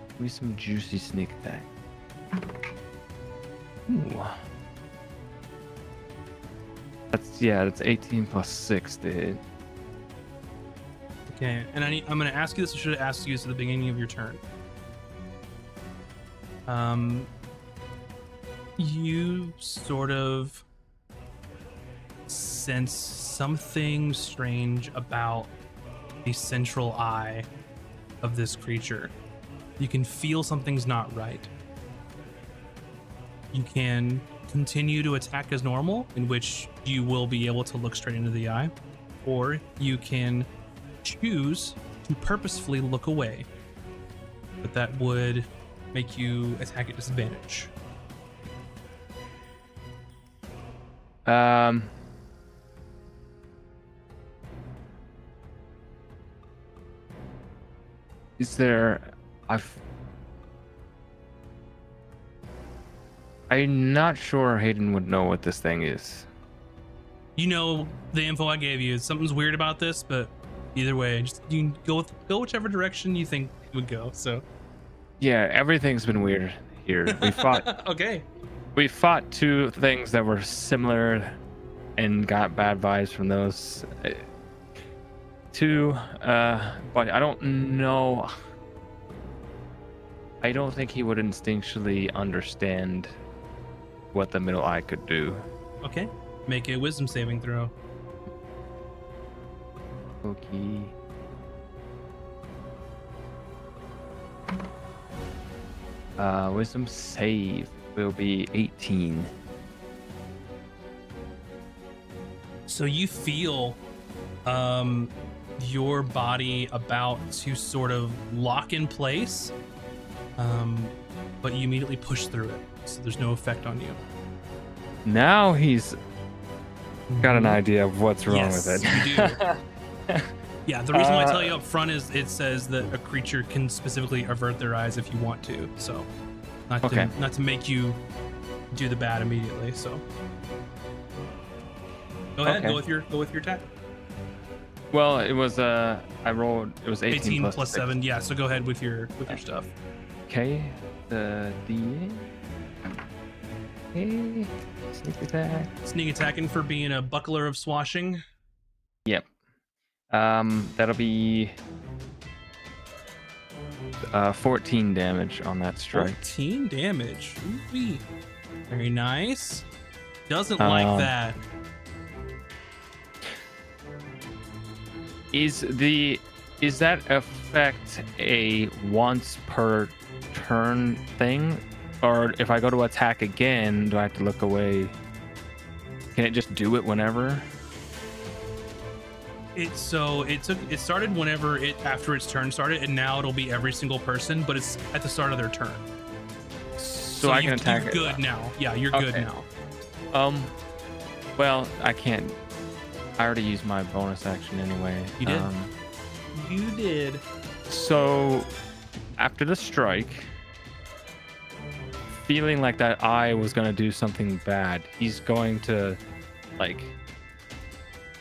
Give me some juicy sneak attack. Ooh. That's 18 plus 6 to hit. Okay, and I'm going to ask you this. I should have asked you this at the beginning of your turn. You sort of sense something strange about the central eye of this creature. You can feel something's not right. You can continue to attack as normal, in which you will be able to look straight into the eye, or you can choose to purposefully look away, but that would make you attack at disadvantage. Is there... I'm not sure Hayden would know what this thing is. You know the info I gave you. Something's weird about this, but either way, just you can go whichever direction you think it would go. So yeah, everything's been weird here. We fought okay. We fought two things that were similar and got bad vibes from those two, but I don't know. I don't think he would instinctually understand what the middle eye could do. Okay, make a wisdom saving throw. Okay. Wisdom save will be 18. So you feel your body about to sort of lock in place, but you immediately push through it, so there's no effect on you. Now he's got an idea of what's wrong with it. You do. Yeah, the reason why I tell you up front is it says that a creature can specifically avert their eyes if you want to. So, not to make you do the bad immediately. So, go ahead, go with your attack. Well, it was I rolled. It was 18 plus 7. Yeah, so go ahead with your stuff. Okay, the D8. Okay, sneak attack. Sneak attacking for being a buckler of swashing. Yep. That'll be 14 damage on that strike. 14 damage. Ooh-wee. Very nice. Doesn't like that. Is that effect a once per turn thing, or if I go to attack again, do I have to look away? Can it just do it whenever? It started whenever after its turn started, and now it'll be every single person, but it's at the start of their turn. So I can attack it. You're good now. Yeah, you're good now. Well, I can't. I already used my bonus action anyway. You did. You did. So after the strike, feeling like that eye was gonna do something bad, he's going to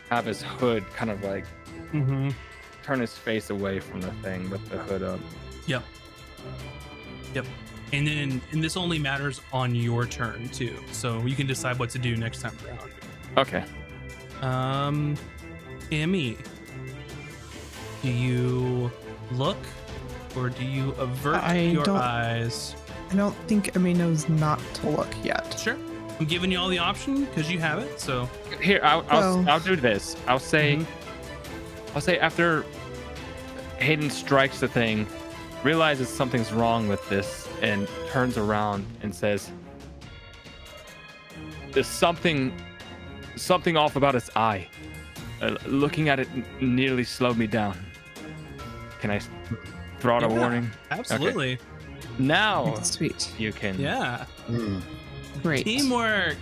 have his hood kind of turn his face away from the thing with the hood up. Yep. And this only matters on your turn too, so you can decide what to do next time around. Okay. Emmy, do you look or do you avert your eyes? I don't think Emmy knows not to look yet. Sure. I'm giving you all the option because you have it. So here, I'll do this. I'll say after Hayden strikes the thing, realizes something's wrong with this, and turns around and says, "There's something off about its eye. Looking at it nearly slowed me down. Can I throw out a warning?" Absolutely. Okay. Now, sweet. You can. Yeah. Great. Teamwork.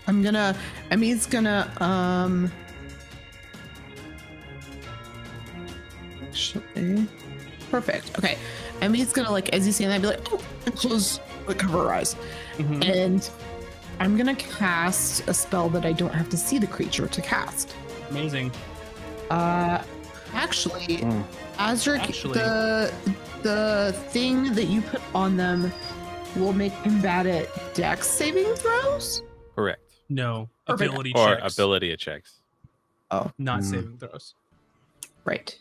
Emmy's gonna Actually, perfect. Okay, Emmy's gonna like as you say that, be like, oh, and close, like cover her eyes, and I'm gonna cast a spell that I don't have to see the creature to cast. Amazing. Actually, Azric, the thing that you put on them will make combatant dex saving throws. Correct. No, Perfect. ability Or checks. ability checks. Oh, Not saving throws. right.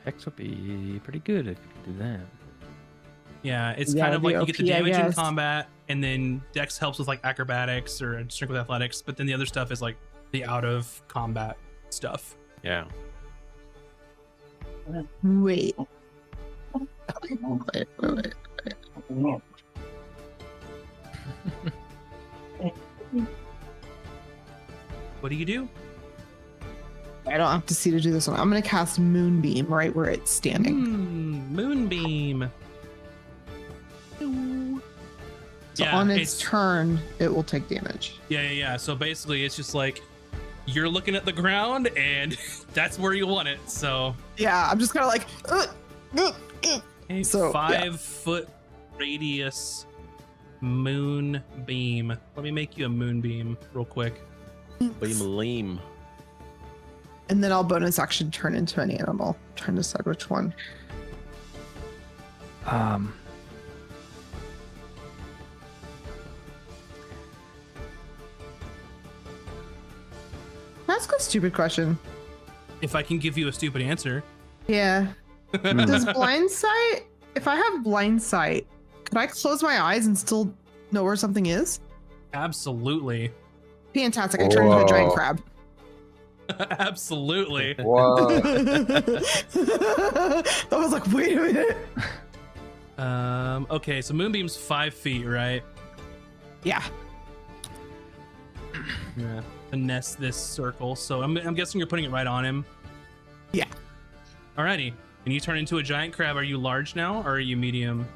Hex would be pretty good if you could do that. Yeah, it's Yeah, kind of like the you get the OP, I damage in guess. combat, and then Dex helps with like acrobatics or strength with athletics, but then the other stuff is like the out of combat stuff. Yeah. Wait. What do you do? I don't have to see to do this one. I'm gonna cast Moonbeam right where it's standing. Moonbeam. So on its turn, it will take damage. Yeah. So basically, it's just like you're looking at the ground, and that's where you want it. So Yeah, I'm just kind of like, a So, 5-foot radius moonbeam. Let me make you a moonbeam real quick. Leam. and then I'll bonus action turn into an animal. I'm trying to decide which one. Ask a stupid question. If I can give you a stupid answer. Yeah. Does blind sight? If I have blind sight, could I close my eyes and still know where something is? Absolutely. Fantastic! I turned into a giant crab. Absolutely. Whoa. I was like, wait a minute. Okay, so Moonbeam's 5 feet, right? Yeah. Yeah. Finesse this circle. So I'm guessing you're putting it right on him. Yeah. Alrighty. And you turn into a giant crab. Are you large now, or are you medium?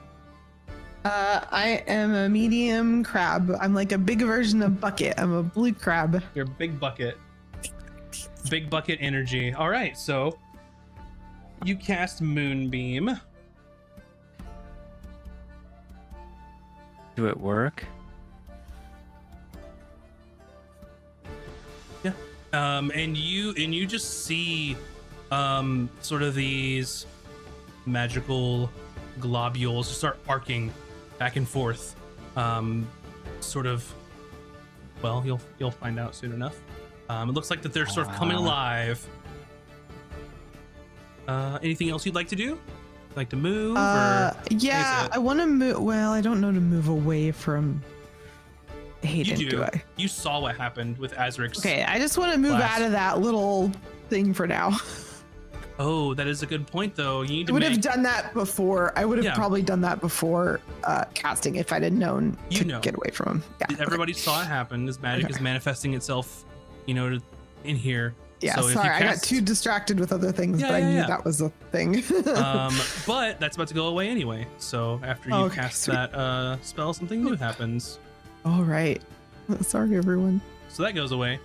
I am a medium crab. I'm like a big version of Bucket. I'm a blue crab. You're a big bucket. Big bucket energy. All right, so you cast Moonbeam. Do it work? Yeah. And you just see sort of these magical globules start arcing back and forth. Sort of, well, you'll find out soon enough. It looks like that they're sort of coming alive. Anything else you'd like to do? Like to move? Yeah, I want to move. Well, I don't know to move away from Hayden, You do I? You saw what happened with Azric's. Okay, I just want to move Blast. out of that little thing for now. Oh, that is a good point, though. You need I to would make... have done that before. I would have Yeah. probably done that before casting if I'd have known You to know. get away from him. Yeah. Everybody saw it happen. This magic is manifesting itself, in here. Yeah, So if sorry, you I got cast- too distracted with other things, Yeah, but I yeah, knew yeah. that was a thing. But that's about to go away anyway. So after you Okay, cast sweet. that spell, something new happens. All right. Sorry, everyone. So that goes away.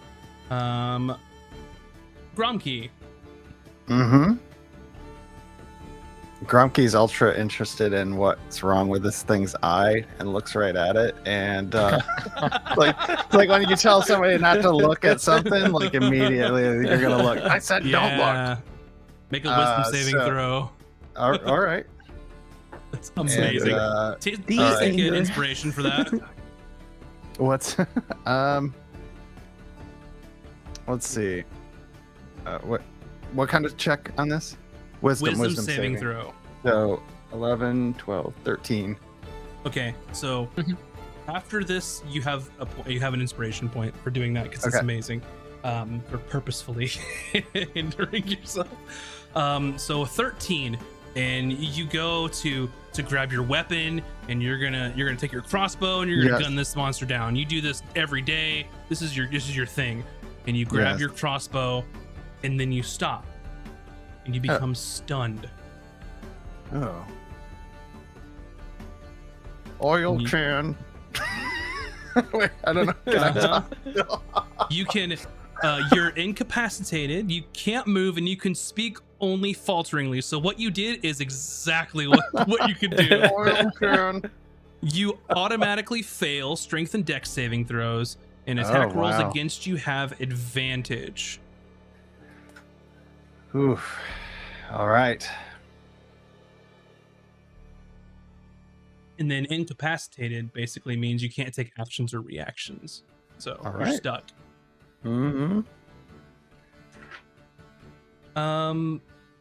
Gromkey. Mm-hmm. Grumpy's ultra interested in what's wrong with this thing's eye and looks right at it. And like when you tell somebody not to look at something, like immediately you're gonna look. I said don't look. Make a wisdom saving so- throw. All right. That's amazing. And, Take These good anger. inspiration for that. what's let's see. What kind of check on this? Wisdom saving throw. So 11, 12, 13. Okay, so after this, you have an inspiration point for doing that because it's Okay. amazing, for purposefully hindering yourself. So 13, and you go to grab your weapon, and you're gonna take your crossbow and you're gonna Yes. gun this monster down. You do this every day. This is your thing, and you grab Yes. your crossbow, and then you stop, and you become stunned. Oh. Oil You- can. Wait, I don't know. Can I Uh-huh. talk? You can, you're incapacitated, you can't move, and you can speak only falteringly. So what you did is exactly what you could do. You automatically fail strength and dex saving throws, and attack rolls against you have advantage. Oof. All right. And then incapacitated basically means you can't take actions or reactions. So you're stuck. Mm-hmm.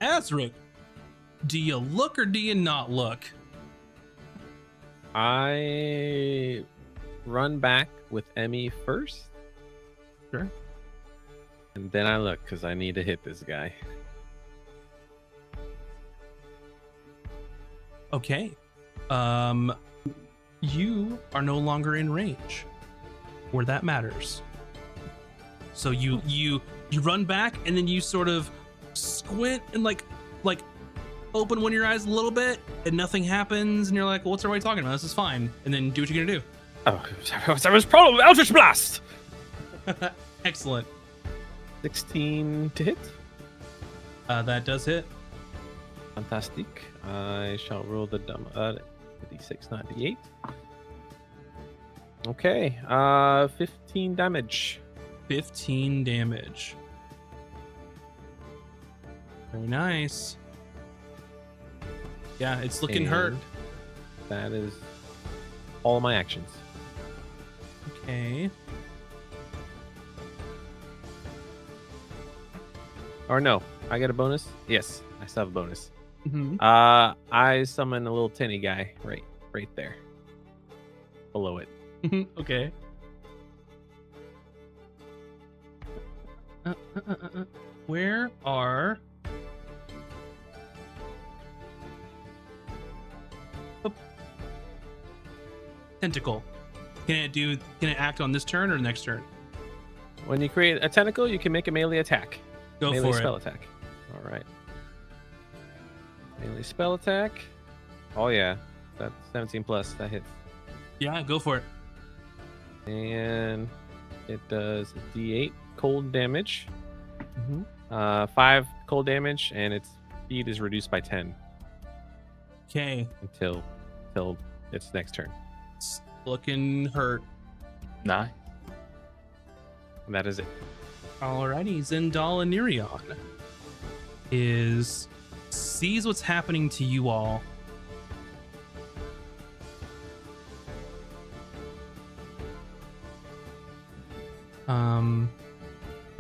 Azric, do you look or do you not look? I run back with Emmy first. Sure. And then I look because I need to hit this guy. Okay. You are no longer in range where that matters. So you run back and then you sort of squint and like open one of your eyes a little bit and nothing happens and you're like, well, what's everybody talking about? This is fine. And then do what you're gonna do. Oh, there was problem. Eldritch Blast. Excellent. 16 to hit. That does hit. Fantastic. I shall roll the d6, not d8. Okay. 15 damage. 15 damage. Very nice. Yeah, it's looking hurt. That is all my actions. Okay. Or no, I get a bonus? Yes, I still have a bonus. Mm-hmm. I summon a little tinny guy right there. Below it. Okay. Where are... Oh. Tentacle. Can it act on this turn or next turn? When you create a tentacle, you can make a melee attack. Go melee for spell it. attack. All right. Melee spell attack. Oh yeah, that's 17 plus. That hits. Yeah, go for it. And it does a d8 cold damage. Mm-hmm. 5 cold damage, and its speed is reduced by 10 Okay. until its next turn. It's looking hurt. Nice. And that is it. Alrighty, Zendal and Nerion sees what's happening to you all.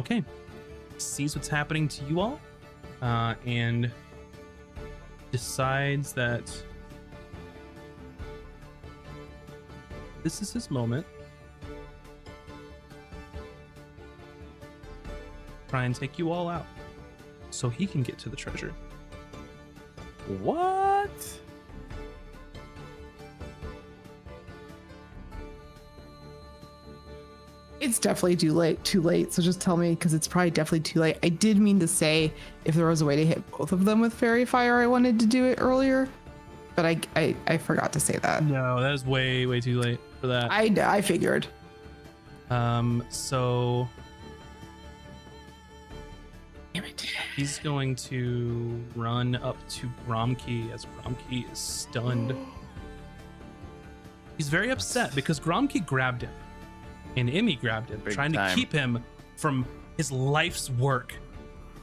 Okay. Sees what's happening to you all, and decides that this is his moment. Try and take you all out so he can get to the treasure. What? It's definitely too late. So just tell me, because it's probably definitely too late. I did mean to say if there was a way to hit both of them with fairy fire, I wanted to do it earlier, but I forgot to say that. No, that is way too late for that. I figured. So Damn it. he's going to run up to Gromkey as Gromkey is stunned. He's very upset because Gromkey grabbed him. And Emmy grabbed him, trying to keep him from his life's work.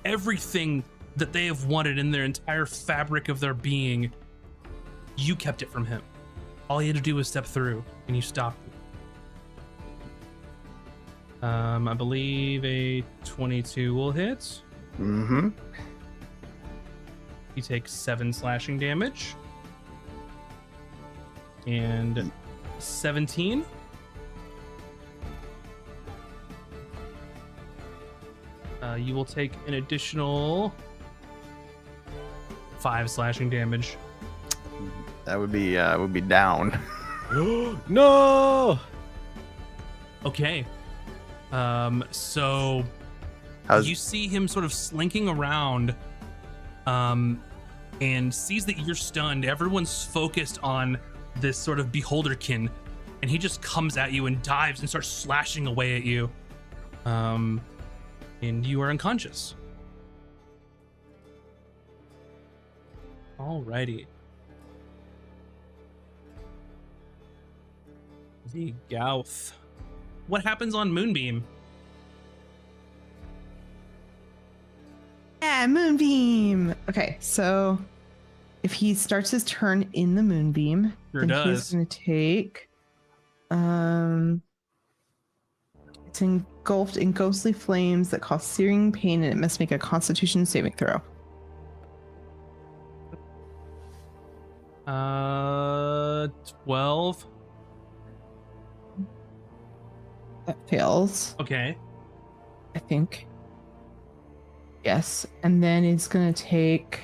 Everything that they have wanted in their entire fabric of their being, you kept it from him. All he had to do was step through, and you stopped him. I believe a 22 will hit. Mm-hmm. He takes 7 slashing damage. And 17. You will take an additional 5 slashing damage. That would be down. No. Okay. So you see him sort of slinking around, and sees that you're stunned. Everyone's focused on this sort of beholderkin, and he just comes at you and dives and starts slashing away at you. And you are unconscious. Alrighty. The Gauth. What happens on Moonbeam? Yeah, Moonbeam. Okay, so if he starts his turn in the Moonbeam, Sure then he's does. going to take. It's engulfed in ghostly flames that cause searing pain, and it must make a Constitution saving throw. 12. That fails, Okay. I think. Yes, and then it's going to take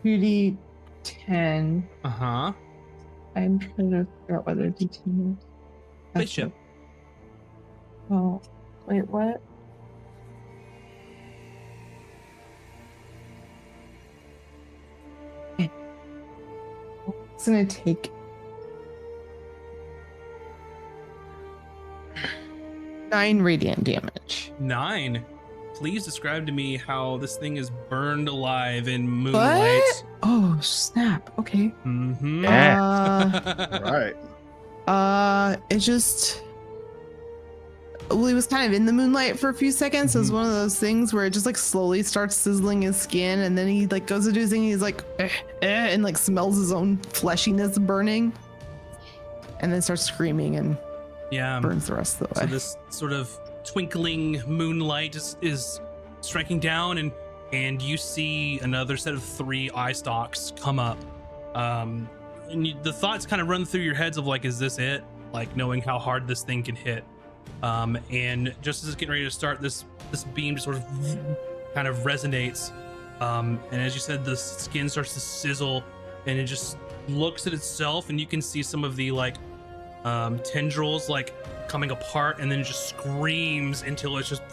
2d10. Uh-huh. I'm trying to figure out whether d10 is. Bishop. Oh, wait, what? It's gonna take 9 radiant damage. 9. Please describe to me how this thing is burned alive in moonlight. What? Oh, snap. Okay. Mm-hmm. Right. It just. Well, he was kind of in the moonlight for a few seconds. So it's one of those things where it just like slowly starts sizzling his skin, and then he like goes to do his thing. He's like, and like smells his own fleshiness burning, and then starts screaming and Yeah. burns the rest of the way. So this sort of twinkling moonlight is striking down, and you see another set of 3 eye stalks come up. And the thoughts kind of run through your heads of like, is this it? Like knowing how hard this thing can hit. And just as it's getting ready to start, this beam just sort of kind of resonates. And as you said, the skin starts to sizzle, and it just looks at itself, and you can see some of the like tendrils like coming apart, and then it just screams until it's just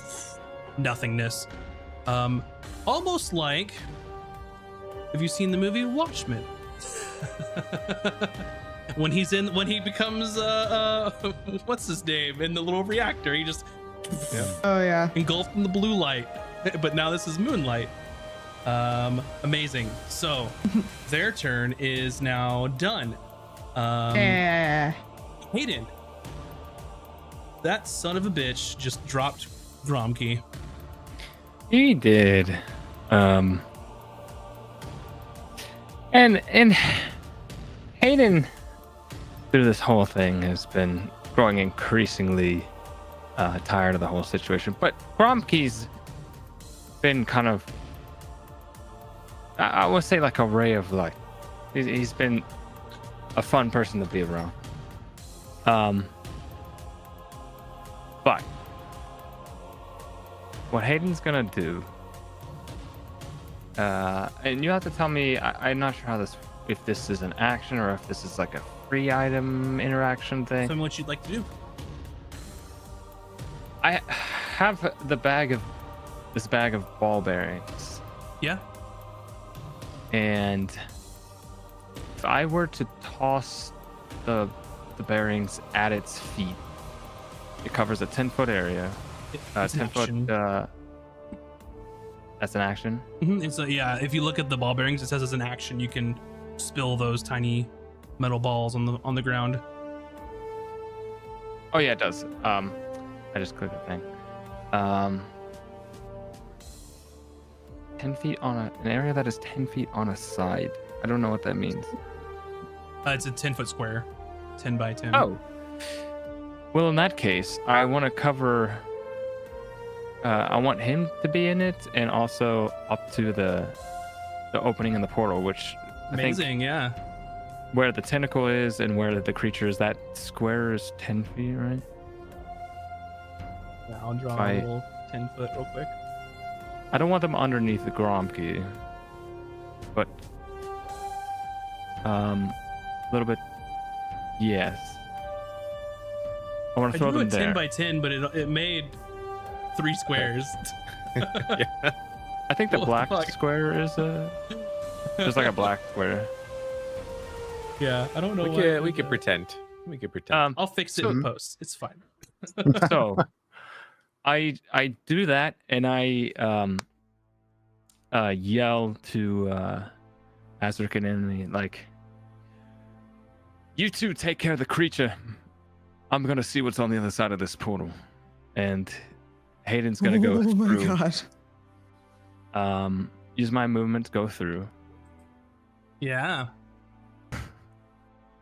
nothingness. Almost like, have you seen the movie Watchmen? when he becomes what's his name in the little reactor, he just Oh yeah. engulfed in the blue light. But now this is moonlight. Amazing. So their turn is now done. Hayden, that son of a bitch just dropped Gromkey. He did. And Hayden, through this whole thing, has been growing increasingly tired of the whole situation. But Gromkey's been kind of, I would say, like a ray of light. He's been a fun person to be around. But what Hayden's gonna do, and you have to tell me, I'm not sure how this, if this is an action or if this is like a free item interaction thing. Tell me what you'd like to do. I have this bag of ball bearings, Yeah. and if I were to toss the bearings at its feet, it covers a 10-foot area. It's an 10-foot. action. That's an action. And so yeah, if you look at the ball bearings, it says as an action you can spill those tiny metal balls on the ground. Oh yeah, it does. I just clicked the thing. 10 feet on an area that is 10 feet on a side. I don't know what that means. It's a 10-foot square, 10 by 10. Oh. Well, in that case, I want to cover. I want him to be in it, and also up to the opening in the portal, which amazing. I think Yeah. where the tentacle is and where the creature is. That square is 10 feet, right? Yeah, I'll draw I- a little 10-foot real quick. I don't want them underneath the Gromkey, but a little bit. Yes. I want I to throw drew a them 10 there. by 10, but it made 3 squares. I think the What the black fuck? square is there's like a black square. Yeah, I don't know. We could pretend. We could pretend. I'll fix it So- in post. It's fine. So I do that, and I yell to Azric and enemy, like, you two take care of the creature. I'm gonna see what's on the other side of this portal. And Hayden's gonna go through. Oh my god. Use my movement to go through. Yeah.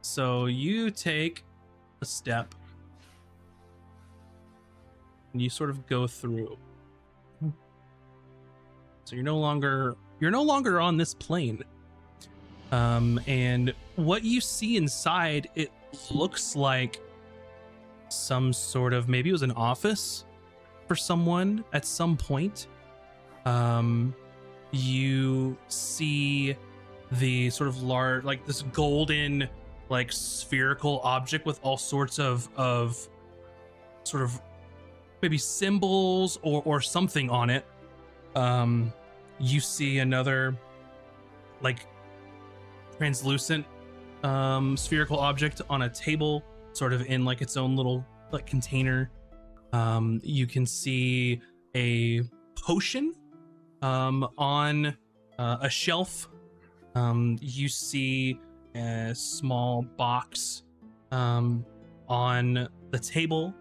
So you take a step and you sort of go through. So you're no longer on this plane. And what you see inside, it looks like some sort of, maybe it was an office for someone at some point. You see the sort of large, like this golden, like spherical object with all sorts of sort of maybe symbols or something on it. You see another like translucent spherical object on a table, sort of in like its own little like container. You can see a potion on a shelf. You see a small box on the table,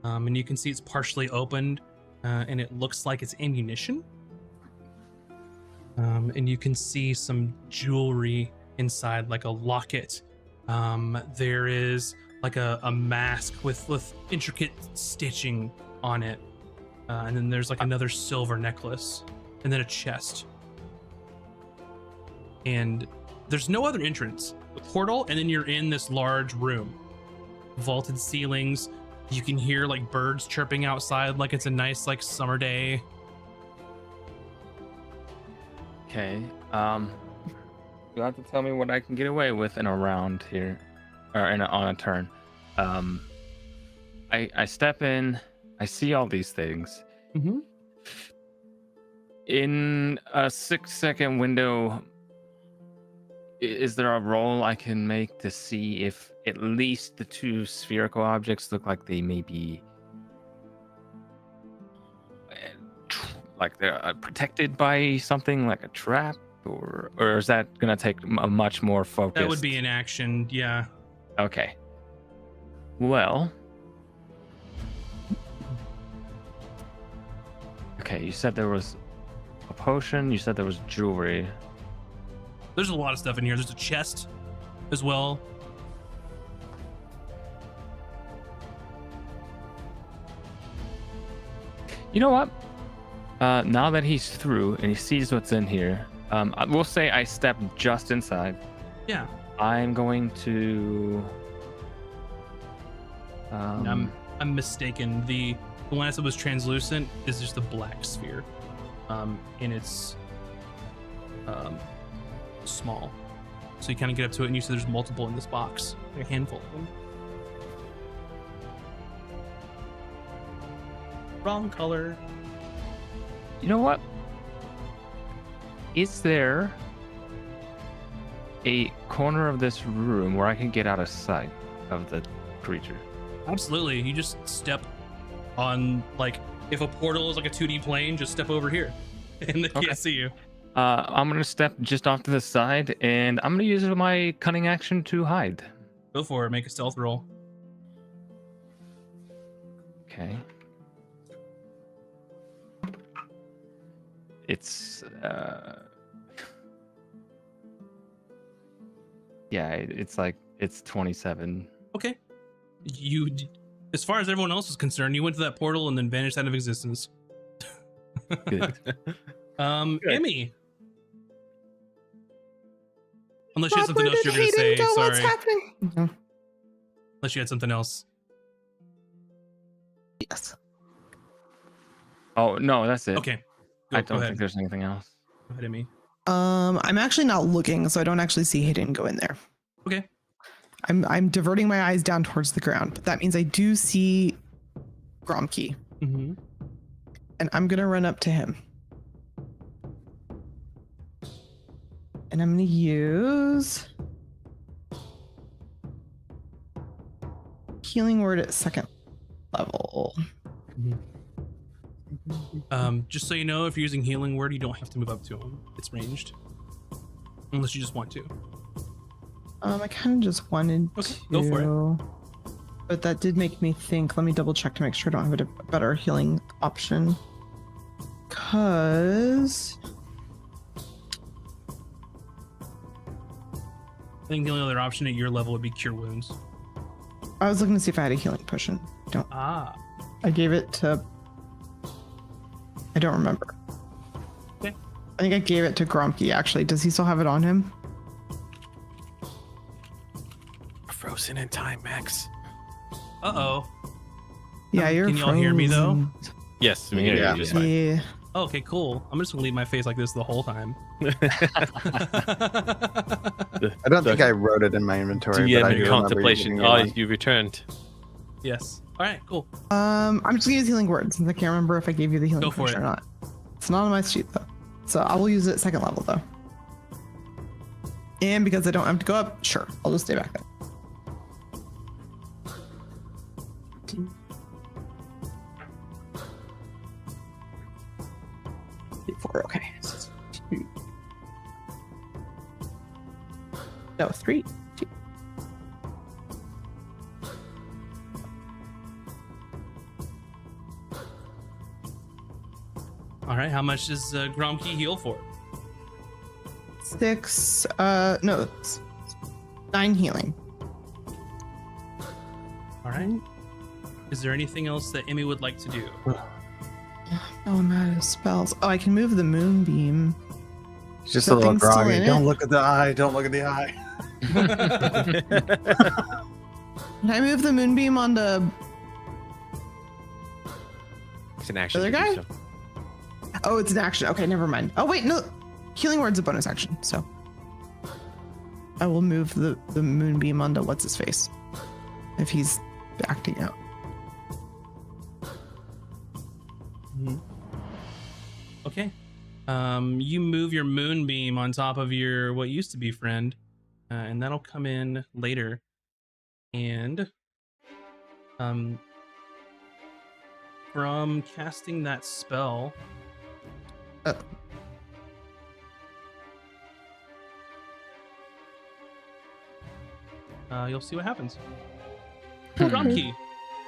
and you can see it's partially opened, and it looks like it's ammunition. And you can see some jewelry inside, like a locket. There is like a mask with intricate stitching on it, and then there's like another silver necklace, and then a chest. And there's no other entrance. The portal, and then you're in this large room. Vaulted ceilings. You can hear like birds chirping outside like it's a nice like summer day. Okay. You'll have to tell me what I can get away with in a round here, or on a turn. I step in. I see all these things. Mm-hmm. In a 6-second window, is there a roll I can make to see if at least the two spherical objects look like they may be like they're protected by something like a trap, or is that gonna take a much more focused? That would be an action, yeah. Okay. Well. Okay, you said there was a potion. You said there was jewelry. There's a lot of stuff in here. There's a chest as well. You know what? Now that he's through and he sees what's in here, we'll say I step just inside. Yeah. I'm going to. I'm mistaken. The one I said was translucent is just a black sphere, and it's small. So you kind of get up to it and you see there's multiple in this box, like a handful of them. Wrong color. You know what? Is there a corner of this room where I can get out of sight of the creature? Absolutely. You just step on, like, if a portal is like a 2D plane, just step over here and they can't see you. I'm going to step just off to the side and I'm going to use my cunning action to hide. Go for it. Make a stealth roll. Okay. It's yeah, it's 27. Okay. You, as far as everyone else is concerned, you went to that portal and then vanished out of existence. Good. Emmy. Unless you had something else you're going to say. Sorry. What's happening? No. Unless you had something else. Yes. Oh, no, that's it. Okay. I don't think there's anything else. Go ahead, Emmy. I'm actually not looking, so I don't actually see Hayden go in there. Okay. I'm diverting my eyes down towards the ground, but that means I do see Gromkey. Mm-hmm. And I'm gonna run up to him. And I'm gonna use Healing Word at 2nd level. Mm-hmm. Just so you know, if you're using healing word, you don't have to move up to him. It's ranged, unless you just want to. I kind of just wanted Okay, to. go for it. But that did make me think. Let me double check to make sure I don't have a better healing option. Cause I think the only other option at your level would be cure wounds. I was looking to see if I had a healing potion. Don't. Ah. I gave it to. I don't remember. Okay. I think I gave it to Gromke. Actually, does he still have it on him? Frozen in time, Max. Uh-oh. Yeah, you're. Can y'all hear me though? Yes, we hear Yeah. you just fine. Yeah. Oh, okay, cool. I'm just gonna leave my face like this the whole time. I don't think I wrote it in my inventory. The but I end do of remember contemplation. using it Oh, once. you returned. Yes. All right, cool. I'm just gonna use healing word since I can't remember if I gave you the healing Go for potion it. or not. It's not on my sheet though, so I will use it second level though. And because I don't have to go up, sure, I'll just stay back there. Four, okay. Two. No, three. Two. All right, how much does Gromke heal for? 6, no, 9 healing. All right. Is there anything else that Emmy would like to do? Oh, I'm out of spells. Oh, I can move the moonbeam. It's just That a little thing's still groggy. in Don't it? look at the eye. Don't look at the eye. Can I move the moonbeam onto? It's an action. Other to do guy? so. Oh, it's an action. Okay, never mind. Oh wait, no, healing word's a bonus action. So I will move the moonbeam onto what's his face if he's acting out. Okay. You move your moonbeam on top of your what used to be friend, and that'll come in later. And from casting that spell, you'll see what happens. Gromke,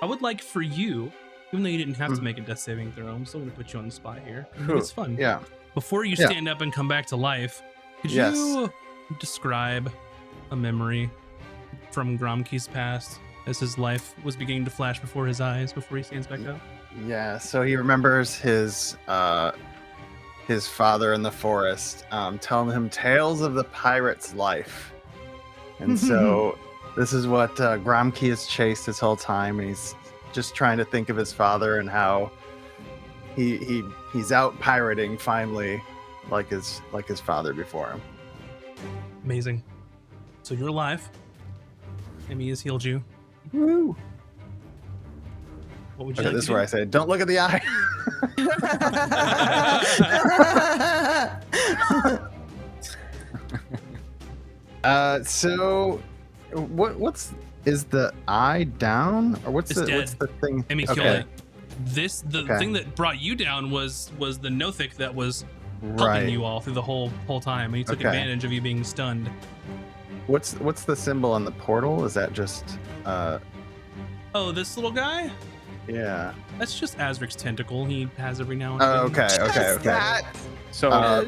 I would like for you, even though you didn't have to make a death saving throw, I'm still going to put you on the spot here. Cool. It's fun. Yeah. Before you Yeah. stand up and come back to life, could Yes. you describe a memory from Gromke's past as his life was beginning to flash before his eyes before he stands back up? Yeah. So he remembers his father in the forest telling him tales of the pirate's life, and so this is what Gromke has chased his whole time. And he's just trying to think of his father and how he's out pirating finally, like his father before him. Amazing. So you're alive. Emmy has healed you. Woo! What would you Okay, like this is to where I do? say, don't look at the eye. So what's is the eye down, or what's It's what's dead. the thing? Emmy killed Okay, it. The Okay. thing that brought you down was the Nothic that was helping right. you all through the whole time, and he took Okay. advantage of you being stunned. What's the symbol on the portal? Is that just Oh, this little guy? yeah? That's just Azric's tentacle. He has every now and Oh, again. okay. That. So That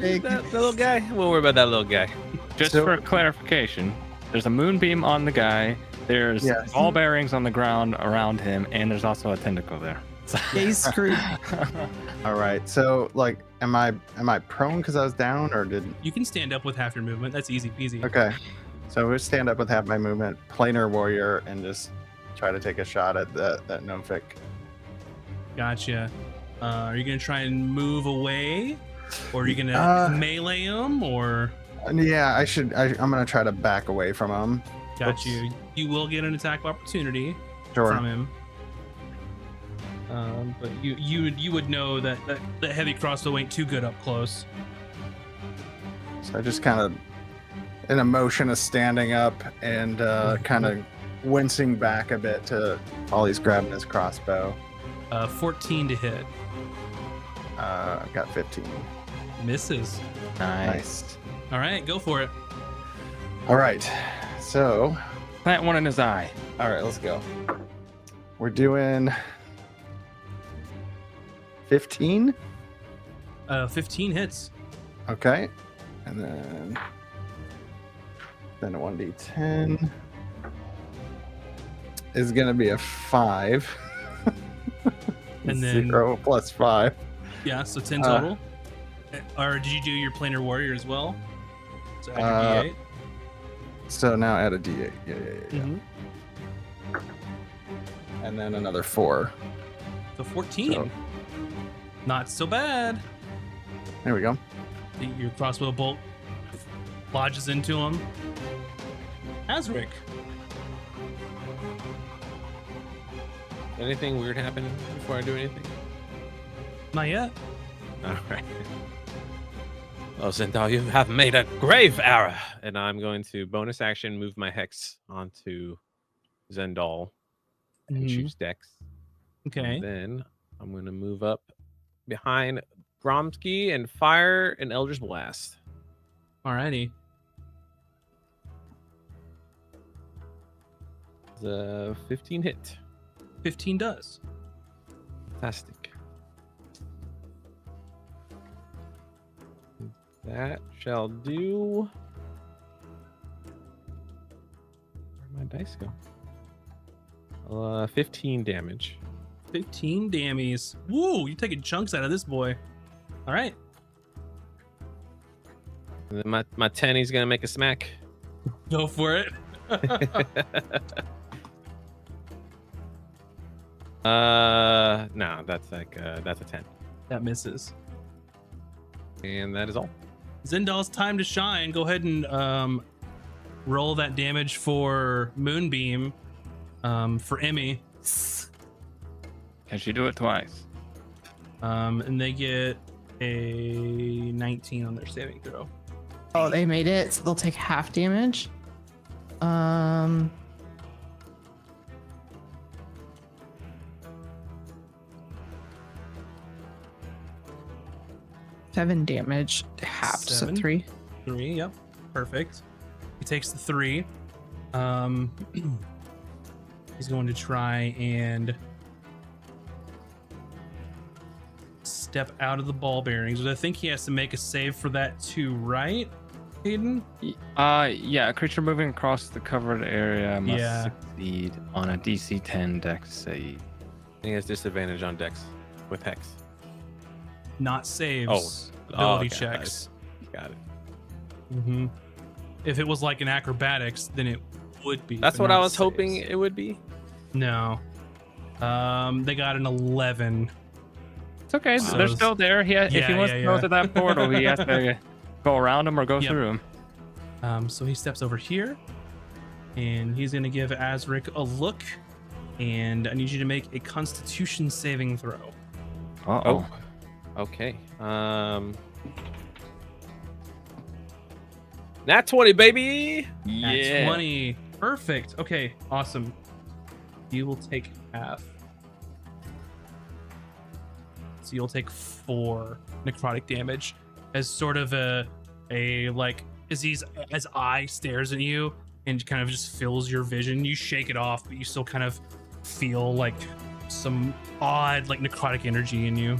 little guy? We'll worry about that little guy. just So- for clarification, there's a moonbeam on the guy. There's Yes. ball bearings on the ground around him, and there's also a tentacle there. Yeah, he's screwed. All right. So like, am I prone because I was down, or did? You can stand up with half your movement. That's easy peasy. Okay. So we stand up with half my movement, planar warrior, and just try to take a shot at that Nothic. Gotcha. Are you gonna try and move away, or are you gonna melee him, or? And yeah, I'm gonna try to back away from him. Got Oops. you. You will get an attack opportunity Sure. from him. But you would know that heavy crossbow ain't too good up close. So I just kind of, in a motion of standing up and kind of wincing back a bit to while he's grabbing his crossbow. 14 to hit. Got 15. Misses. Nice. All right, go for it. All right. So, Plant one in his eye. all right, let's go. We're doing 15. 15 hits. Okay. And then a 1d10 is going to be a 5. And then 0 plus 5. Yeah, so 10 total. Or did you do your planar warrior as well? So add your D8. So now add a d8. Yeah. Mm-hmm. And then another 4. So 14. So- Not so bad. There we go. Your crossbow bolt lodges into him. Azric. Anything weird happen before I do anything? Not yet. All right. Well, Zendal, you have made a grave error, and I'm going to bonus action move my hex onto Zendal and choose Dex. Okay. And then I'm going to move up behind Gromsky and fire an Eldritch Blast. Alrighty. The 15 hit. 15 does. Fantastic. That shall do. Where'd my dice go? 15 damage. 15 dammies. Woo, you're taking chunks out of this boy. All right. And then my 10, he's gonna make a smack. Go for it. No, that's that's a 10. That misses. And that is all. Zendal's time to shine. Go ahead and roll that damage for Moonbeam for Emmy. Can she do it twice? And they get a 19 on their saving throw. Oh, they made it, so they'll take half damage. 7 damage, half, so 7? 3. 3, yep. Perfect. He takes the 3. He's going to try and step out of the ball bearings. But I think he has to make a save for that too, right, Hayden? Yeah, a creature moving across the covered area must succeed on a DC 10 Dex save. He has disadvantage on Dex with Hex. Not saves. Ability checks. Got it. Mm-hmm. If it was like an acrobatics, then it would be. That's but what I not was hoping saves. it would be. No. They got an 11. It's okay. So they're still there. If he wants to go to that portal, he has to go around him or go through him. So he steps over here, and he's going to give Azric a look, and I need you to make a Constitution saving throw. Uh-oh. Okay. Nat 20, baby. That's 20. Perfect. Okay, awesome. You will take half. So you'll take 4 necrotic damage as sort of a like as eye stares at you and kind of just fills your vision. You shake it off, but you still kind of feel like some odd like necrotic energy in you.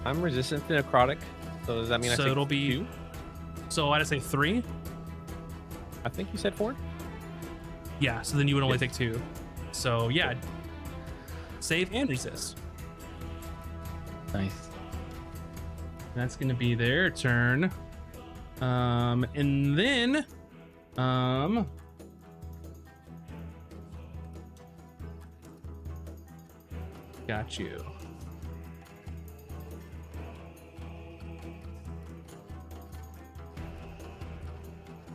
I'm resistant to necrotic, so does that mean So I take it'll be 2? So I'd say 3. I think you said 4. Yeah, so then you would only take 2. So yeah, save and resist. Nice. That's gonna be their turn. And then got you.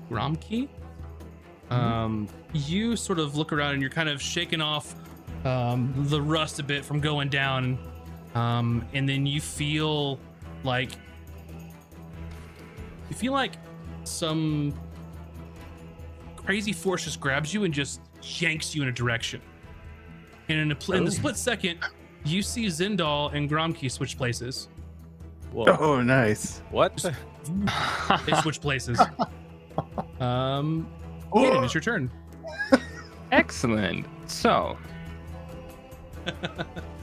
Gromkey? You sort of look around and you're kind of shaking off the rust a bit from going down, and then you feel like some crazy force just grabs you and just yanks you in a direction. And in the split second, you see Zendal and Gromkey switch places. Whoa. Oh, nice. What? They switch places. Hayden, it's your turn. Excellent. So,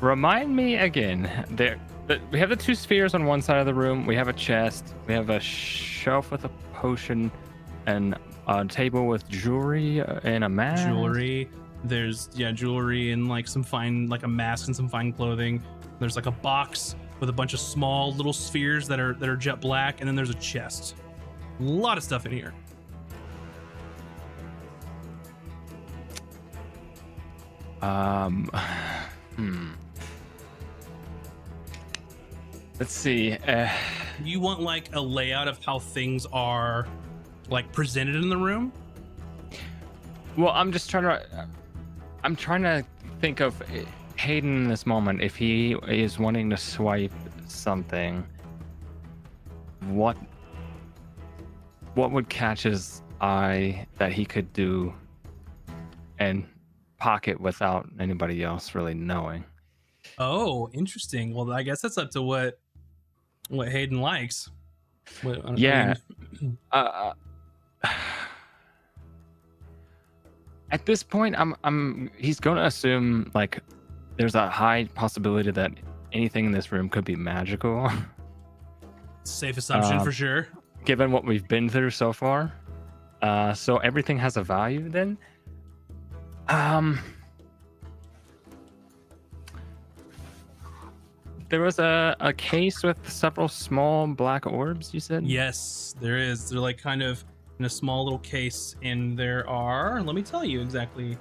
remind me again. We have the 2 spheres on one side of the room. We have a chest. We have a shelf with a potion, and a table with jewelry and a mask. Jewelry. There's jewelry and like some fine, like a mask and some fine clothing. There's like a box with a bunch of small little spheres that are jet black, and then there's a chest. A lot of stuff in here. Let's see. You want like a layout of how things are like presented in the room? Well, I'm trying to think of Hayden in this moment. If he is wanting to swipe something, what would catch his eye that he could do and pocket without anybody else really knowing? Oh, interesting. Well, I guess that's up to what Hayden likes. Yeah. At this point, he's going to assume like there's a high possibility that anything in this room could be magical. Safe assumption for sure. Given what we've been through so far. So everything has a value then. There was a case with several small black orbs, you said? Yes, there is. They're like kind of in a small little case, and there are, let me tell you exactly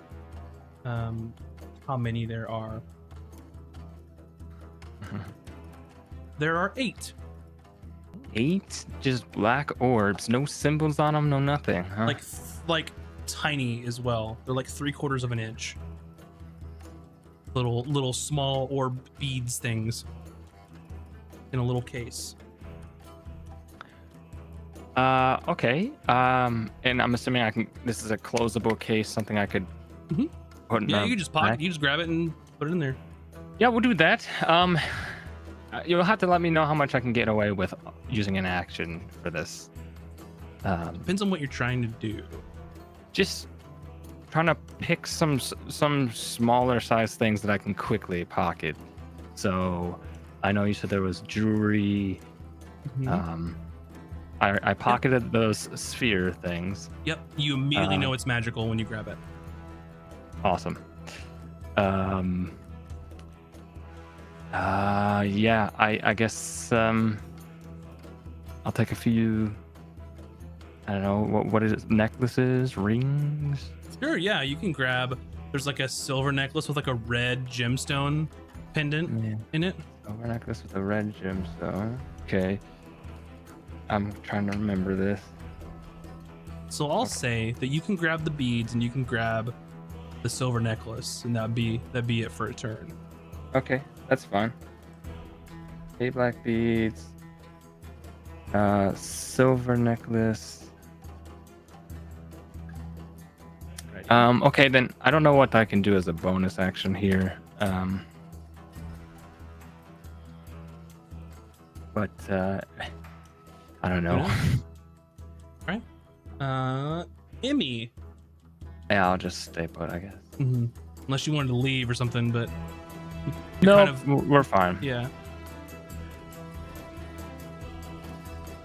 how many there are. There are 8. 8 just black orbs, no symbols on them, no nothing, huh? Like tiny as well. They're like 3/4 of an inch. Little small orb beads things in a little case. Okay. And I'm assuming this is a closable case, something I could put in. Yeah, you just you just grab it and put it in there. Yeah, we'll do that. You'll have to let me know how much I can get away with using an action for this. Depends on what you're trying to do. Just trying to pick some smaller size things that I can quickly pocket. So I know you said there was jewelry. I pocketed those sphere things. Yep, you immediately know it's magical when you grab it. Awesome. Yeah, I guess I'll take a few. I don't know what is it? Necklaces, rings. Sure, yeah, you can grab. There's like a silver necklace with like a red gemstone pendant in it. Silver necklace with a red gemstone. Okay. I'm trying to remember this. So I'll say that you can grab the beads and you can grab the silver necklace, and that'd be it for a turn. Okay, that's fine. 8 black beads. Silver necklace. Okay, then I don't know what I can do as a bonus action here. But I don't know. Right. Emmy. Yeah, I'll just stay put, I guess. Unless you wanted to leave or something, but no, we're fine. Yeah.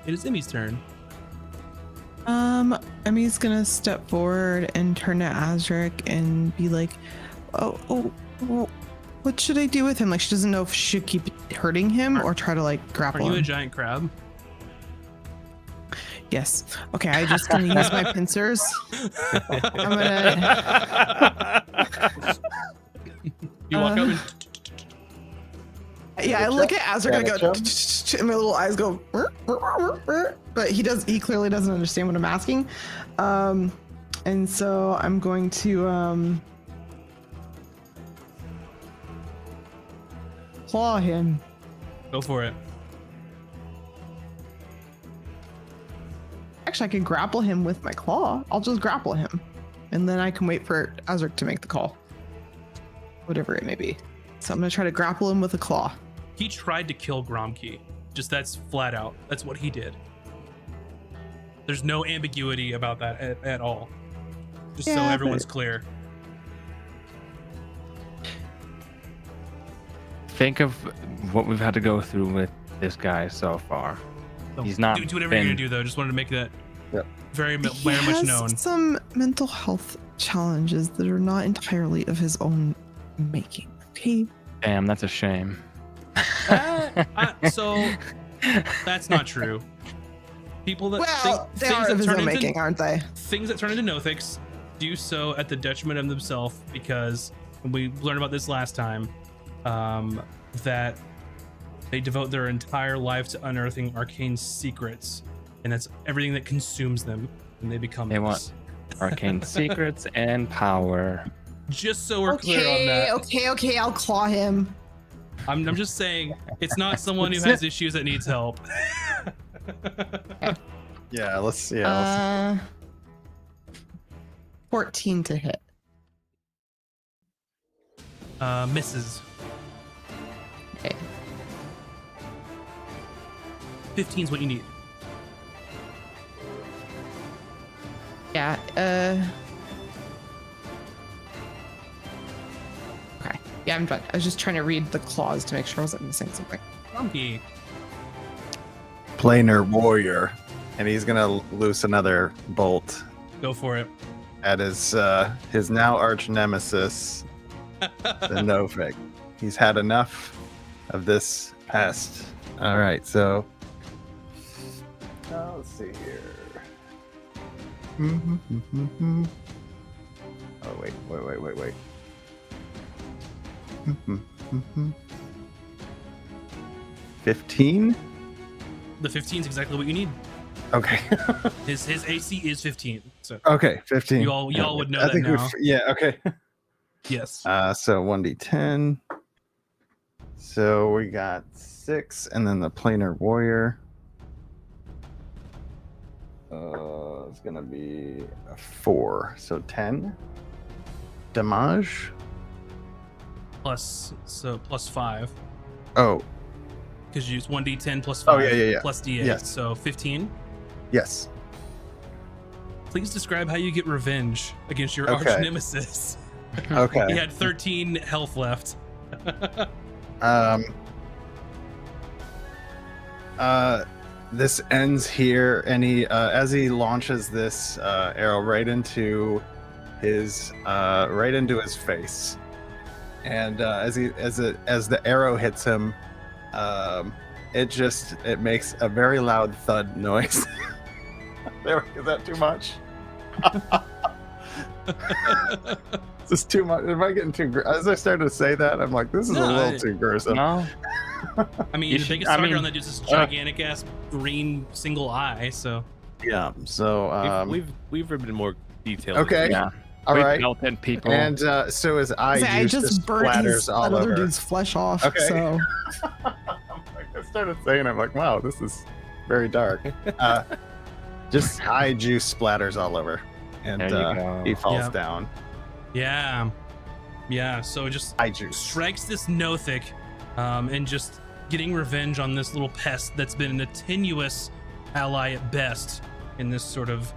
It is Emmy's turn. Emmy's gonna step forward and turn to Azric and be like, oh, what should I do with him? Like, she doesn't know if she should keep hurting him or try to like grapple him. Are you a giant crab? Yes. Okay, I'm just gonna use my pincers. I'm gonna. You walk up and. Yeah, I look at Azric and I go, and my little eyes go, but he clearly doesn't understand what I'm asking. And so I'm going to claw him. Go for it. Actually, I can grapple him with my claw. I'll just grapple him. And then I can wait for Azric to make the call. Whatever it may be. So I'm going to try to grapple him with a claw. He tried to kill Gromkey. Just that's flat out. That's what he did. There's no ambiguity about that at all. Just so everyone's clear. Think of what we've had to go through with this guy so far. He's not. Do whatever you're gonna do, though. Just wanted to make that very much known. Some mental health challenges that are not entirely of his own making. Okay. Damn, that's a shame. So that's not true. People that they are of his own making, aren't they? Things that turn into Nothics do so at the detriment of themselves, because we learned about this last time, that they devote their entire life to unearthing arcane secrets, and that's everything that consumes them, and they become. They want arcane secrets and power. Just so we're clear on that. Okay, I'll claw him. I'm just saying, it's not someone who has issues that needs help. Let's 14 to hit. Misses. Okay. 15 is what you need. Yeah, okay. Yeah, I'm done. I was just trying to read the clause to make sure I wasn't missing something. Grumpy. Planar warrior, and he's gonna loose another bolt Go for it. at his now arch nemesis, the Novik. He's had enough of this pest. All right, so let's see here. Oh wait. 15. The 15 is exactly what you need. Okay. His AC is 15. So Okay, 15. y'all would know that now. Okay. Yes. So 1d10. So we got 6, and then the planar warrior. It's gonna be a 4, so 10 damage. Plus 5. Oh, Because you use 1d10 plus 5 plus d8. Yes. So 15. yes. Please describe how you get revenge against your Okay. arch nemesis. Okay. He had 13 health left. This ends here, and he as he launches this arrow right into his face, and as the arrow hits him, it makes a very loud thud noise. Is that too much? Is this too much? Am I getting too? As I started to say that, I'm like, this is a little too gruesome. No. I mean, the biggest target on that is this gigantic ass green single eye. So Yeah. So we've been more detailed. okay. Yeah. All We've right. melted people. And so his eye I juice just burnt splatters all other over. dude's flesh off. Okay. So I started saying, I'm like, wow, this is very dark. Just eye juice splatters all over, and There you go. he falls Yep. down. yeah. So it just Eye juice. strikes this Nothic, and just getting revenge on this little pest that's been a tenuous ally at best in this sort of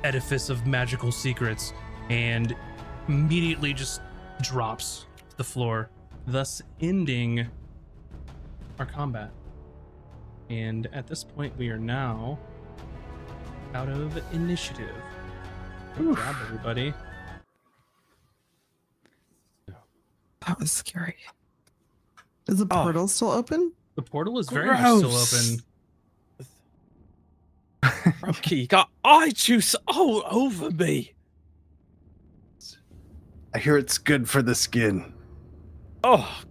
edifice of magical secrets, and immediately just drops to the floor, thus ending our combat. And at this point, we are now out of initiative. Good job, everybody. that was scary. Is the portal still open? The portal is very much still Gross. open. Rocky, you got eye juice all over me. I hear it's good for the skin. Oh,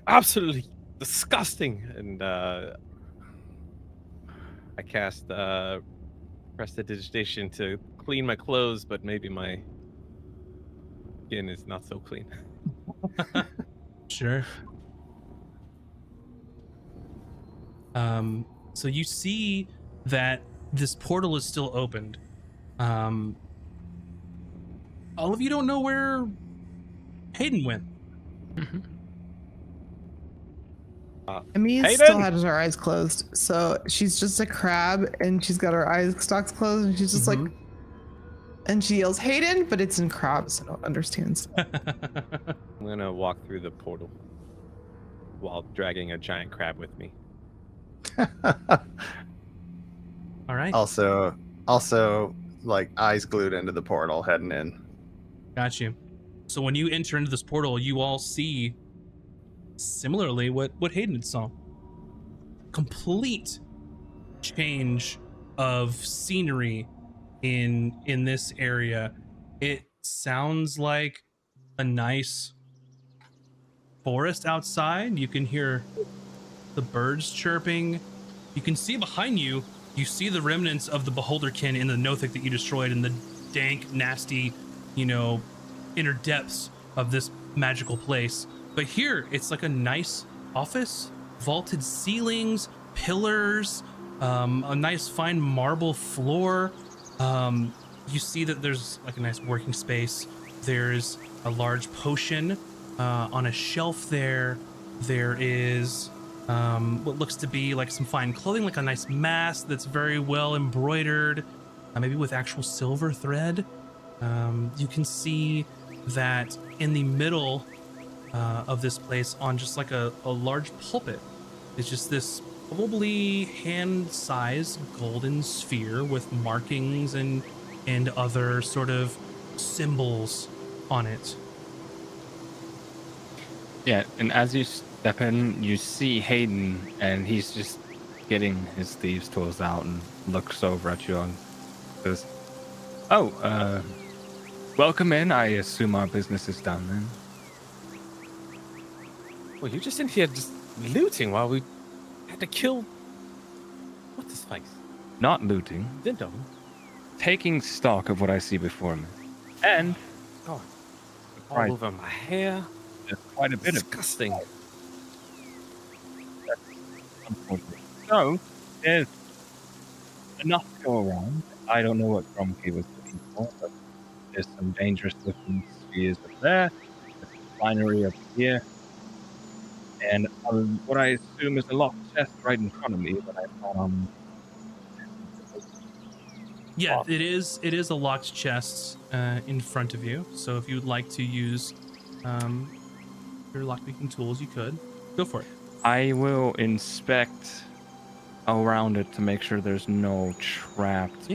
absolutely disgusting. And I cast prestidigitation to clean my clothes, but maybe my skin is not so clean. Sure. So you see that this portal is still opened. All of you don't know where Hayden went. Emmie Hayden? still has her eyes closed, so she's just a crab, and she's got her eyes stalks closed, and she's just like, and she yells Hayden, but it's in crab, so I don't understand. I'm gonna walk through the portal while dragging a giant crab with me. All right. Also, like eyes glued into the portal, heading in. Got you. So when you enter into this portal, you all see similarly what Hayden had saw. Complete change of scenery in this area. It sounds like a nice forest outside. You can hear the birds chirping. You can see behind you, you see the remnants of the Beholderkin in the Nothik that you destroyed in the dank, nasty, inner depths of this magical place. But here, it's like a nice office, vaulted ceilings, pillars, a nice fine marble floor. You see that there's like a nice working space. There's a large potion on a shelf there. There is what looks to be like some fine clothing, like a nice mask that's very well embroidered, maybe with actual silver thread. You can see that in the middle of this place, on just like a large pulpit, is just this probably hand-sized golden sphere with markings and other sort of symbols on it. Yeah, and as you step in, you see Hayden, and he's just getting his thieves' tools out and looks over at you and says, "Oh, welcome in. I assume our business is done then." Well, you just in here just looting while we had to kill... What's his face? Not looting. Dindom. Taking stock of what I see before me. And... God. All Right. over my hair. There's quite a bit Disgusting. of... Unfortunately. So, there's enough to go around. I don't know what Grumpy was looking for, but there's some dangerous looking spheres up there. There's some finery up here. And what I assume is a locked chest right in front of me, but I thought Yeah, it is a locked chest in front of you. So if you would like to use your lockpicking tools, you could. Go for it. I will inspect around it to make sure there's no trapped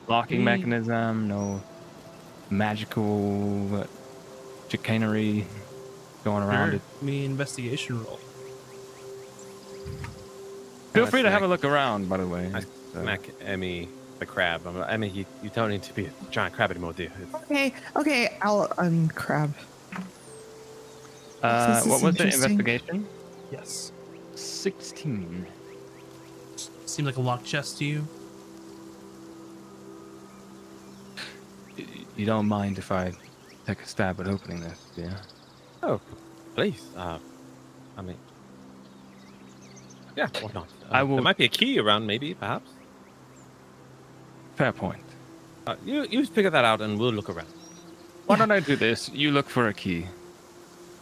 locking mechanism, no magical chicanery going around it. Give me investigation roll. Feel free to have a look around, by the way. Smack Emmy the crab. Emmy, you don't need to be a giant crab anymore, do you? Okay, I'll uncrab. What was the investigation? Yes. 16. Seems like a locked chest to you. You don't mind if I take a stab at opening this, yeah? Oh, please. I mean, yeah, why not? I will. There might be a key around, maybe, perhaps. Fair point. You figure that out, and we'll look around. Why don't I do this? You look for a key.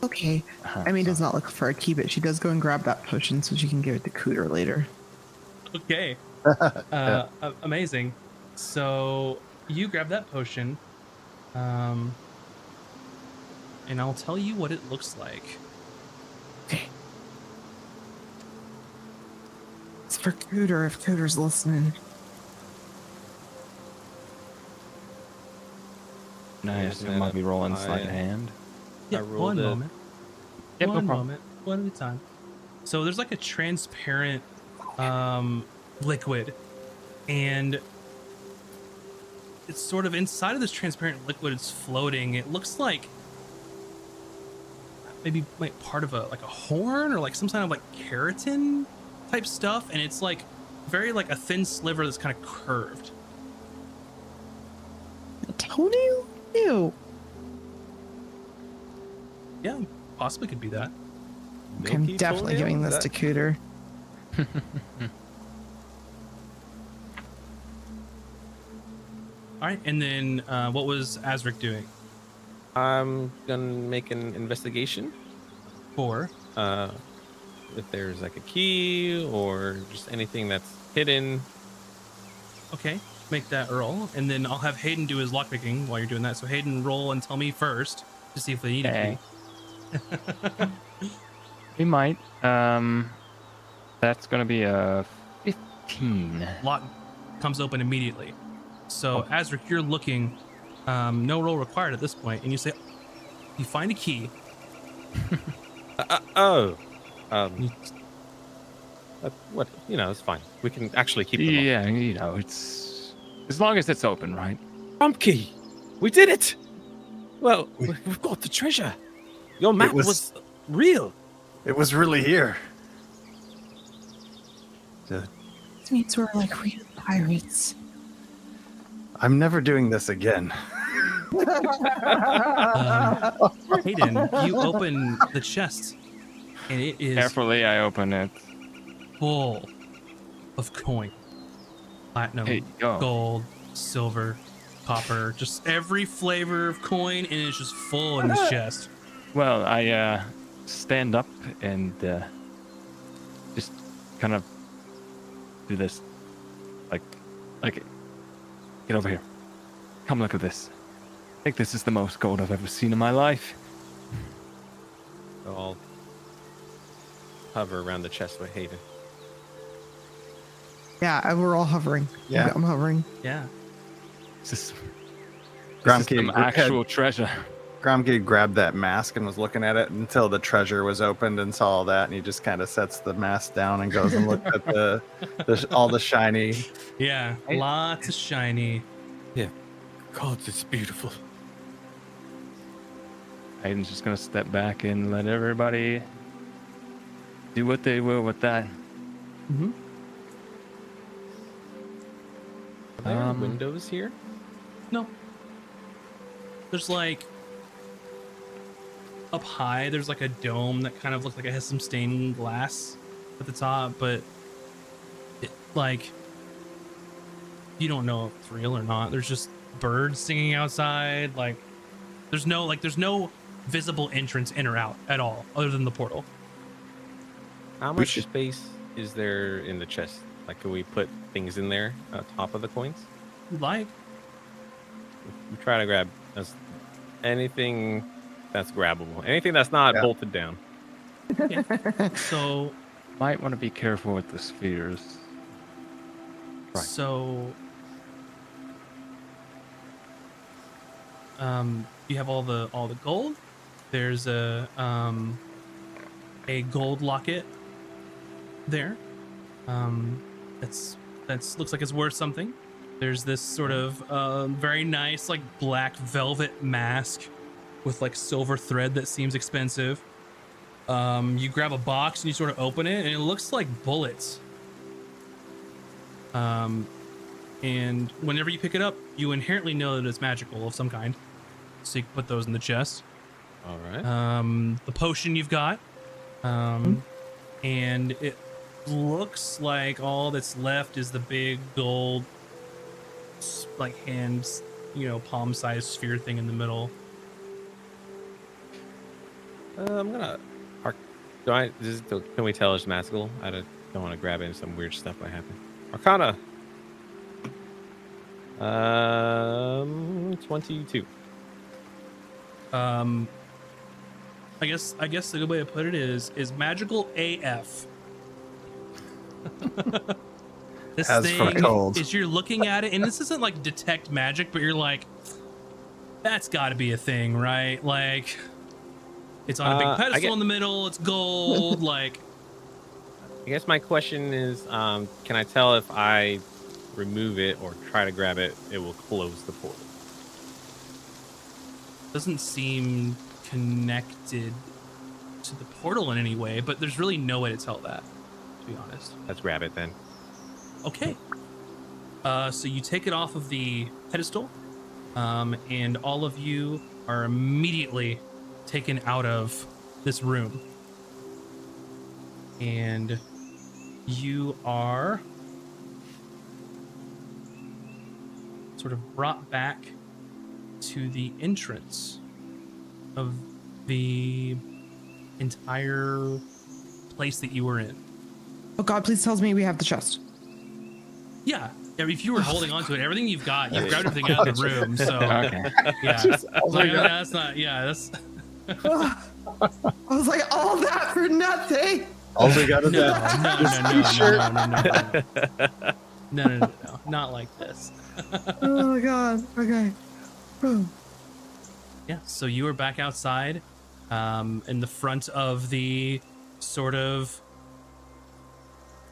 Okay. Emmy does not look for a key, but she does go and grab that potion so she can give it to Cooter later. Okay. Amazing. So you grab that potion, and I'll tell you what it looks like. Okay. It's for Cooter if Cooter's listening. Nice. I might be rolling sleight of hand. Yeah, one moment. Yep, One no problem. moment. One at a time. So there's like a transparent liquid, and it's sort of inside of this transparent liquid. It's floating. It looks like maybe like part of a horn or like some kind of like keratin type stuff, and it's like very like a thin sliver that's kind of curved. A toenail? Ew. Yeah, possibly could be that. Okay, I'm definitely giving this to Cooter. All right, and then what was Azric doing? I'm gonna make an investigation. For if there's like a key or just anything that's hidden. Okay, make that roll, and then I'll have Hayden do his lockpicking while you're doing that. So Hayden, roll and tell me first to see if they need a key. We might. That's gonna be a 15. Lock comes open immediately. So Azric, you're looking. No roll required at this point, and you say, you find a key. What? It's fine. We can actually keep them. Yeah, it's as long as it's open, right? Key. We did it. Well, we've got the treasure. Your map was real. It was really here. This means we're like real pirates. I'm never doing this again. Hayden, you open the chest, and it is Carefully, I open it. full of coin. Platinum, gold, silver, copper, just every flavor of coin, and it's just full in this chest. Well, I stand up and just kind of do this, like, get over here. Come look at this. I think this is the most gold I've ever seen in my life. So I'll hover around the chest with Hayden. Yeah, we're all hovering. Yeah. I'm hovering. Yeah. This is Gromke some actual treasure. Gromke grabbed that mask and was looking at it until the treasure was opened and saw all that, and he just kind of sets the mask down and goes and looks at all the shiny. Yeah, lots of shiny. Yeah. God, it's beautiful. Hayden's just gonna step back and let everybody do what they will with that. Mm-hmm. Are there any windows here? No. There's like up high, there's like a dome that kind of looks like it has some stained glass at the top, but it, like, you don't know if it's real or not. There's just birds singing outside. Like, there's no visible entrance in or out at all, other than the portal. How much space is there in the chest? Like, can we put things in there on top of the coins? You'd like. We try to grab anything that's grabbable. Anything that's not bolted down. Yeah. So might want to be careful with the spheres. Right. So you have all the gold. There's a gold locket there. That's looks like it's worth something. There's this sort of very nice like black velvet mask with like silver thread that seems expensive. You grab a box and you sort of open it, and it looks like bullets. And whenever you pick it up, you inherently know that it's magical of some kind. So you can put those in the chest. All right. The potion you've got. And it looks like all that's left is the big gold, like hands, palm-sized sphere thing in the middle. I'm gonna. Can we tell it's magical? I don't want to grab into some weird stuff might happen. Arcana. 22. I guess the good way to put it is magical AF. This As thing for cold. is, you're looking at it, and this isn't like detect magic, but you're like, that's got to be a thing, right? Like, it's on a big pedestal in the middle. It's gold. Like, I guess my question is, can I tell if I remove it or try to grab it, it will close the portal? Doesn't seem connected to the portal in any way, but there's really no way to tell that, to be honest. Let's grab it then. Okay. So you take it off of the pedestal, and all of you are immediately taken out of this room. And you are sort of brought back to the entrance of the entire place that you were in. Oh God, please tell me we have the chest. Yeah. If you were holding on to it, everything you've got, you've grabbed everything out of the room. So Okay. yeah, that's not. Yeah, that's. I was like, all that for nothing. All we got is No, that. no, not like this. Oh my God. Okay. Yeah. So you are back outside, in the front of the sort of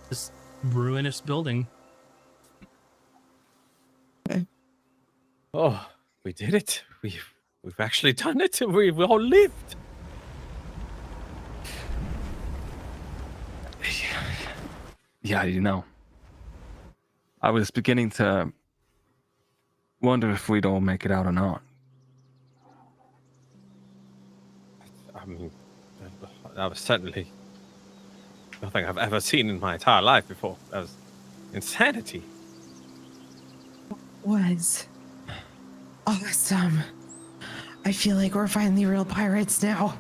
this ruinous building. Oh, we did it. We've actually done it. We've all lived. Yeah, you know, I was beginning to wonder if we'd all make it out or not. I mean, that was certainly nothing I've ever seen in my entire life before. That was insanity. Was awesome. I feel like we're finally real pirates now.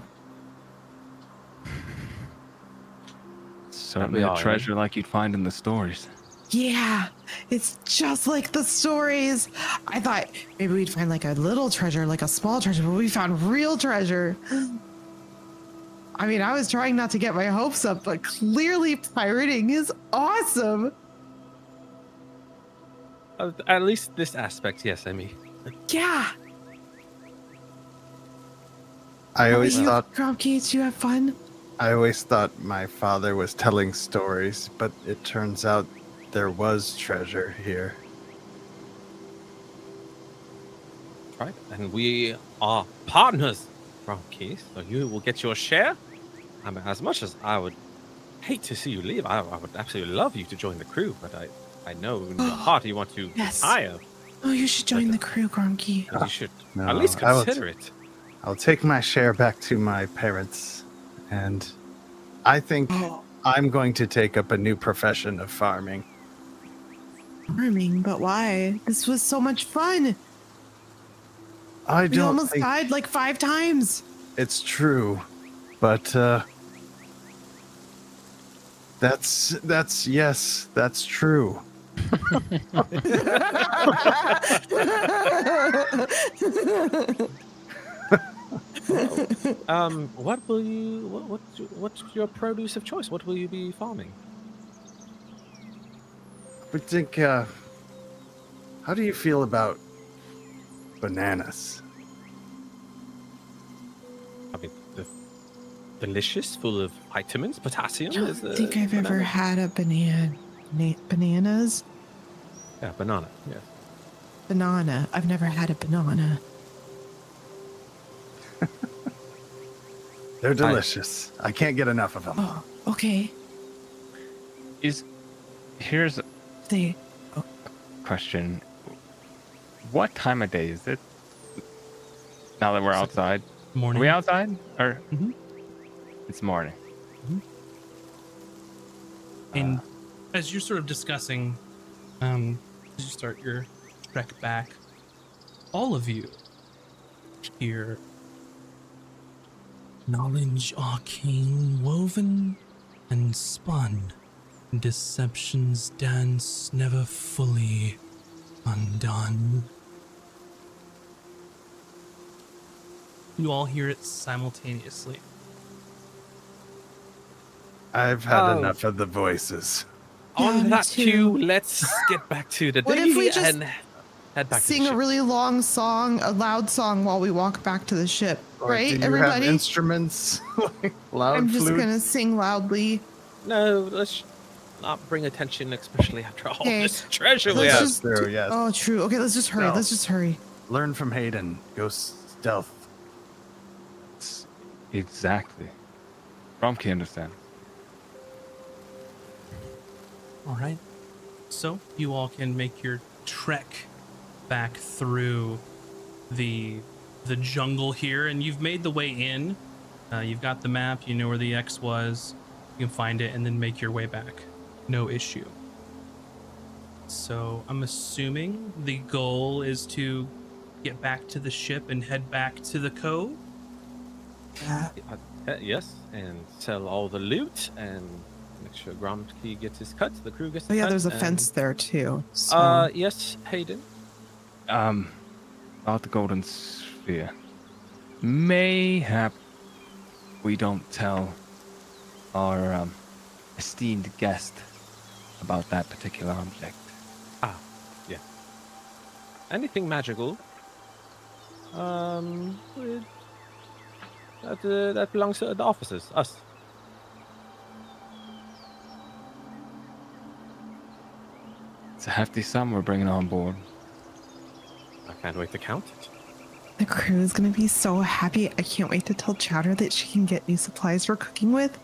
Certainly a treasure like you'd find in the stories. Yeah, it's just like the stories. I thought maybe we'd find like a little treasure, like a small treasure, but we found real treasure. I mean, I was trying not to get my hopes up, but clearly pirating is awesome. At least this aspect, yes, Emmy. Yeah. I always thought Grumpy, did you have fun? I always thought my father was telling stories, but it turns out there was treasure here. Right, and we are partners, Grumpy, so you will get your share. I mean, as much as I would hate to see you leave, I would absolutely love you to join the crew, but I know in your heart you want to retire. Oh, you should join the crew, Grumpy. You should No, at least consider it. I'll take my share back to my parents, and I think I'm going to take up a new profession of farming. Farming, but why? This was so much fun. I We don't almost think died like 5 times. it's true, but that's true. What's your produce of choice? What will you be farming? I think, how do you feel about bananas? I mean, delicious, full of vitamins, potassium. I don't think I've ever had a bananas. Yeah, banana. Yeah. Banana. I've never had a banana. They're delicious. I can't get enough of them. Oh, okay. Here's They. a question. What time of day is it? Now that we're outside. Morning. Are we outside? Or Mhm. It's morning. And as you're sort of discussing, as you start your trek back, all of you hear knowledge arcane woven and spun, deception's dance never fully undone. You all hear it simultaneously. I've had enough of the voices. On me that too. cue, let's get back to the What day if we just and head back Sing to the a ship. really long song, a loud song while we walk back to the ship. Or Right, do you everybody? have instruments? Like loud I'm just flute? gonna sing loudly. No, let's not bring attention, especially after all Okay. this treasure we Let's have. just. True, yes. Oh, true. Okay, let's just hurry. No. Let's just hurry. Learn from Hayden. Go stealth. Exactly. Romkey understand. All right. So you all can make your trek back through the jungle here, and you've made the way in. You've got the map. You know where the X was. You can find it and then make your way back. No issue. So I'm assuming the goal is to get back to the ship and head back to the cove. Yes, and sell all the loot and make sure Gromsky gets his cut. The crew gets. Oh the yeah, cut, there's a and, fence there too. So. Yes, Hayden. About the golden sphere. Mayhap we don't tell our esteemed guest about that particular object. Ah, yeah. Anything magical? That belongs to the officers, us. It's a hefty sum we're bringing on board. I can't wait to count it. The crew is going to be so happy. I can't wait to tell Chowder that she can get new supplies for cooking with.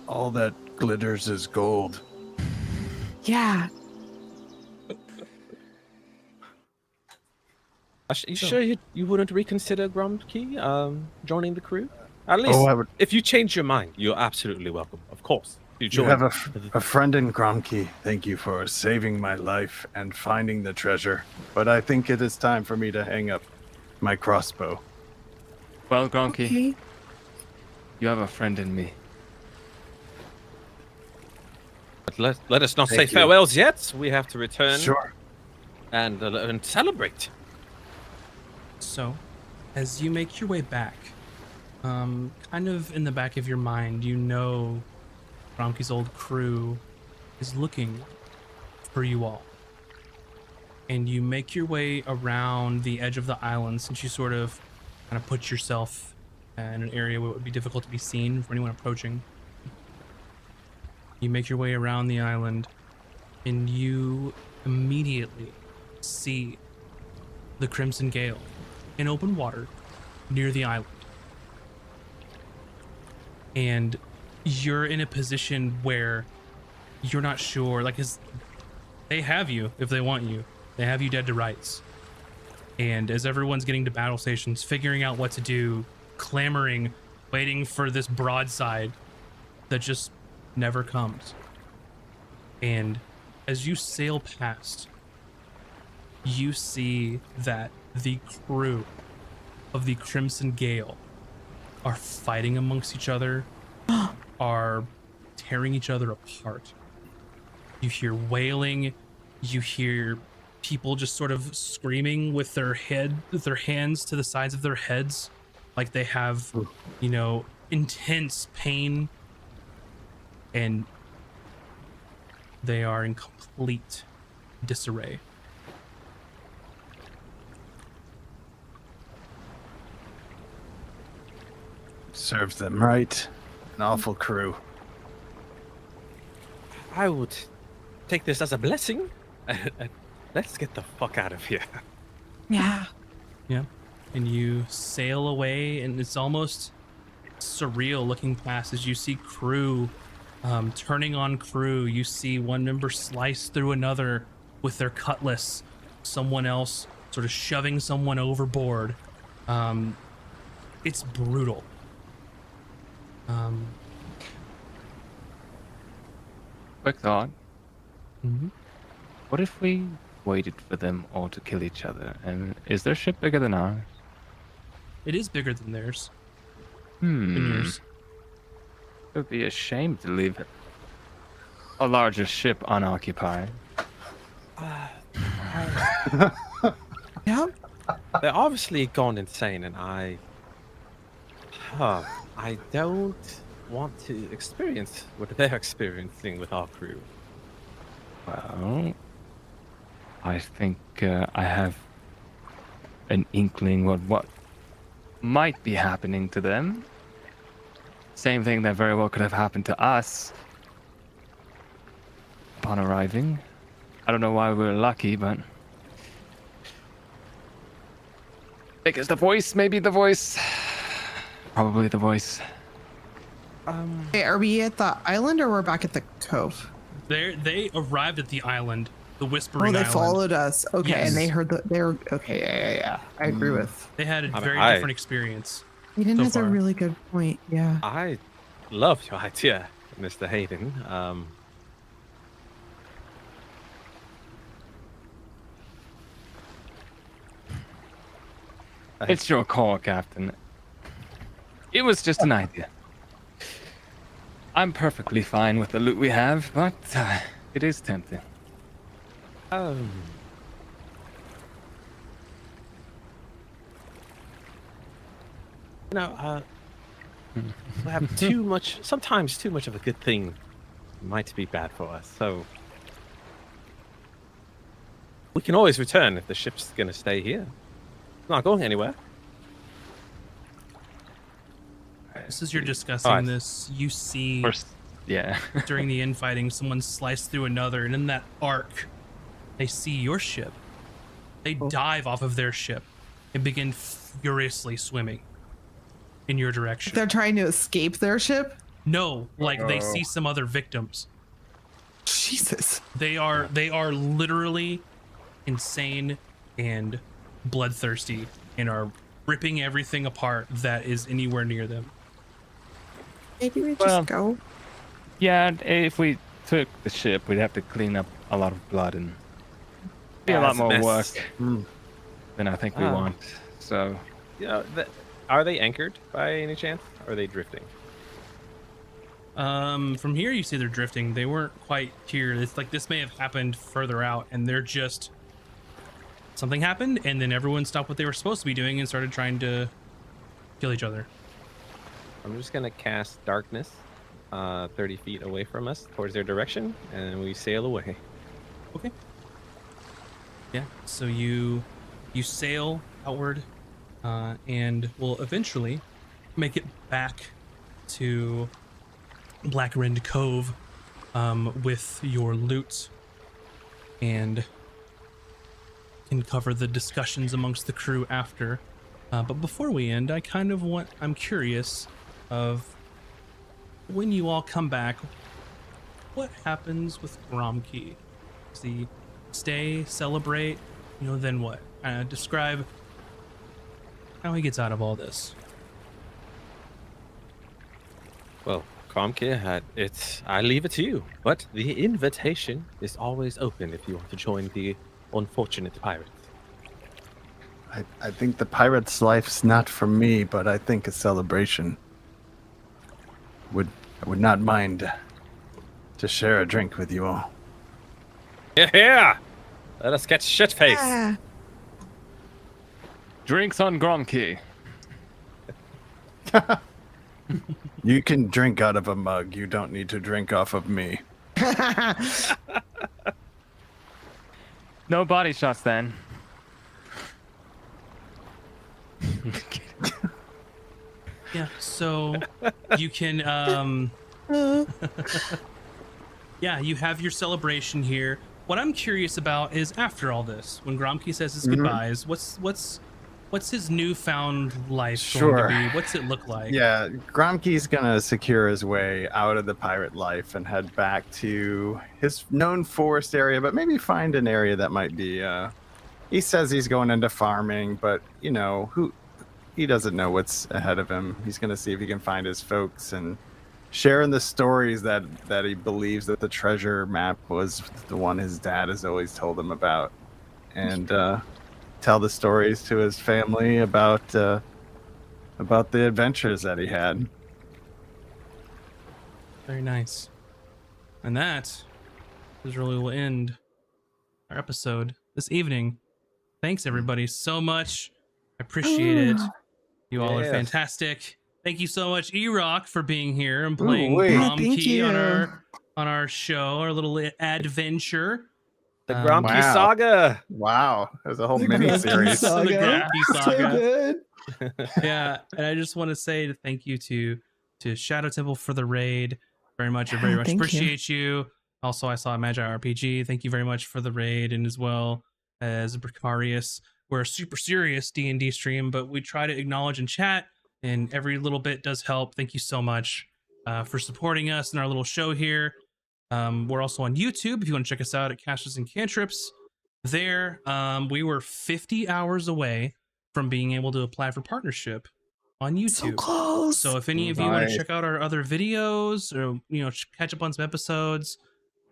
All that glitters is gold. Yeah. You sure you wouldn't reconsider Gromsky joining the crew? At least, if you change your mind, you're absolutely welcome. Of course. You have a friend in Gromke. Thank you for saving my life and finding the treasure. But I think it is time for me to hang up my crossbow. Well, Gromke, Okay. you have a friend in me. But let us not say Thank you. farewells yet. We have to return Sure. and celebrate. So, as you make your way back, kind of in the back of your mind, you know Gromke's old crew is looking for you all. And you make your way around the edge of the island, since you sort of kind of put yourself in an area where it would be difficult to be seen for anyone approaching. You make your way around the island, and you immediately see the Crimson Gale in open water near the island. And you're in a position where you're not sure, like, they have you if they want you. They have you dead to rights. And as everyone's getting to battle stations, figuring out what to do, clamoring, waiting for this broadside that just never comes. And as you sail past, you see that the crew of the Crimson Gale are fighting amongst each other, are tearing each other apart. You hear wailing, you hear people just sort of screaming with their hands to the sides of their heads, like they have, intense pain, and they are in complete disarray. Serves them right. An awful crew. I would take this as a blessing. Let's get the fuck out of here. Yeah. Yeah. And you sail away, and it's almost surreal looking past as you see crew turning on crew. You see one member slice through another with their cutlass, someone else sort of shoving someone overboard. It's brutal. Quick thought. Mm-hmm. What if we waited for them all to kill each other? And is their ship bigger than ours? It is bigger than theirs. Than Than yours. It would be a shame to leave a larger ship unoccupied. Yeah. They're obviously gone insane, and I don't want to experience what they're experiencing with our crew. Well, I think I have an inkling what might be happening to them. Same thing that very well could have happened to us upon arriving. I don't know why we were lucky, but I think it's the voice, maybe the voice. Probably the voice. Hey, are we at the island or we're back at the cove? They arrived at the island, the Whispering Oh, they Island. followed us. Okay, Yes. and they heard they're okay. Yeah. I agree with. They had a I mean, very I- different experience. Hayden So has a far. really good point. Yeah. I love your idea, Mr. Hayden. It's your call, Captain. It was just an idea. I'm perfectly fine with the loot we have, but it is tempting. We have too much. Sometimes too much of a good thing might be bad for us. So we can always return if the ship's gonna stay here. It's not going anywhere. Just as you're discussing this, you see during the infighting someone slice through another, and in that arc, they see your ship. They dive off of their ship and begin furiously swimming in your direction. They're trying to escape their ship? No, like they see some other victims. Jesus. They are literally insane and bloodthirsty and are ripping everything apart that is anywhere near them. Maybe we just go. Yeah, if we took the ship, we'd have to clean up a lot of blood and be a lot more work than I think we want. So, are they anchored by any chance? Or are they drifting? From here you see they're drifting. They weren't quite here. It's like this may have happened further out, and they're just something happened, and then everyone stopped what they were supposed to be doing and started trying to kill each other. I'm just gonna cast darkness 30 feet away from us towards their direction, and we sail away. Okay. Yeah, so you sail outward and will eventually make it back to Blackrend Cove with your loot, and can cover the discussions amongst the crew after. But before we end, I'm curious of when you all come back, what happens with Gromkey? Does he stay, celebrate, then what? Describe how he gets out of all this. Well, Gromkey, I leave it to you, but the invitation is always open if you want to join the unfortunate pirates. I think the pirate's life's not for me, but I think a celebration I would not mind to share a drink with you all. Yeah! Let us get shit-faced. Yeah. Drinks on Gromkey. You can drink out of a mug. You don't need to drink off of me. No body shots then. Yeah, so you can yeah, you have your celebration here. What I'm curious about is after all this, when Gromkey says his goodbyes, what's his newfound life going to be? What's it look like? Yeah, Gromkey's gonna secure his way out of the pirate life and head back to his known forest area, but maybe find an area that might be he says he's going into farming, but he doesn't know what's ahead of him. He's gonna see if he can find his folks and sharing the stories that he believes that the treasure map was the one his dad has always told him about, and tell the stories to his family about the adventures that he had. Very nice. And that is really will end our episode this evening. Thanks everybody so much. I appreciate it. You all are fantastic. Thank you so much, E-Rock, for being here and playing Gromkey on our show, our little adventure. The Gromkey Saga. Wow, that was a whole mini series. The Gromkey Saga. So good. Yeah, and I just want to say thank you to Shadow Temple for the raid. Very much, I very much appreciate you. Also, I saw Magi RPG. Thank you very much for the raid, and as well as Precarious. We're a super serious D&D stream, but we try to acknowledge and chat, and every little bit does help. Thank you so much for supporting us in our little show here. We're also on YouTube if you want to check us out at Caches and Cantrips. There, we were 50 hours away from being able to apply for partnership on YouTube. So close. So if any of you want to check out our other videos or catch up on some episodes,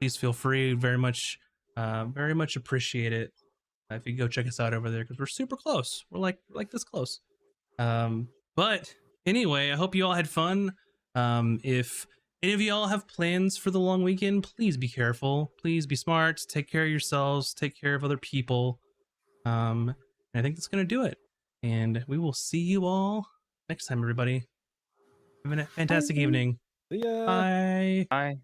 please feel free. Very much appreciate it if you go check us out over there, because we're super close. We're like this close. But Anyway, I hope you all had fun. If any of y'all have plans for the long weekend, please be careful. Please be smart. Take care of yourselves. Take care of other people. And I think that's going to do it. And we will see you all next time, everybody. Have a fantastic evening. See ya. Bye. Bye.